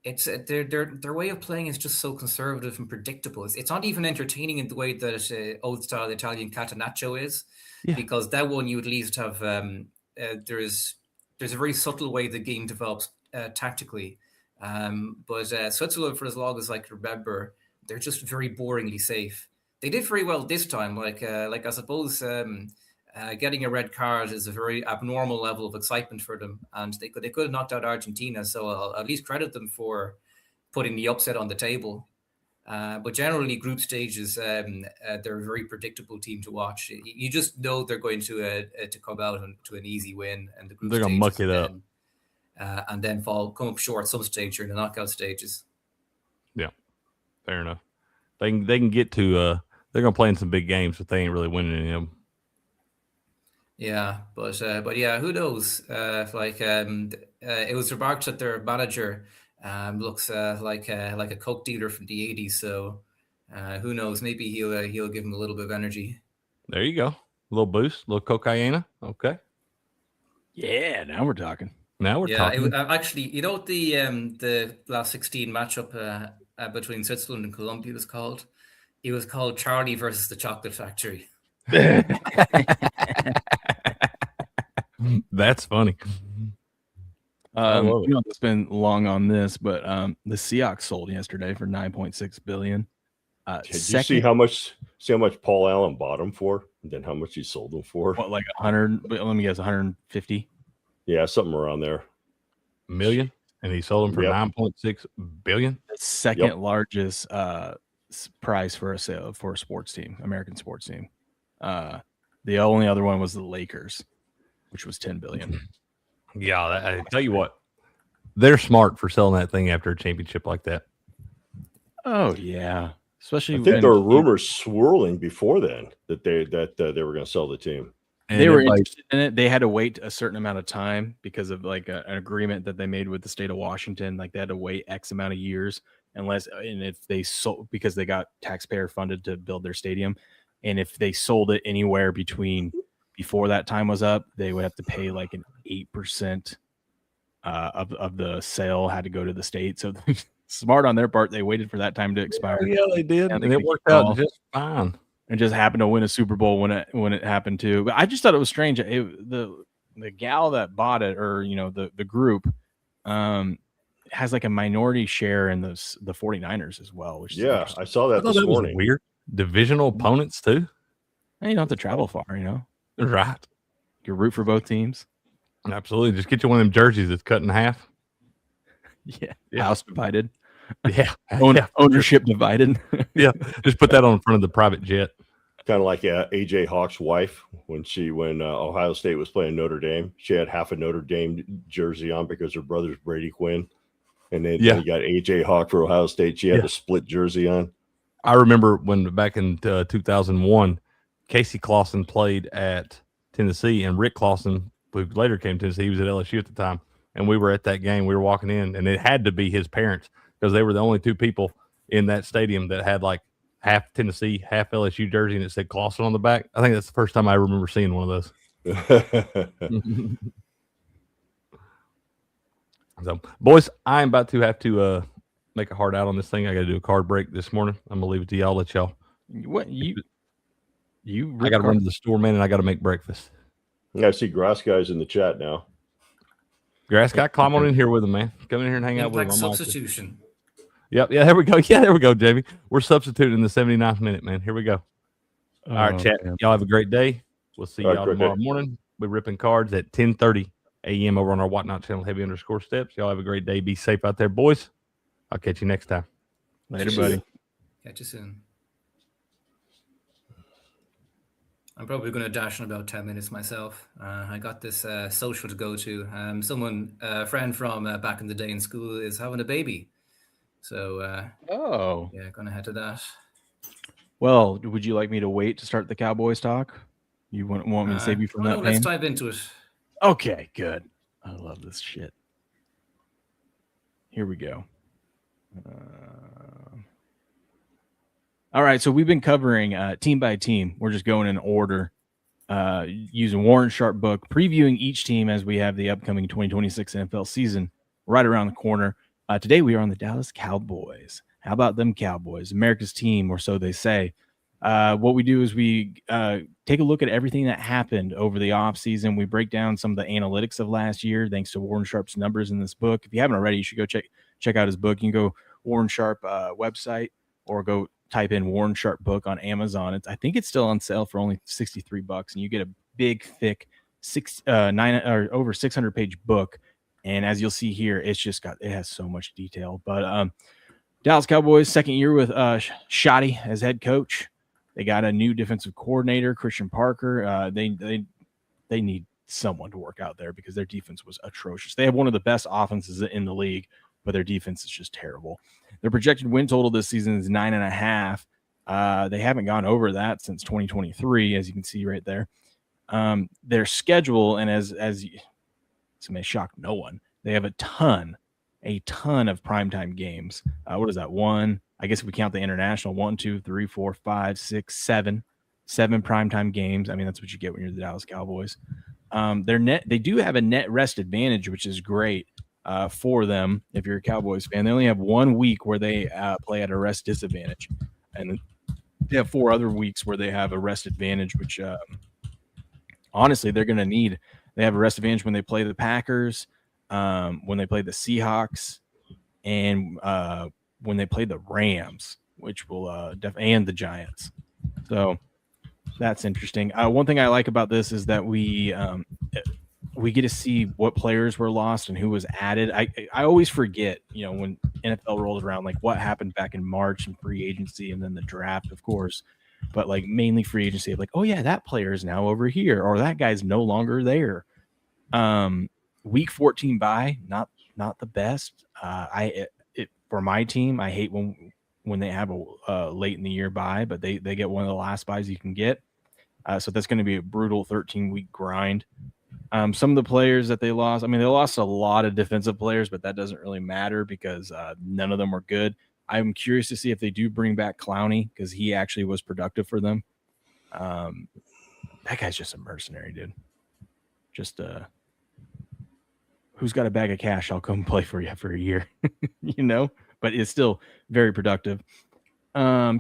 It's their way of playing is just so conservative and predictable. It's not even entertaining in the way that old style Italian catenaccio is, because that one you at least have. There's a very subtle way the game develops tactically, but Switzerland, for as long as I can remember, they're just very boringly safe. They did very well this time. Like I suppose getting a red card is a very abnormal level of excitement for them, and they could have knocked out Argentina. So I'll at least credit them for putting the upset on the table. But generally, group stages, they're a very predictable team to watch. You just know they're going to come out to an easy win, and the group They're gonna muck it up, and then come up short some stage during the knockout stages. Yeah, fair enough. They can get to. They're gonna play in some big games, but they ain't really winning any of them. Yeah, but yeah, who knows? It was remarked that their manager looks like a coke dealer from the '80s. So who knows? Maybe he'll give him a little bit of energy. There you go, a little boost, a little cocaine. Okay. Yeah, now we're talking. Now we're talking. Actually, the last 16 matchup between Switzerland and Colombia was called. It was called Charlie versus the Chocolate Factory. That's funny. It's been long on this, but the Seahawks sold yesterday for $9.6 billion. Did you see how much Paul Allen bought him for, and then how much he sold him for? What, like 100? Let me guess, 150. Yeah, something around there. Million, and he sold them for $9.6 billion. The second largest price for a sale for a sports team, American sports team. The only other one was the Lakers, which was $10 billion. Yeah, I tell you what, they're smart for selling that thing after a championship like that. Oh yeah, especially. I think there were rumors swirling before then that they were going to sell the team. And they were interested in it. They had to wait a certain amount of time because of like an agreement that they made with the state of Washington. Like they had to wait X amount of years, and if they sold, because they got taxpayer funded to build their stadium, and if they sold it anywhere before that time was up, they would have to pay like an 8% of the sale had to go to the state. So smart on their part. They waited for that time to expire. Yeah, they did, and it worked out just fine. And just happened to win a Super Bowl when it happened too. But I just thought it was strange. The gal that bought it, or the group, has like a minority share in the 49ers as well. Which I saw that this morning. Weird divisional opponents too. And you don't have to travel far, Right? You root for both teams. Absolutely. Just get you one of them jerseys that's cut in half. Yeah. House divided. Yeah. Ownership divided. Yeah. Just put that on front of the private jet. Kind of like AJ Hawk's wife when Ohio State was playing Notre Dame. She had half a Notre Dame jersey on because her brother's Brady Quinn. And then you got AJ Hawk for Ohio State. She had the split jersey on. I remember when back in 2001, Casey Clausen played at Tennessee, and Rick Clausen, who later came to Tennessee, he was at LSU at the time, and we were at that game. We were walking in, and it had to be his parents because they were the only two people in that stadium that had like half Tennessee, half LSU jersey, and it said Clausen on the back. I think that's the first time I remember seeing one of those. So, boys, I'm about to have to make a hard out on this thing. I got to do a card break this morning. I'm gonna leave it to y'all. Let y'all. What you? I got to run to the store, man, and I got to make breakfast. I see Grass Guy's in the chat now. Grass Guy, climb on in here with him, man. Come in here and hang out with him. Substitution. Yep. Yeah, there we go. Yeah, there we go, Jamie. We're substituting in the 79th minute, man. Here we go. All right, chat. Man. Y'all have a great day. We'll see y'all tomorrow morning. We're ripping cards at 10:30 a.m. over on our Whatnot channel, Heavy_Steps. Y'all have a great day. Be safe out there, boys. I'll catch you next time. Later, buddy. Catch you soon. I'm probably going to dash in about 10 minutes myself. I got this social to go to. A friend from back in the day in school is having a baby. So, yeah, going to head to that. Well, would you like me to wait to start the Cowboys talk? You want me to save you from that pain? Let's dive into it. Okay, good. I love this shit. Here we go. All right, so we've been covering team by team. We're just going in order, using Warren Sharp book, previewing each team as we have the upcoming 2026 NFL season right around the corner. Today we are on the Dallas Cowboys. How about them Cowboys? America's team, or so they say. What we do is we take a look at everything that happened over the offseason. We break down some of the analytics of last year, thanks to Warren Sharp's numbers in this book. If you haven't already, you should go check out his book. You can go Warren Sharp website, or go type in Warren Sharp book on Amazon. I think it's still on sale for only $63, and you get a big, thick over 600 page book. And as you'll see here, it has so much detail. But Dallas Cowboys, second year with Shotty as head coach. They got a new defensive coordinator, Christian Parker. They need someone to work out there because their defense was atrocious. They have one of the best offenses in the league, but their defense is just terrible. Their projected win total this season is 9.5. They haven't gone over that since 2023, as you can see right there. Their schedule, and as this may shock no one, they have a ton of primetime games. What is that? One, I guess if we count the international, 1, 2, 3, 4, 5, 6, 7 primetime games. I mean, that's what you get when you're the Dallas Cowboys. They do have a net rest advantage, which is great for them. If you're a Cowboys fan, they only have 1 week where they play at a rest disadvantage, and they have 4 other weeks where they have a rest advantage, which honestly they're going to need. They have a rest advantage when they play the Packers, when they play the Seahawks, and when they play the Rams, which will and the Giants. So that's interesting. One thing I like about this is that we get to see what players were lost and who was added. I always forget, when NFL rolled around, like what happened back in March and free agency and then the draft, of course. But like mainly free agency of like, oh yeah, that player is now over here, or that guy's no longer there. Week 14 bye, not the best. For my team, I hate when they have a late in the year bye, but they get one of the last buys you can get. So that's going to be a brutal 13-week grind. Some of the players that they lost, I mean, they lost a lot of defensive players, but that doesn't really matter because none of them were good. I'm curious to see if they do bring back Clowney because he actually was productive for them. That guy's just a mercenary, dude. Just who's got a bag of cash? I'll come play for you for a year, but it's still very productive.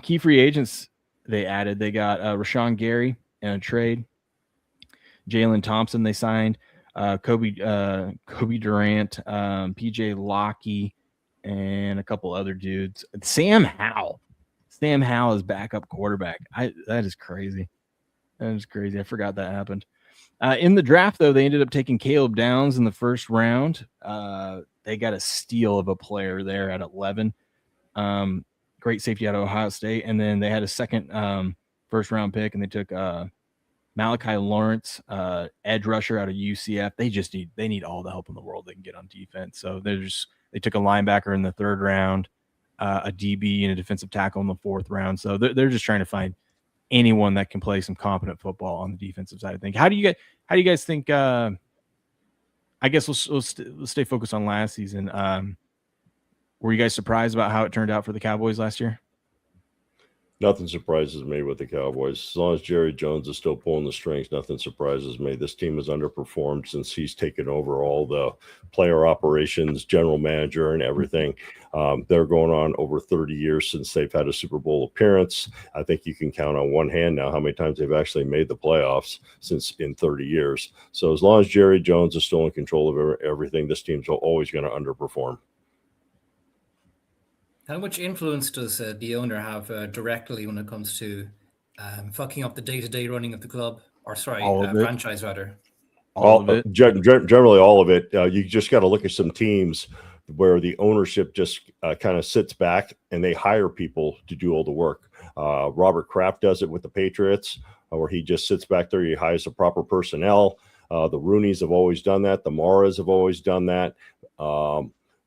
Key free agents they added. They got Rashawn Gary in a trade. Jalen Thompson they signed. Kobe Durant, PJ Lockie, and a couple other dudes. Sam Howell is backup quarterback. That is crazy. I forgot that happened. In the draft, though, they ended up taking Caleb Downs in the first round. They got a steal of a player there at 11. Great safety out of Ohio State. And then they had a second first-round pick, and they took Malachi Lawrence, edge rusher out of UCF. They need all the help in the world they can get on defense. So they took a linebacker in the third round, a DB and a defensive tackle in the fourth round. So they're just trying to find anyone that can play some competent football on the defensive side of things. How do you guys think? I guess let's stay focused on last season. Were you guys surprised about how it turned out for the Cowboys last year? Nothing surprises me with the Cowboys. As long as Jerry Jones is still pulling the strings, nothing surprises me. This team has underperformed since he's taken over all the player operations, general manager, and everything. They're going on over 30 years since they've had a Super Bowl appearance. I think you can count on one hand now how many times they've actually made the playoffs in 30 years. So as long as Jerry Jones is still in control of everything, this team's always going to underperform. How much influence does the owner have directly when it comes to fucking up the day-to-day running of the club? Or franchise rather? All of it. Generally all of it. You just got to look at some teams where the ownership just kind of sits back and they hire people to do all the work. Robert Kraft does it with the Patriots, where he just sits back there. He hires the proper personnel. The Rooneys have always done that. The Maras have always done that.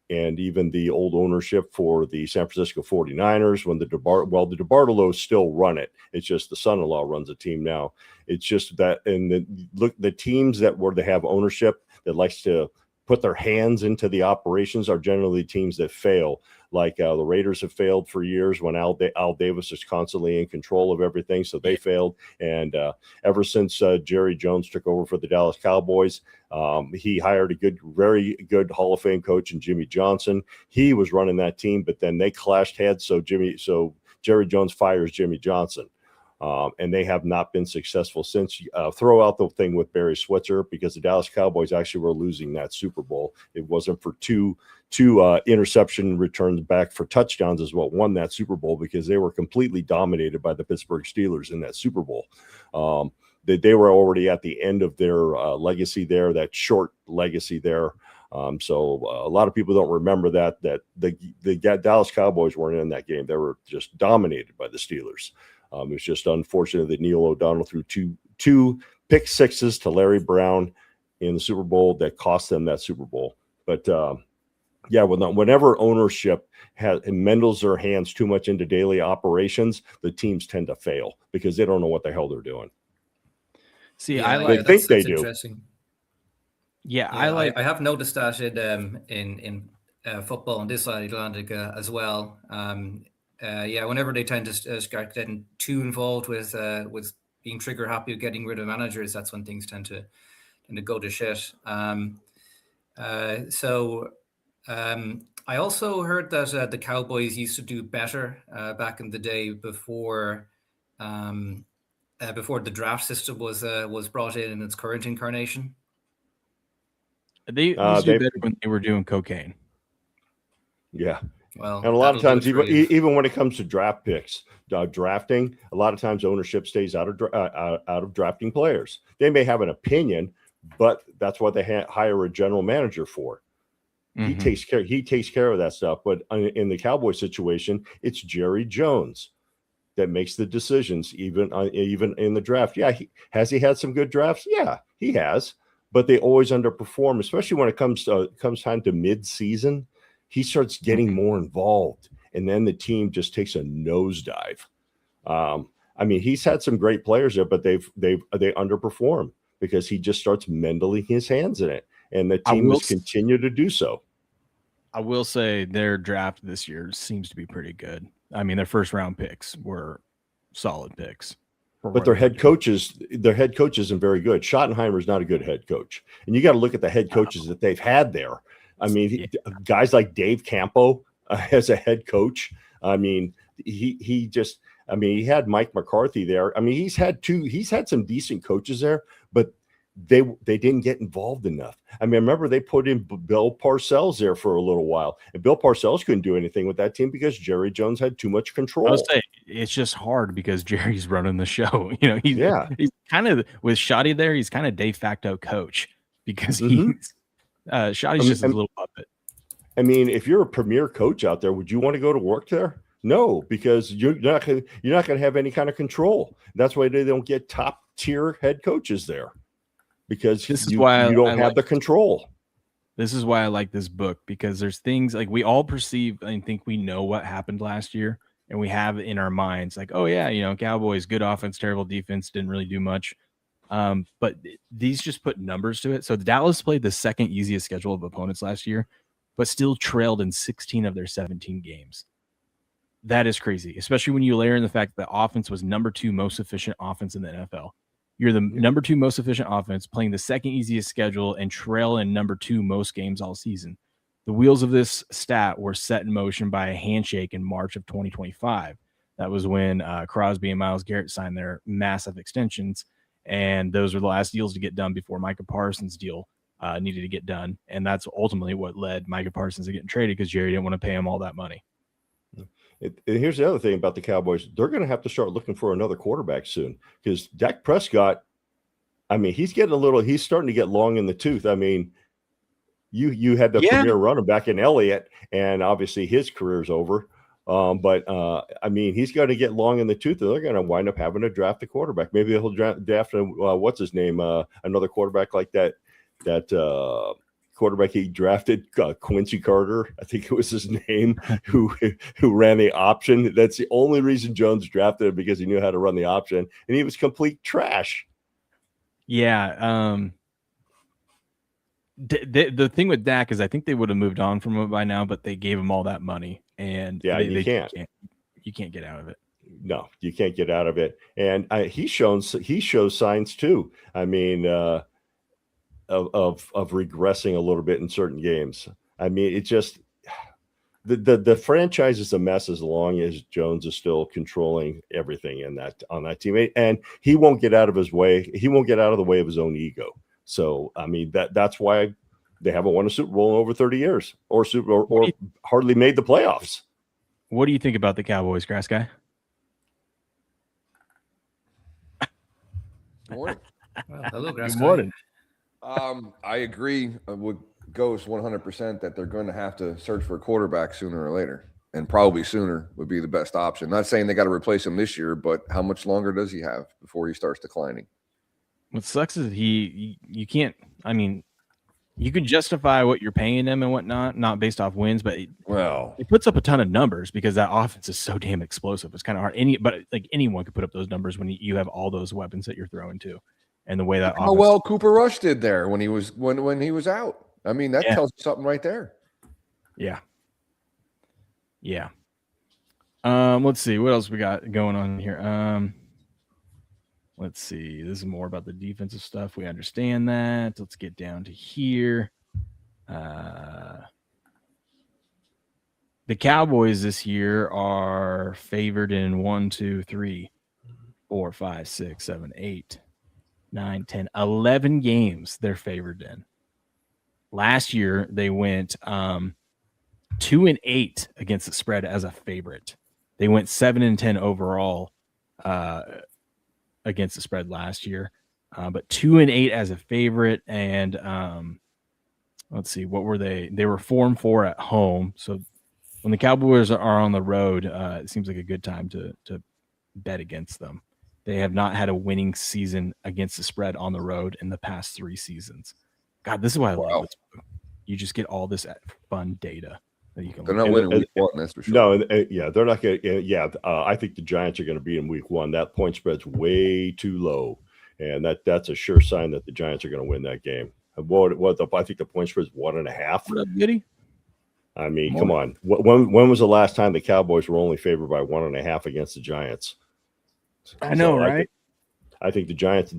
And even the old ownership for the San Francisco 49ers, when the DeBartolos still run it. It's just the son-in-law runs the team now. It's just that, and the teams where they have ownership that likes to put their hands into the operations are generally teams that fail. Like the Raiders have failed for years when Al Davis is constantly in control of everything, so they failed. And ever since Jerry Jones took over for the Dallas Cowboys, he hired a very good Hall of Fame coach in Jimmy Johnson. He was running that team, but then they clashed heads. So Jerry Jones fires Jimmy Johnson. And they have not been successful since. Throw out the thing with Barry Switzer, because the Dallas Cowboys actually were losing that Super Bowl. It wasn't for two interception returns back for touchdowns is what won that Super Bowl, because they were completely dominated by the Pittsburgh Steelers in that Super Bowl. They were already at the end of their legacy there, that short legacy there. So a lot of people don't remember that the Dallas Cowboys weren't in that game. They were just dominated by the Steelers. It was just unfortunate that Neil O'Donnell threw two pick sixes to Larry Brown in the Super Bowl that cost them that Super Bowl. But yeah, whenever ownership mendels their hands too much into daily operations, the teams tend to fail because they don't know what the hell they're doing. See, they think they do. Interesting. Yeah, I have noticed that in football on this side of the Atlantic as well. Whenever they tend to start getting too involved with being trigger happy with getting rid of managers, that's when things tend to go to shit. I also heard that the Cowboys used to do better back in the day before the draft system was brought in its current incarnation. They used to do better when they were doing cocaine. Yeah. Well, and a lot of times, even when it comes to draft picks, drafting, a lot of times ownership stays out of drafting players. They may have an opinion, but that's what they hire a general manager for. He takes care of that stuff. But in the Cowboy situation, it's Jerry Jones that makes the decisions, even in the draft. Yeah, has he had some good drafts? Yeah, he has. But they always underperform, especially when it comes time to mid-season. He starts getting more involved, and then the team just takes a nosedive. I mean, he's had some great players there, but they underperform because he just starts mendling his hands in it, and the team has continued to do so. I will say their draft this year seems to be pretty good. I mean, their first round picks were solid picks. But their head coach isn't very good. Schottenheimer's not a good head coach. And you got to look at the head coaches that they've had there. I mean, guys like Dave Campo as a head coach. I mean, he had Mike McCarthy there. I mean, he's had some decent coaches there, but they didn't get involved enough. I mean, I remember they put in Bill Parcells there for a little while, and Bill Parcells couldn't do anything with that team because Jerry Jones had too much control. I'll say it's just hard because Jerry's running the show. You know, he's kind of with Shotty there. He's kind of de facto coach because Shotty's just a little puppet. I mean, if you're a premier coach out there, would you want to go to work there? No, because you're not going to have any kind of control. That's why they don't get top tier head coaches there. Because you don't have the control. This is why I like this book, because there's things like we all perceive and think we know what happened last year, and we have in our minds like, oh yeah, you know, Cowboys, good offense, terrible defense, didn't really do much. But these just put numbers to it. So Dallas played the second easiest schedule of opponents last year, but still trailed in 16 of their 17 games. That is crazy, especially when you layer in the fact that the offense was number 2 most efficient offense in the NFL. You're the number 2 most efficient offense, playing the second easiest schedule, and trail in number 2 most games all season. The wheels of this stat were set in motion by a handshake in March of 2025. That was when Crosby and Myles Garrett signed their massive extensions, and those were the last deals to get done before Micah Parsons' deal needed to get done. And that's ultimately what led Micah Parsons to getting traded because Jerry didn't want to pay him all that money. And here's the other thing about the Cowboys. They're going to have to start looking for another quarterback soon because Dak Prescott, I mean, he's starting to get long in the tooth. I mean, you had the premier running back in Elliott, and obviously his career's over. I mean, he's going to get long in the tooth, and they're going to wind up having to draft a quarterback. Maybe he'll draft what's his name? Another quarterback like that quarterback he drafted, Quincy Carter, I think it was his name, who ran the option. That's the only reason Jones drafted him, because he knew how to run the option, and he was complete trash. Yeah. The thing with Dak is I think they would have moved on from him by now, but they gave him all that money, and you can't get out of it. No, you can't get out of it. And he shows signs too. I mean, of regressing a little bit in certain games. I mean, it just the franchise is a mess as long as Jones is still controlling everything on that team, and he won't get out of his way. He won't get out of the way of his own ego. So I mean that's why they haven't won a Super Bowl in over 30 years, or hardly made the playoffs. What do you think about the Cowboys, Grass Guy? Morning. Well, hello, Grass Good Guy. morning. I agree with goes 100% that they're going to have to search for a quarterback sooner or later, and probably sooner would be the best option. Not saying they got to replace him this year, but how much longer does he have before he starts declining? What sucks is you can't. I mean, you can justify what you're paying him and whatnot, not based off wins, but he puts up a ton of numbers because that offense is so damn explosive. It's kind of hard. But like anyone could put up those numbers when you have all those weapons that you're throwing to, and the way that how well Cooper Rush did there when he was when he was out. I mean, that tells you something right there. Yeah. Yeah. Let's see what else we got going on here. Let's see. This is more about the defensive stuff. We understand that. Let's get down to here. The Cowboys this year are favored in 1, 2, 3, 4, 5, 6, 7, 8, 9, 10, 11 games they're favored in. Last year they went 2-8 against the spread as a favorite. They went 7-10 overall against the spread last year, but 2-8 as a favorite. And let's see, what were they? They were 4-4 at home. So when the Cowboys are on the road, it seems like a good time to bet against them. They have not had a winning season against the spread on the road in the past 3 seasons. God, this is why I love it. You just get all this fun data that you can. They're not winning week 1, that's for sure. No, they're not going to. I think the Giants are going to beat them week 1. That point spread's way too low, and that's a sure sign that the Giants are going to win that game. I think the point spread's 1.5. What up, Giddy? I mean, come on. When was the last time the Cowboys were only favored by 1.5 against the Giants? I know, right? I think the Giants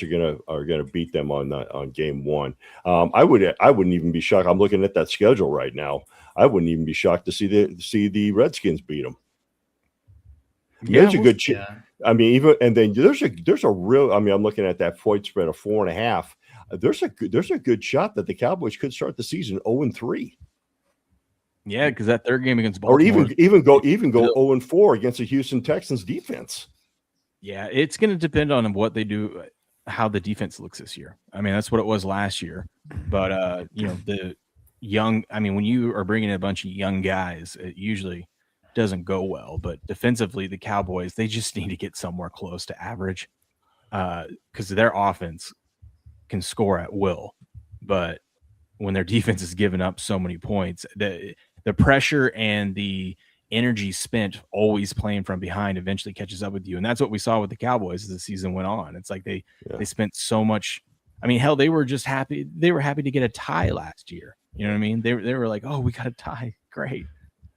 are gonna beat them on game 1. I wouldn't even be shocked. I'm looking at that schedule right now. I wouldn't even be shocked to see the Redskins beat them. There's a good chance. I mean, there's a real. I mean, I'm looking at that point spread of 4.5. There's a good shot that the Cowboys could start the season 0-3. Yeah, because that third game against Baltimore, or even go 0-4 against the Houston Texans defense. Yeah, it's going to depend on what they do, how the defense looks this year. I mean, that's what it was last year. But, when you are bringing in a bunch of young guys, it usually doesn't go well. But defensively, the Cowboys, they just need to get somewhere close to average because their offense can score at will. But when their defense is giving up so many points, the pressure and the energy spent always playing from behind eventually catches up with you. And that's what we saw with the Cowboys as the season went on. It's like they spent so much. I mean, hell, they were just happy. They were happy to get a tie last year. You know what I mean? They were like, oh, we got a tie. Great.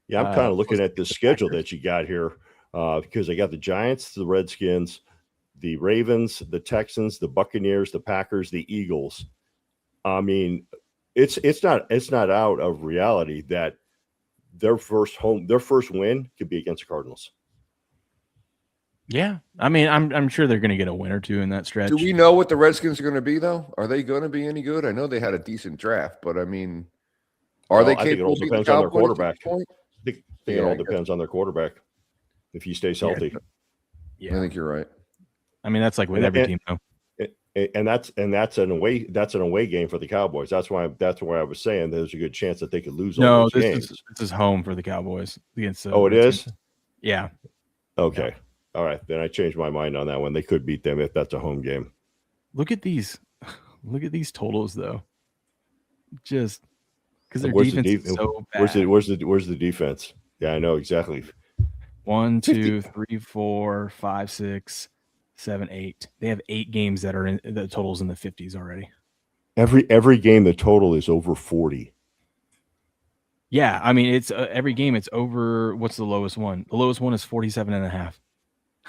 Yeah, I'm kind of looking at the schedule that you got here because they got the Giants, the Redskins, the Ravens, the Texans, the Buccaneers, the Packers, the Eagles. I mean, it's not out of reality that their first win could be against the Cardinals. Yeah, I mean, I'm sure they're going to get a win or two in that stretch. Do we know what the Redskins are going to be, though? Are they going to be any good? I know they had a decent draft, but I mean, they capable? I think it all depends on their quarterback. I think it all depends on their quarterback if he stays healthy. Yeah, I think you're right. I mean, that's like with every team, though. And that's an away game for the Cowboys. That's why I was saying there's a good chance that they could lose. No, this is home for the Cowboys against. It is. Yeah. Okay. Yeah. All right. Then I changed my mind on that one. They could beat them if that's a home game. Look at these totals though. Just because their defense is so bad. Where's the defense? Yeah, I know exactly. 1, 2, 3, 4, 5, 6, 7, 8. They have 8 games that are in the totals in the 50s already. Every game the total is over 40. Yeah, I mean it's every game it's over. What's the lowest one? The lowest one is 47.5.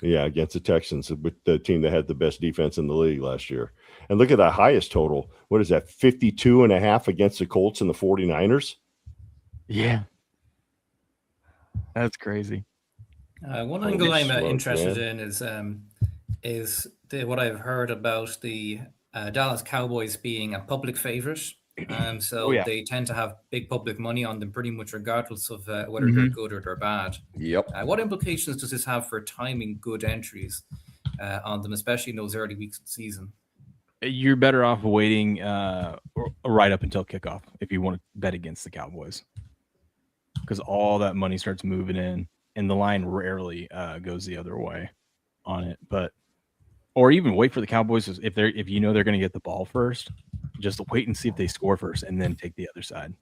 Yeah, against the Texans, with the team that had the best defense in the league last year. And look at that highest total. What is that? 52.5 against the Colts and the 49ers. Yeah, that's crazy. One angle I'm interested in is what I've heard about the Dallas Cowboys being a public favorite. They tend to have big public money on them pretty much regardless of whether they're good or they're bad. Yep. What implications does this have for timing good entries on them, especially in those early weeks of the season? You're better off waiting right up until kickoff if you want to bet against the Cowboys, because all that money starts moving in, and the line rarely goes the other way on it. But or even wait for the Cowboys if you know they're going to get the ball first, just wait and see if they score first, and then take the other side.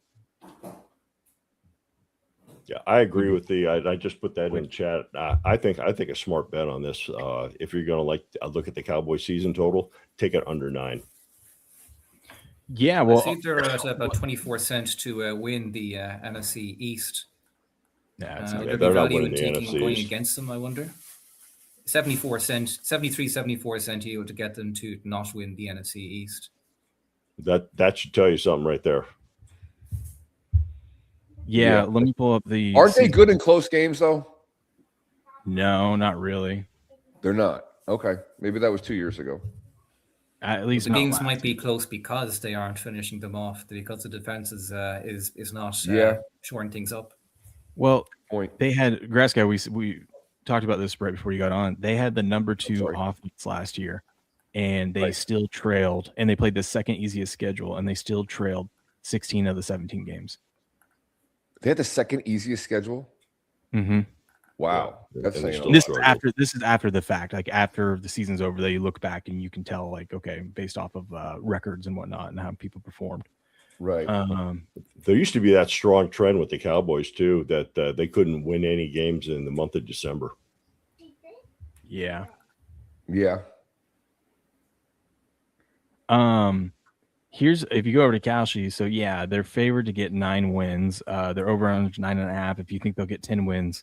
Yeah, I agree with I just put that in the chat. I think a smart bet on this. If you're going to look at the Cowboy season total, take it under 9. Yeah, well, I think they're at about 24 cents to win the NFC East. Yeah, would they're there be not value winning in the taking NFC going East. against them? I wonder. 74 cent yield to get them to not win the NFC East. That should tell you something right there. Yeah, let me pull up the. Aren't they good in close games though? No, not really. They're not. Okay, maybe that was 2 years ago. At least The not games last might be year. close because they aren't finishing them off, because the defense is not shoring things up. Well, Point. they had Grass Guy. We talked about this right before you got on. They had the number 2 offense last year, and they still trailed. And they played the second easiest schedule, and they still trailed 16 of the 17 games. They had the second easiest schedule. Mm-hmm. Wow, that's saying a this lot. is after the fact. Like after the season's over, they look back and you can tell, like, okay, based off of records and whatnot and how people performed. Right. There used to be that strong trend with the Cowboys too, that they couldn't win any games in the month of December. Yeah. Yeah. Here's if you go over to Kalshi, so yeah, they're favored to get 9 wins. They're over on 9.5. If you think they'll get 10 wins,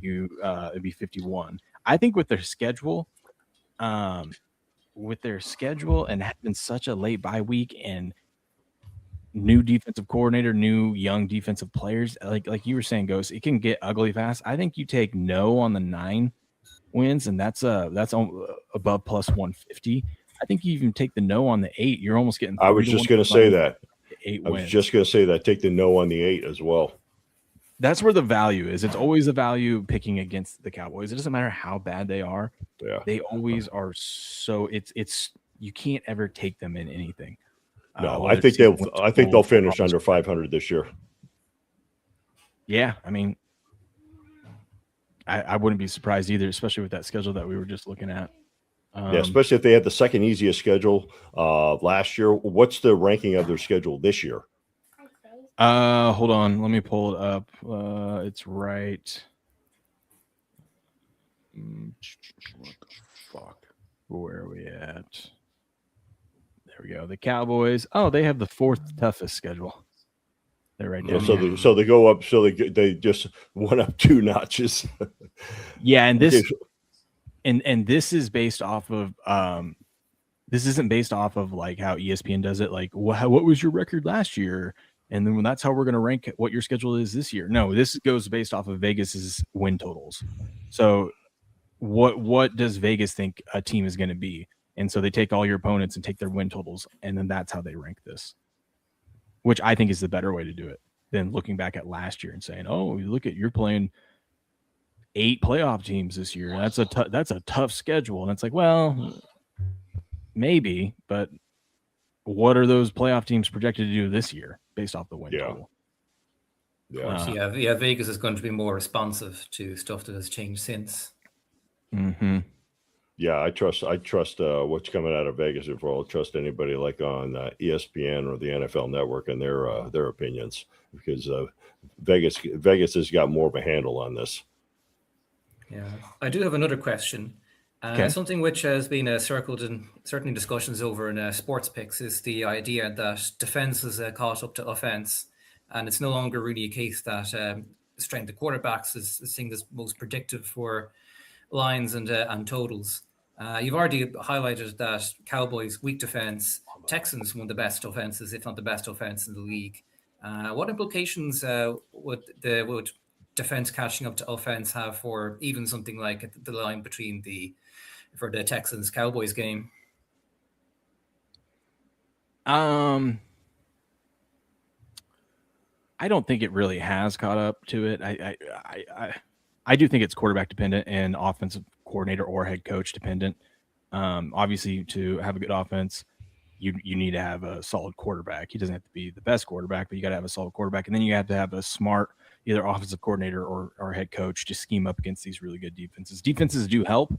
it'd be 51. I think with their schedule, and having such a late bye week and new defensive coordinator, new young defensive players, like you were saying, Ghost, it can get ugly fast. I think you take no on the 9 wins, and that's above plus 150. I think you even take the no on the 8. You're almost getting. I was just going to say that. 8 I wins. was just going to say that. Take the no on the 8 as well. That's where the value is. It's always a value picking against the Cowboys. It doesn't matter how bad they are. Yeah. They always are. So it's you can't ever take them in anything. No, I think they'll finish under 500 this year. Yeah, I mean, I wouldn't be surprised either, especially with that schedule that we were just looking at. Yeah, especially if they had the second easiest schedule last year. What's the ranking of their schedule this year? Hold on, let me pull it up. It's right. What the fuck? Where are we at? There we go. The Cowboys. Oh, they have the 4th toughest schedule. They're right down here. So they go up. So they just went up 2 notches. Yeah, and this and this is based off of this isn't based off of like how ESPN does it. Like, what was your record last year? And then that's how we're going to rank what your schedule is this year. No, this goes based off of Vegas's win totals. So what does Vegas think a team is going to be? And so they take all your opponents and take their win totals, and then that's how they rank this, which I think is the better way to do it than looking back at last year and saying, oh, look at, you're playing 8 playoff teams this year. That's a tough schedule. And it's like, well, maybe, but what are those playoff teams projected to do this year based off the win total? Yeah. Vegas is going to be more responsive to stuff that has changed since. Mm-hmm. Yeah, I trust what's coming out of Vegas. If I'll trust anybody like on ESPN or the NFL Network and their opinions, because Vegas has got more of a handle on this. Yeah, I do have another question. Something which has been circled in certainly discussions over in sports picks is the idea that defense is caught up to offense, and it's no longer really a case that strength of quarterbacks is the thing that's most predictive for lines and totals. You've already highlighted that Cowboys weak defense, Texans one of the best offenses, if not the best offense in the league. What implications would defense catching up to offense have for even something like the line between for the Texans Cowboys game? I don't think it really has caught up to it. I do think it's quarterback dependent and offensive coordinator or head coach dependent. Obviously, to have a good offense, you need to have a solid quarterback. He doesn't have to be the best quarterback, but you got to have a solid quarterback. And then you have to have a smart either offensive coordinator or head coach to scheme up against these really good defenses. Defenses do help,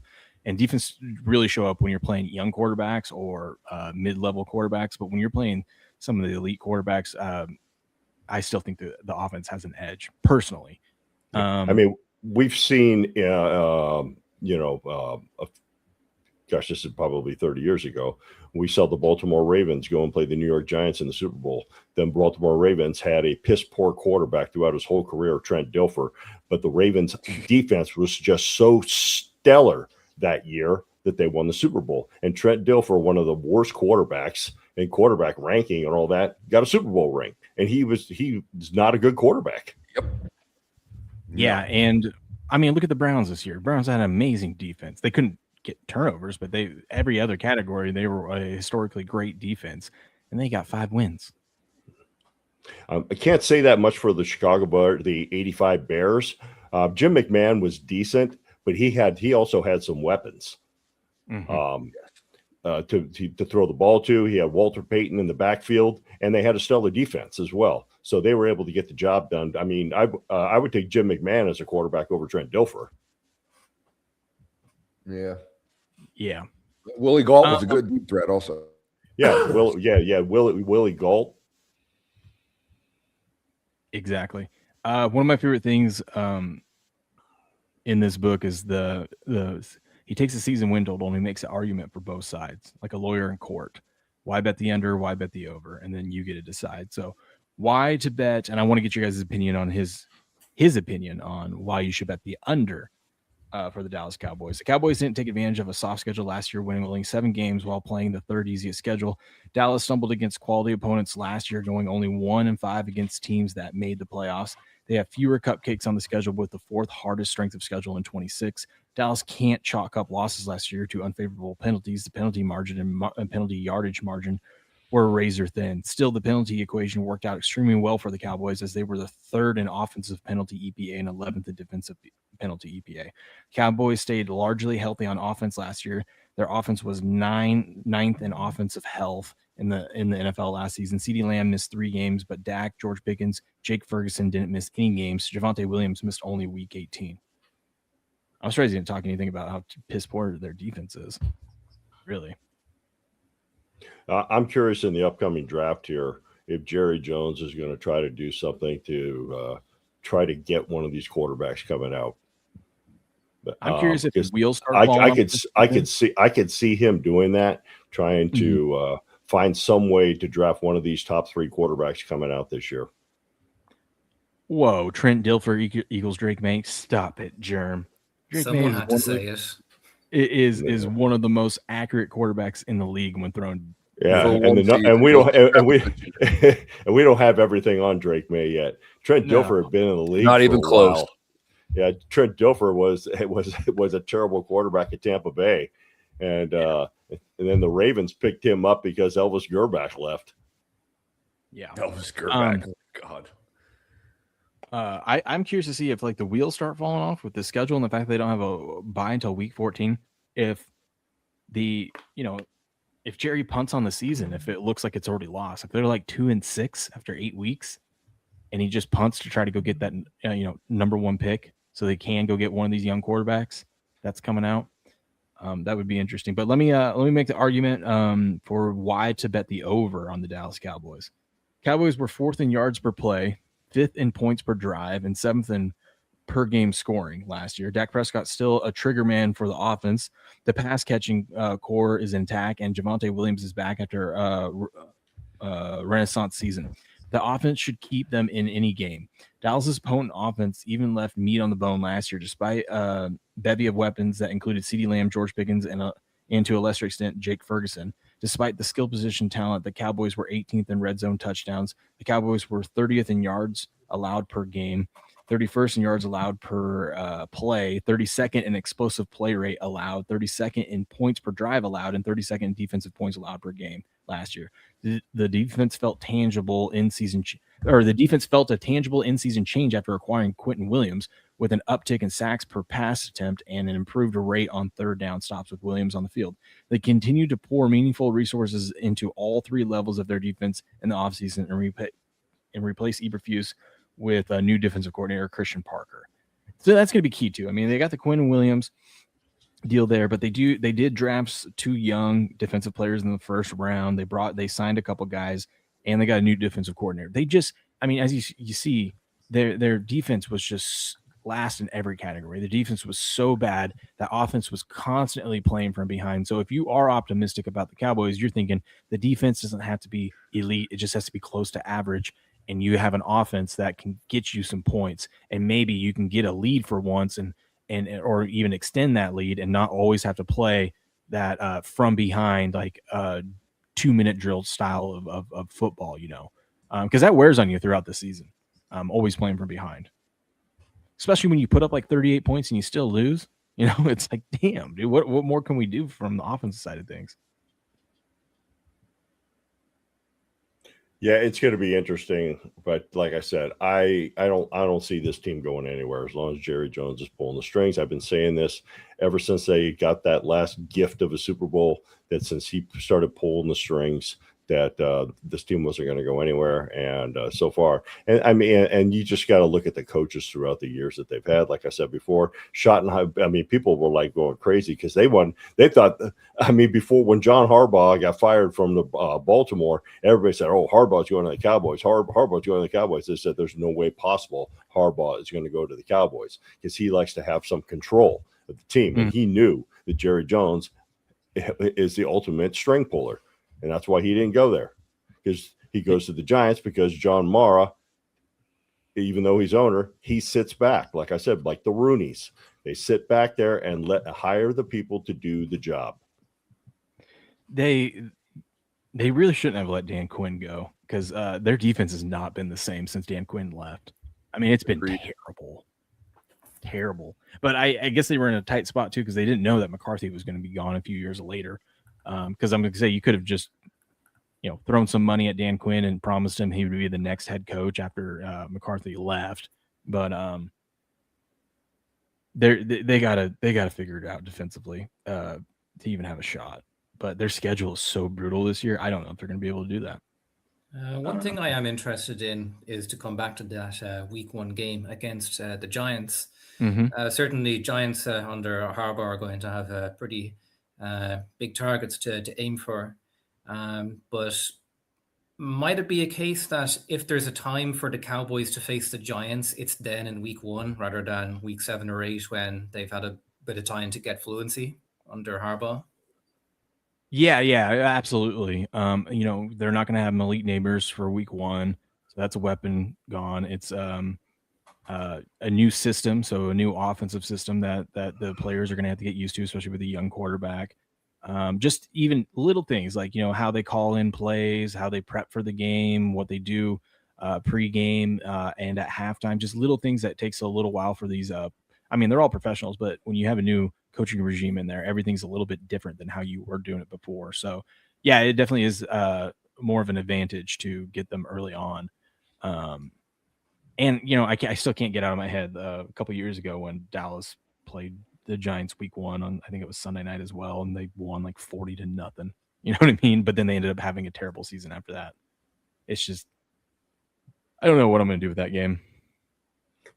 and defense really show up when you're playing young quarterbacks or mid-level quarterbacks. But when you're playing some of the elite quarterbacks, I still think the offense has an edge personally. I mean, we've seen, gosh, this is probably 30 years ago. We saw the Baltimore Ravens go and play the New York Giants in the Super Bowl. Then Baltimore Ravens had a piss poor quarterback throughout his whole career, Trent Dilfer. But the Ravens defense was just so stellar that year that they won the Super Bowl. And Trent Dilfer, one of the worst quarterbacks in quarterback ranking and all that, got a Super Bowl ring. And he was not a good quarterback. Yep. Yeah, and I mean, look at the Browns this year. Browns had an amazing defense. They couldn't get turnovers, but every other category they were a historically great defense, and they got 5 wins. I can't say that much for the Chicago Bears, the '85 Bears. Jim McMahon was decent, but he also had some weapons to throw the ball to. He had Walter Payton in the backfield, and they had a stellar defense as well. So they were able to get the job done. I mean, I would take Jim McMahon as a quarterback over Trent Dilfer. Yeah. Willie Gault was a good deep threat also. Yeah, Willie Gault. Exactly. One of my favorite things in this book is he takes a season win total and he makes an argument for both sides, like a lawyer in court. Why bet the under? Why bet the over? And then you get to decide. So why to bet? And I want to get your guys' opinion on his opinion on why you should bet the under for the Dallas Cowboys. The Cowboys didn't take advantage of a soft schedule last year, winning only 7 games while playing the third easiest schedule. Dallas stumbled against quality opponents last year, going only 1-5 against teams that made the playoffs. They have fewer cupcakes on the schedule with the 4th hardest strength of schedule in 26. Dallas can't chalk up losses last year to unfavorable penalties. The penalty margin and penalty yardage margin were razor thin. Still, the penalty equation worked out extremely well for the Cowboys as they were the 3rd in offensive penalty EPA and 11th in defensive penalty EPA. Cowboys stayed largely healthy on offense last year. Their offense was 9th in offensive health in the NFL last season. CeeDee Lamb missed 3 games, but Dak, George Pickens, Jake Ferguson didn't miss any games. Javonte Williams missed only week 18. I'm surprised he didn't talk anything about how piss poor their defense is. Really. I'm curious in the upcoming draft here if Jerry Jones is going to try to do something to try to get one of these quarterbacks coming out. But, I'm curious if his wheels start I could see him doing that, trying to find some way to draft one of these top 3 quarterbacks coming out this year. Whoa, Trent Dilfer equals Drake May. Stop it, Germ. Drake Someone May had to say it. Is one of the most accurate quarterbacks in the league when thrown. Yeah, and we don't have everything on Drake May yet. Trent Dilfer had been in the league, not even close. While. Yeah, Trent Dilfer was a terrible quarterback at Tampa Bay, and then the Ravens picked him up because Elvis Grbac left. Yeah, Elvis Grbac. God. I'm curious to see if like the wheels start falling off with the schedule and the fact that they don't have a bye until week 14. If if Jerry punts on the season, if it looks like it's already lost, if they're like 2-6 after 8 weeks, and he just punts to try to go get that number 1 pick, so they can go get one of these young quarterbacks that's coming out, that would be interesting. But let me make the argument for why to bet the over on the Dallas Cowboys. Cowboys were 4th in yards per play, 5th in points per drive, and 7th in per game scoring last year. Dak Prescott's still a trigger man for the offense. The pass catching core is intact, and Javonte Williams is back after Renaissance season. The offense should keep them in any game. Dallas's potent offense even left meat on the bone last year, despite a bevy of weapons that included CeeDee Lamb, George Pickens, and to a lesser extent, Jake Ferguson. Despite the skill position talent, the Cowboys were 18th in red zone touchdowns. The Cowboys were 30th in yards allowed per game, 31st in yards allowed per play, 32nd in explosive play rate allowed, 32nd in points per drive allowed, and 32nd in defensive points allowed per game last year. The defense felt tangible in season, or the defense felt a tangible in-season change after acquiring Quentin Williams, with an uptick in sacks per pass attempt and an improved rate on third down stops with Williams on the field. They continue to pour meaningful resources into all three levels of their defense in the offseason and replace Eberflus with a new defensive coordinator, Christian Parker. So that's going to be key too. I mean, they got the Quinn Williams deal there, but they did draft 2 young defensive players in the first round. They signed a couple guys, and they got a new defensive coordinator. They just, I mean, as you see, their defense was just last in every category. The defense was so bad that offense was constantly playing from behind. So if you are optimistic about the Cowboys, you're thinking the defense doesn't have to be elite. It just has to be close to average. And you have an offense that can get you some points, and maybe you can get a lead for once and or even extend that lead and not always have to play that from behind, like 2-minute drill style of football, because that wears on you throughout the season. Always playing from behind, especially when you put up like 38 points and you still lose. It's like, damn, dude, what more can we do from the offensive side of things? Yeah, it's going to be interesting, but like I said, I don't see this team going anywhere as long as Jerry Jones is pulling the strings. I've been saying this ever since they got that last gift of a Super Bowl, that since he started pulling the strings, that this team wasn't going to go anywhere. And so far, and I mean, and you just got to look at the coaches throughout the years that they've had. Like I said before, people were like going crazy because they won. They thought, before, when John Harbaugh got fired from the Baltimore, everybody said, "Oh, Harbaugh's going to the Cowboys. Harbaugh's going to the Cowboys." They said, "There's no way possible Harbaugh is going to go to the Cowboys because he likes to have some control of the team." And he knew that Jerry Jones is the ultimate string puller. And that's why he didn't go there, because he goes to the Giants because John Mara, even though he's owner, he sits back. Like I said, like the Rooneys, they sit back there and hire the people to do the job. They really shouldn't have let Dan Quinn go, because their defense has not been the same since Dan Quinn left. I mean, it's been terrible. But I guess they were in a tight spot too, because they didn't know that McCarthy was going to be gone a few years later. Because I'm going to say you could have just, thrown some money at Dan Quinn and promised him he would be the next head coach after McCarthy left. But they gotta figure it out defensively to even have a shot. But their schedule is so brutal this year. I don't know if they're going to be able to do that. One thing I am interested in is to come back to that week 1 game against the Giants. Mm-hmm. Certainly, Giants under Harbaugh are going to have pretty big targets to aim for. But might it be a case that if there's a time for the Cowboys to face the Giants, it's then in week 1 rather than week 7 or 8 when they've had a bit of time to get fluency under Harbaugh? Yeah, absolutely. They're not going to have Malik Neighbors for week 1, so that's a weapon gone. It's a new system, so a new offensive system that the players are going to have to get used to, especially with a young quarterback. Just even little things like, how they call in plays, how they prep for the game, what they do pre-game and at halftime, just little things that takes a little while for these. They're all professionals, but when you have a new coaching regime in there, everything's a little bit different than how you were doing it before. So yeah, it definitely is more of an advantage to get them early on. I still can't get out of my head a couple years ago when Dallas played the Giants week 1 on, I think it was Sunday night as well, and they won like 40-0. You know what I mean? But then they ended up having a terrible season after that. It's just, I don't know what I'm going to do with that game.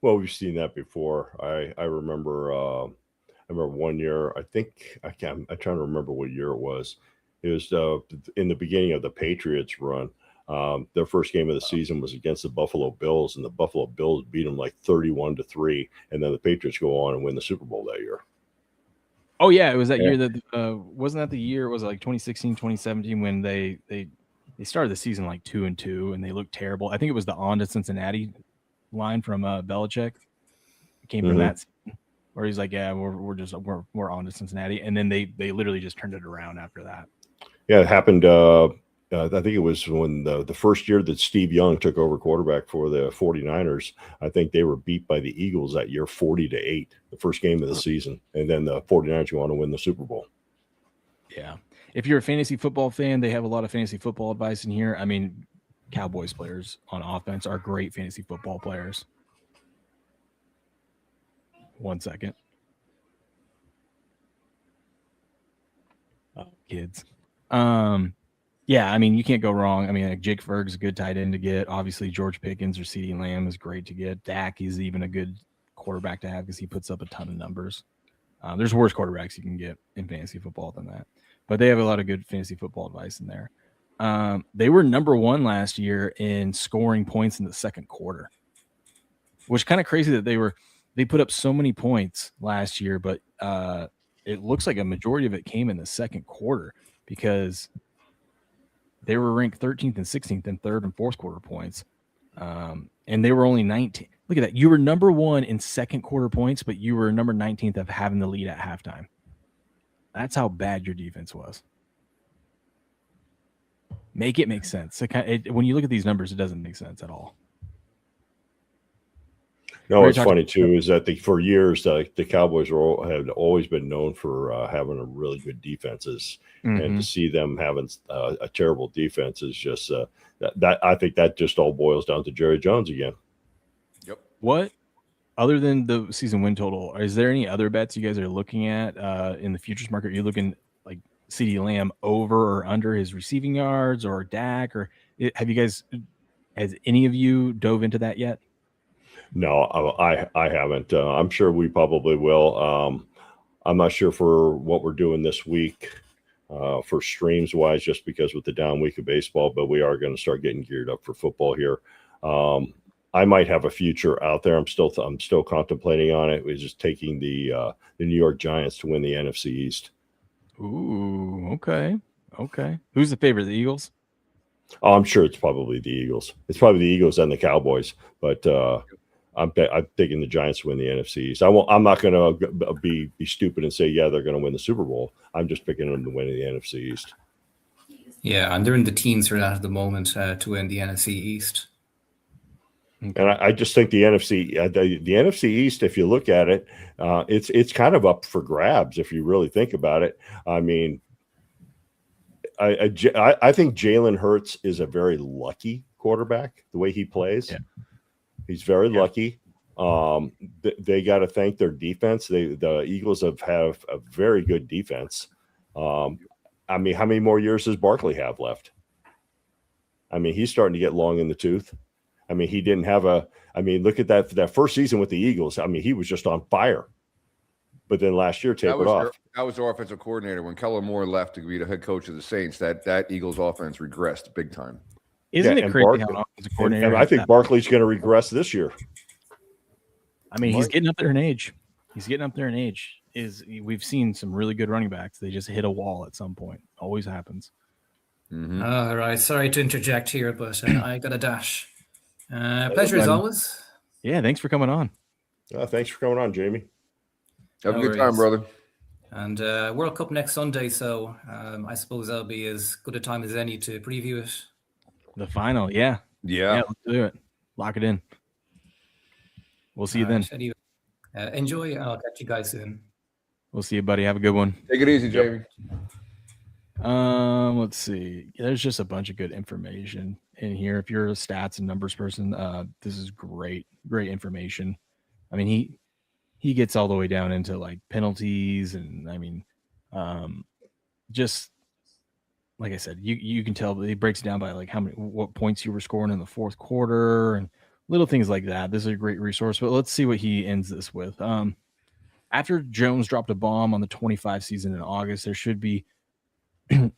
Well, we've seen that before. I remember one year, I'm trying to remember what year it was. It was in the beginning of the Patriots run. Their first game of the season was against the Buffalo Bills, and the Buffalo Bills beat them like 31-3. And then the Patriots go on and win the Super Bowl that year. Oh yeah, it was that year that wasn't that the year? It was like 2016, 2017 when they started the season like 2-2 and they looked terrible. I think it was the on to Cincinnati line from Belichick. It came from that season, where he's like, yeah, we're on to Cincinnati, and then they literally just turned it around after that. Yeah, it happened. I think it was when the first year that Steve Young took over quarterback for the 49ers. I think they were beat by the Eagles that year 40-8, the first game of the season. And then the 49ers go on to win the Super Bowl. Yeah. If you're a fantasy football fan, they have a lot of fantasy football advice in here. Cowboys players on offense are great fantasy football players. 1 second. Oh, kids. Yeah, I mean, you can't go wrong. I mean, like Jake Ferg's a good tight end to get. Obviously, George Pickens or CeeDee Lamb is great to get. Dak is even a good quarterback to have because he puts up a ton of numbers. There's worse quarterbacks you can get in fantasy football than that, but they have a lot of good fantasy football advice in there. They were number 1 last year in scoring points in the second quarter, which is kind of crazy that they put up so many points last year, but it looks like a majority of it came in the second quarter because they were ranked 13th and 16th in third and fourth quarter points. And they were only 19. Look at that. You were number 1 in second quarter points, but you were number 19th of having the lead at halftime. That's how bad your defense was. Make it make sense. When you look at these numbers, it doesn't make sense at all. No, what's funny too is that for years the Cowboys had always been known for having a really good defenses, and to see them having a terrible defense is just that I think that just all boils down to Jerry Jones again. Yep. What other than the season win total, is there any other bets you guys are looking at in the futures market? Are you looking like CeeDee Lamb over or under his receiving yards, or Dak, or has any of you dove into that yet? No, I haven't. I'm sure we probably will. I'm not sure for what we're doing this week for streams wise, just because with the down week of baseball, but we are going to start getting geared up for football here. I might have a future out there. I'm still contemplating on it. We're just taking the New York Giants to win the NFC East. Ooh, okay. Who's the favorite? The Eagles? Oh, I'm sure it's probably the Eagles. It's probably the Eagles and the Cowboys, but I'm taking the Giants to win the NFC East. I'm not going to be stupid and say, yeah, they're going to win the Super Bowl. I'm just picking them to win the NFC East. Yeah, and they're in the teens for that at the moment to win the NFC East. And I just think the NFC East, if you look at it, it's kind of up for grabs if you really think about it. I mean, I think Jalen Hurts is a very lucky quarterback the way he plays. Yeah. He's very lucky. They got to thank their defense. The Eagles have a very good defense. I mean, how many more years does Barkley have left? I mean, he's starting to get long in the tooth. I mean, he didn't have look at that first season with the Eagles. I mean, he was just on fire. But then last year tapered off. That was our offensive coordinator. When Kellen Moore left to be the head coach of the Saints, that Eagles offense regressed big time. Isn't it crazy how an offensive coordinator? And I think Barkley's going to regress this year. I mean, he's getting up there in age. We've seen some really good running backs. They just hit a wall at some point. Always happens. Mm-hmm. All right. Sorry to interject here, but I got a dash. Pleasure as always. Yeah, thanks for coming on. Thanks for coming on, Jamie. Have a good time, brother. And World Cup next Sunday, so I suppose that'll be as good a time as any to preview it. The final, yeah, let's do it. Lock it in. We'll see you then. Anyway, enjoy. I'll catch you guys soon. We'll see you, buddy. Have a good one. Take it easy, Jamie. Let's see. There's just a bunch of good information in here. If you're a stats and numbers person, this is great information. I mean, he gets all the way down into like penalties, and I mean, just like I said, you can tell he breaks it down by like what points you were scoring in the fourth quarter and little things like that. This is a great resource, but let's see what he ends this with. After Jones dropped a bomb on the 25 season in August, there should be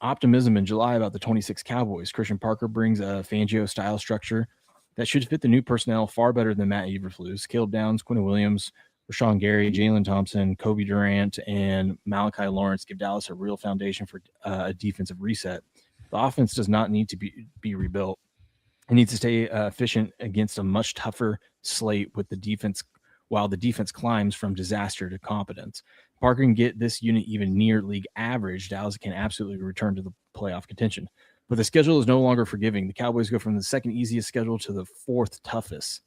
optimism in July about the 26 Cowboys. Christian Parker brings a Fangio style structure that should fit the new personnel far better than Matt Eberflus. Caleb Downs, Quinn Williams, Rashawn Gary, Jalen Thompson, Kobe Durant, and Malachi Lawrence give Dallas a real foundation for a defensive reset. The offense does not need to be rebuilt. It needs to stay efficient against a much tougher slate with the defense, while the defense climbs from disaster to competence. Parker can get this unit even near league average. Dallas can absolutely return to the playoff contention. But the schedule is no longer forgiving. The Cowboys go from the second easiest schedule to the fourth toughest.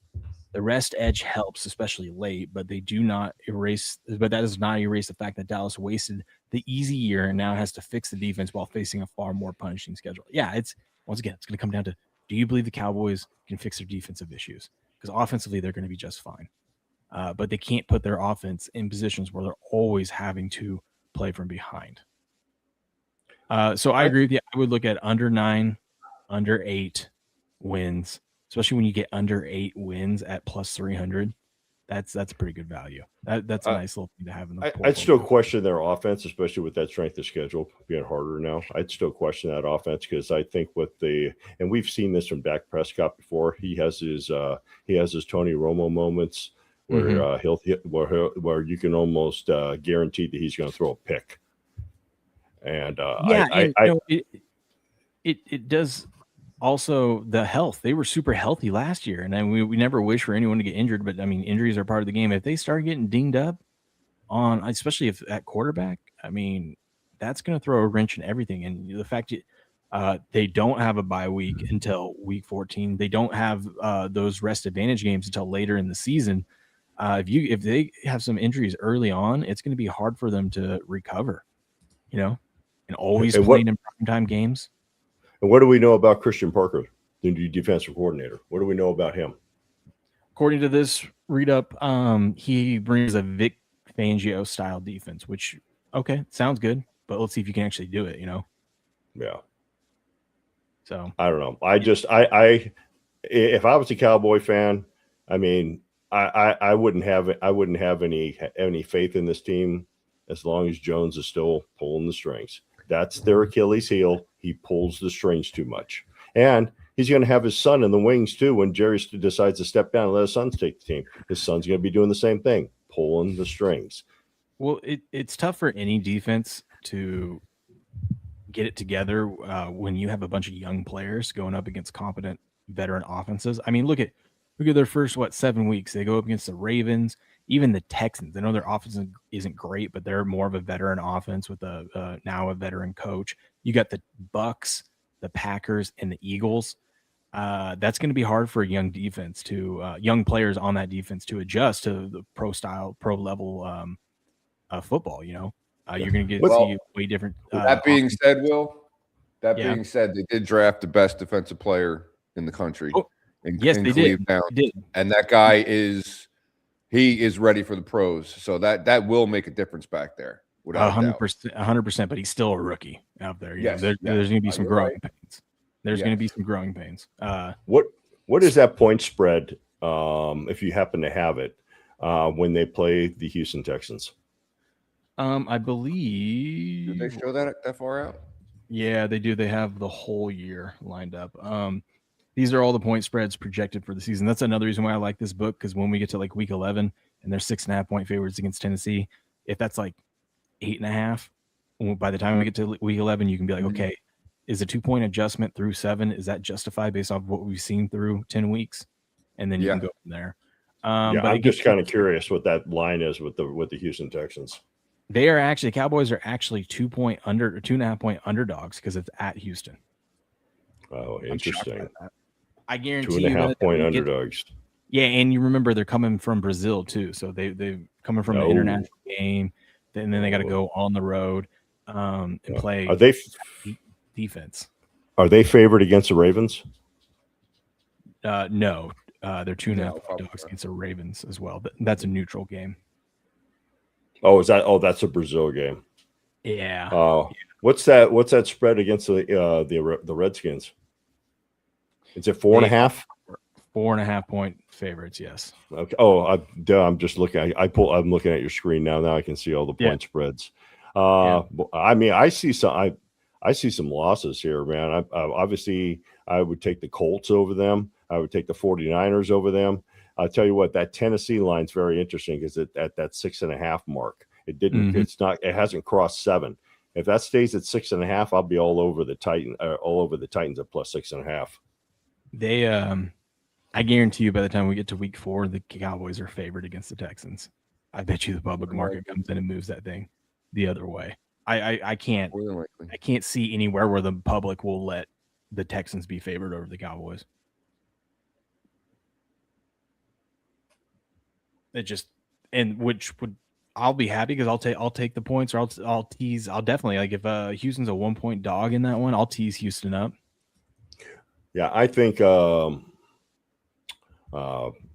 The rest edge helps, especially late, but that does not erase the fact that Dallas wasted the easy year and now has to fix the defense while facing a far more punishing schedule. Yeah, it's going to come down to, do you believe the Cowboys can fix their defensive issues? Because offensively, they're going to be just fine. but they can't put their offense in positions where they're always having to play from behind. So I agree with you. I would look at under 9, under 8 wins, especially when you get under 8 wins at plus 300. That's a pretty good value. That's a nice little thing to have in the portfolio. I'd still question their offense, especially with that strength of schedule being harder now. I'd still question that offense because I think and we've seen this from Dak Prescott before. He has his Tony Romo moments where he'll hit where you can almost guarantee that he's going to throw a pick. And it does. Also, the health. They were super healthy last year, and then we never wish for anyone to get injured, but I mean, injuries are part of the game. If they start getting dinged up especially if at quarterback, I mean, that's going to throw a wrench in everything. And the fact they don't have a bye week until week 14, they don't have those rest advantage games until later in the season. If they have some injuries early on, it's going to be hard for them to recover. And always playing in primetime games. And what do we know about Christian Parker, the new defensive coordinator? What do we know about him? According to this read-up, he brings a Vic Fangio style defense, which, okay, sounds good, but let's see if you can actually do it, Yeah. So I don't know. If I was a Cowboy fan, I mean, I wouldn't have any faith in this team as long as Jones is still pulling the strings. That's their Achilles heel. He pulls the strings too much. And he's going to have his son in the wings too when Jerry decides to step down and let his son take the team. His son's going to be doing the same thing, pulling the strings. Well, it's tough for any defense to get it together when you have a bunch of young players going up against competent veteran offenses. I mean, look at their first 7 weeks. They go up against the Ravens, even the Texans. I know their offense isn't great, but they're more of a veteran offense with now a veteran coach. You got the Bucks, the Packers, and the Eagles. That's going to be hard for a young defense young players on that defense to adjust to the pro level football. You're going to see way different. That being said, being said, they did draft the best defensive player in the country. Yes, they did. And that guy is ready for the pros. So that will make a difference back there. 100%, but he's still a rookie out there. There's going to be some growing pains. There's going to be some growing pains. What is that point spread, if you happen to have it, when they play the Houston Texans? I believe. Did they show that far out? Yeah, they do. They have the whole year lined up. These are all the point spreads projected for the season. That's another reason why I like this book, because when we get to week 11 and they're 6.5 point favorites against Tennessee, if that's 8.5, by the time we get to week 11, you can be like, okay, is a 2-point adjustment through 7? Is that justified based off what we've seen through 10 weeks? And then you can go from there. But I'm just kind of curious what that line is with the Houston Texans. Cowboys are actually 2.5 point underdogs because it's at Houston. Oh, interesting. I guarantee 2.5 point underdogs. Yeah, and you remember they're coming from Brazil too, so they're coming from an international game, and then they got to go on the road and play. Are they defense? Are they favored against the Ravens? No, they're 2.5 dogs against the Ravens as well. But that's a neutral game. Oh, that's a Brazil game. Yeah. What's that spread against the Redskins? Is it 4.5? 4.5 point favorites, yes. Okay. Oh, I'm just looking. I'm looking at your screen now. Now I can see all the point spreads. I mean, I see some losses here, man. Obviously, I would take the Colts over them. I would take the 49ers over them. I'll tell you what, that Tennessee line's very interesting because at that 6.5 mark, it didn't. It's not. It hasn't crossed 7. If that stays at 6.5, I'll be all over the Titans at plus 6.5. They, I guarantee you, by the time we get to week 4, the Cowboys are favored against the Texans. I bet you the public market comes in and moves that thing the other way. I can't see anywhere where the public will let the Texans be favored over the Cowboys. I'll be happy because I'll take the points, or I'll tease. I'll definitely if Houston's a 1-point dog in that one, I'll tease Houston up. Yeah, I think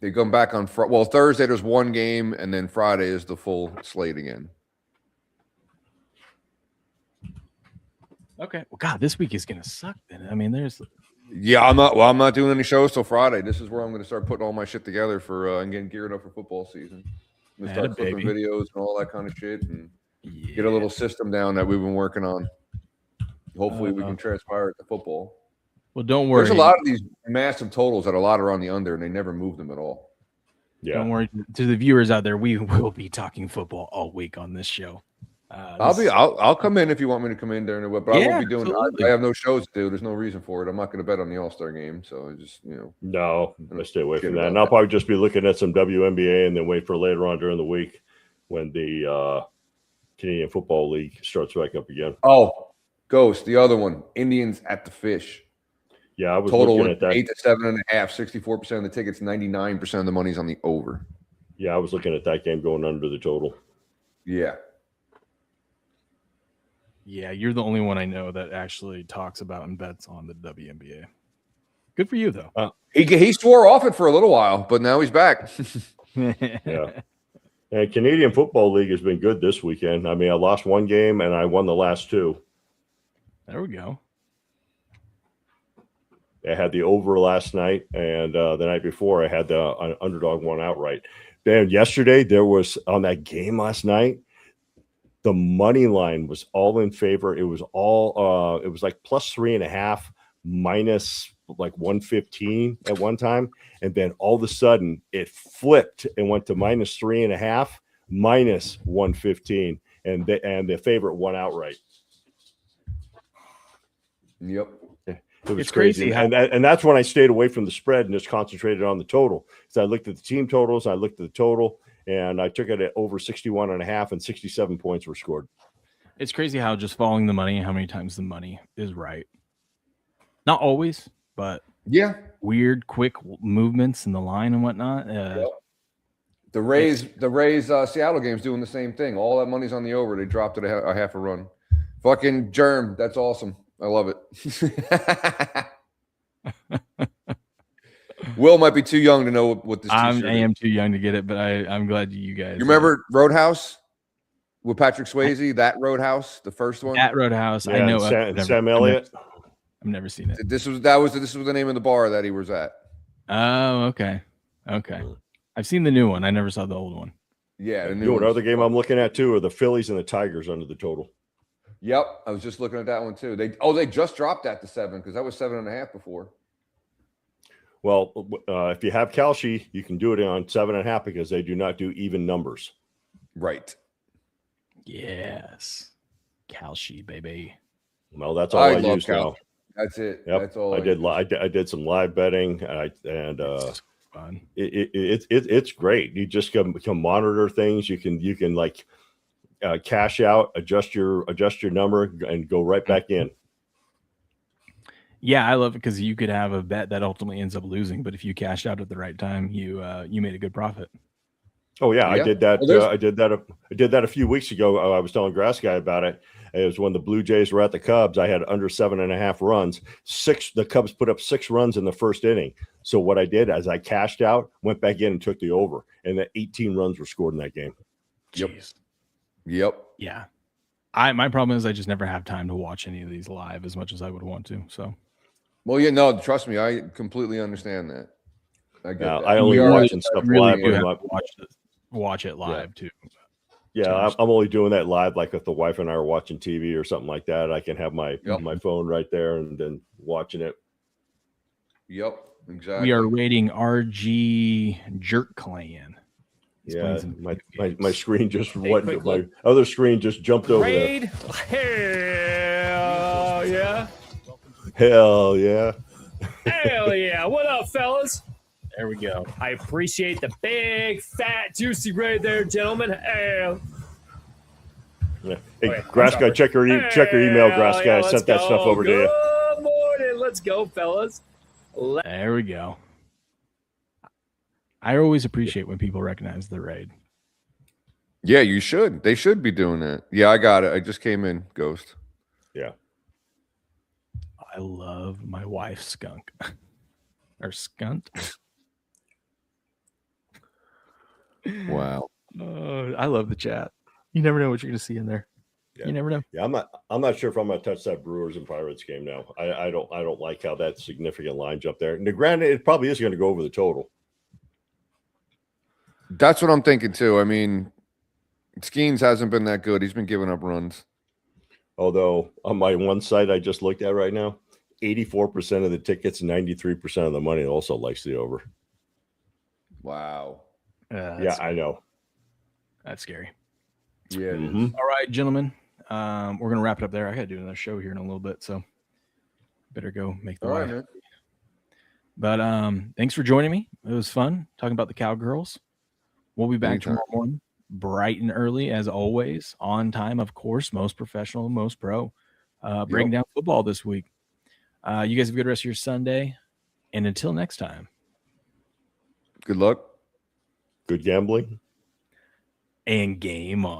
They come back on Thursday. There's one game, and then Friday is the full slate again. Okay. Well, God, this week is gonna suck. Then I mean, there's. Yeah, I'm not doing any shows till Friday. This is where I'm going to start putting all my shit together for and getting geared up for football season. I'm going to start clipping videos and all that kind of shit, and get a little system down that we've been working on. Hopefully, we can transpire it to football. Well, don't worry. There's a lot of these massive totals that a lot are on the under, and they never move them at all. Yeah. Don't worry. To the viewers out there, we will be talking football all week on this show. I'll come in if you want me to come in during the week, but I won't be doing. I have no shows to do. There's no reason for it. I'm not going to bet on the All-Star game, so I just No, I stay away from that. And I'll probably just be looking at some WNBA and then wait for later on during the week when the Canadian Football League starts back up again. Oh, Ghost, the other one, Indians at the Fish. Yeah, I was total looking at that. 8 to 7.5, 64% of the tickets, 99% of the money's on the over. Yeah, I was looking at that game going under the total. Yeah. Yeah, you're the only one I know that actually talks about and bets on the WNBA. Good for you, though. He swore off it for a little while, but now he's back. Yeah. And Canadian Football League has been good this weekend. I mean, I lost one game and I won the last two. There we go. I had the over last night, and the night before I had the underdog one outright. Then yesterday there was on that game last night, the money line was all in favor. It was all it was like plus 3.5 minus like 115 at one time, and then all of a sudden it flipped and went to minus 3.5 minus 115, and the favorite won outright. Yep. It was crazy. And that's when I stayed away from the spread and just concentrated on the total. So I looked at the team totals, I looked at the total, and I took it at over 61.5, and 67 points were scored. It's crazy how just following the money, how many times the money is right. Not always, but yeah, weird, quick movements in the line and whatnot. The Rays Seattle game's doing the same thing. All that money's on the over. They dropped it a half a run. Fucking germ. That's awesome. I love it. Will might be too young to know what this I am too young to get it, but I'm glad you guys. You remember Roadhouse with Patrick Swayze? That Roadhouse, the first one. That Roadhouse, yeah, I know. Sam Elliott. I've never seen it. This was the name of the bar that he was at. Oh, okay. I've seen the new one. I never saw the old one. Yeah, the You new know one. another game I'm looking at too are the Phillies and the Tigers under the total. Yep, I was just looking at that one too. They just dropped that to 7 because that was 7.5 before. Well, if you have Kalshi, you can do it on 7.5 because they do not do even numbers. Right. Yes. Kalshi, baby. Well, that's all I use Kalshi. now. That's it. Yep. That's all I did some live betting, and fun. It's great. You just can monitor things. You can like cash out, adjust your number, and go right back in. Yeah, I love it because you could have a bet that ultimately ends up losing, but if you cashed out at the right time, you made a good profit. Oh yeah, I did that. I did that a few weeks ago. I was telling Grass Guy about it. It was when the Blue Jays were at the Cubs. I had under 7.5 runs. The Cubs put up 6 runs in the first inning. So what I did is I cashed out, went back in, and took the over, and then 18 runs were scored in that game. Yep. Yeah. My problem is I just never have time to watch any of these live as much as I would want to. So. Well, yeah, no, trust me, I completely understand that. I get that. I only watching stuff live. Watch it live too. Yeah, I'm only doing that live, like if the wife and I are watching TV or something like that. I can have my phone right there and then watching it. Yep, exactly. We are rating RG Jerk Clan. Yeah, my screen just went. My other screen just jumped over there. Hell yeah! Hell yeah! Hell yeah! What up, fellas? There we go. I appreciate the big, fat, juicy raid there, gentlemen. Yeah. Hey, Grass Guy, check your email, Grass Guy. I sent that stuff over to you. Good morning. Let's go, fellas. There we go. I always appreciate when people recognize the raid. Yeah, you should. They should be doing that. Yeah, I got it. I just came in, Ghost. Yeah. I love my wife's skunk. Or skunt. Wow. I love the chat. You never know what you're going to see in there. Yeah. You never know. Yeah, I'm not sure if I'm gonna touch that Brewers and Pirates game now. I don't like how that significant line jumped there. And granted, it probably is going to go over the total. That's what I'm thinking too. I mean, Skeens hasn't been that good. He's been giving up runs. Although on my one site I just looked at right now, 84% of the tickets, 93% of the money also likes the over. Wow. Yeah, I know. That's scary. Yeah. All right, gentlemen. We're going to wrap it up there. I got to do another show here in a little bit, so better go make the All way. right, man. But thanks for joining me. It was fun talking about the Cowgirls. We'll be back tomorrow morning, bright and early as always, on time, of course, most professional, most pro. Breaking down football this week. You guys have a good rest of your Sunday. And until next time. Good luck. Good gambling. And game on.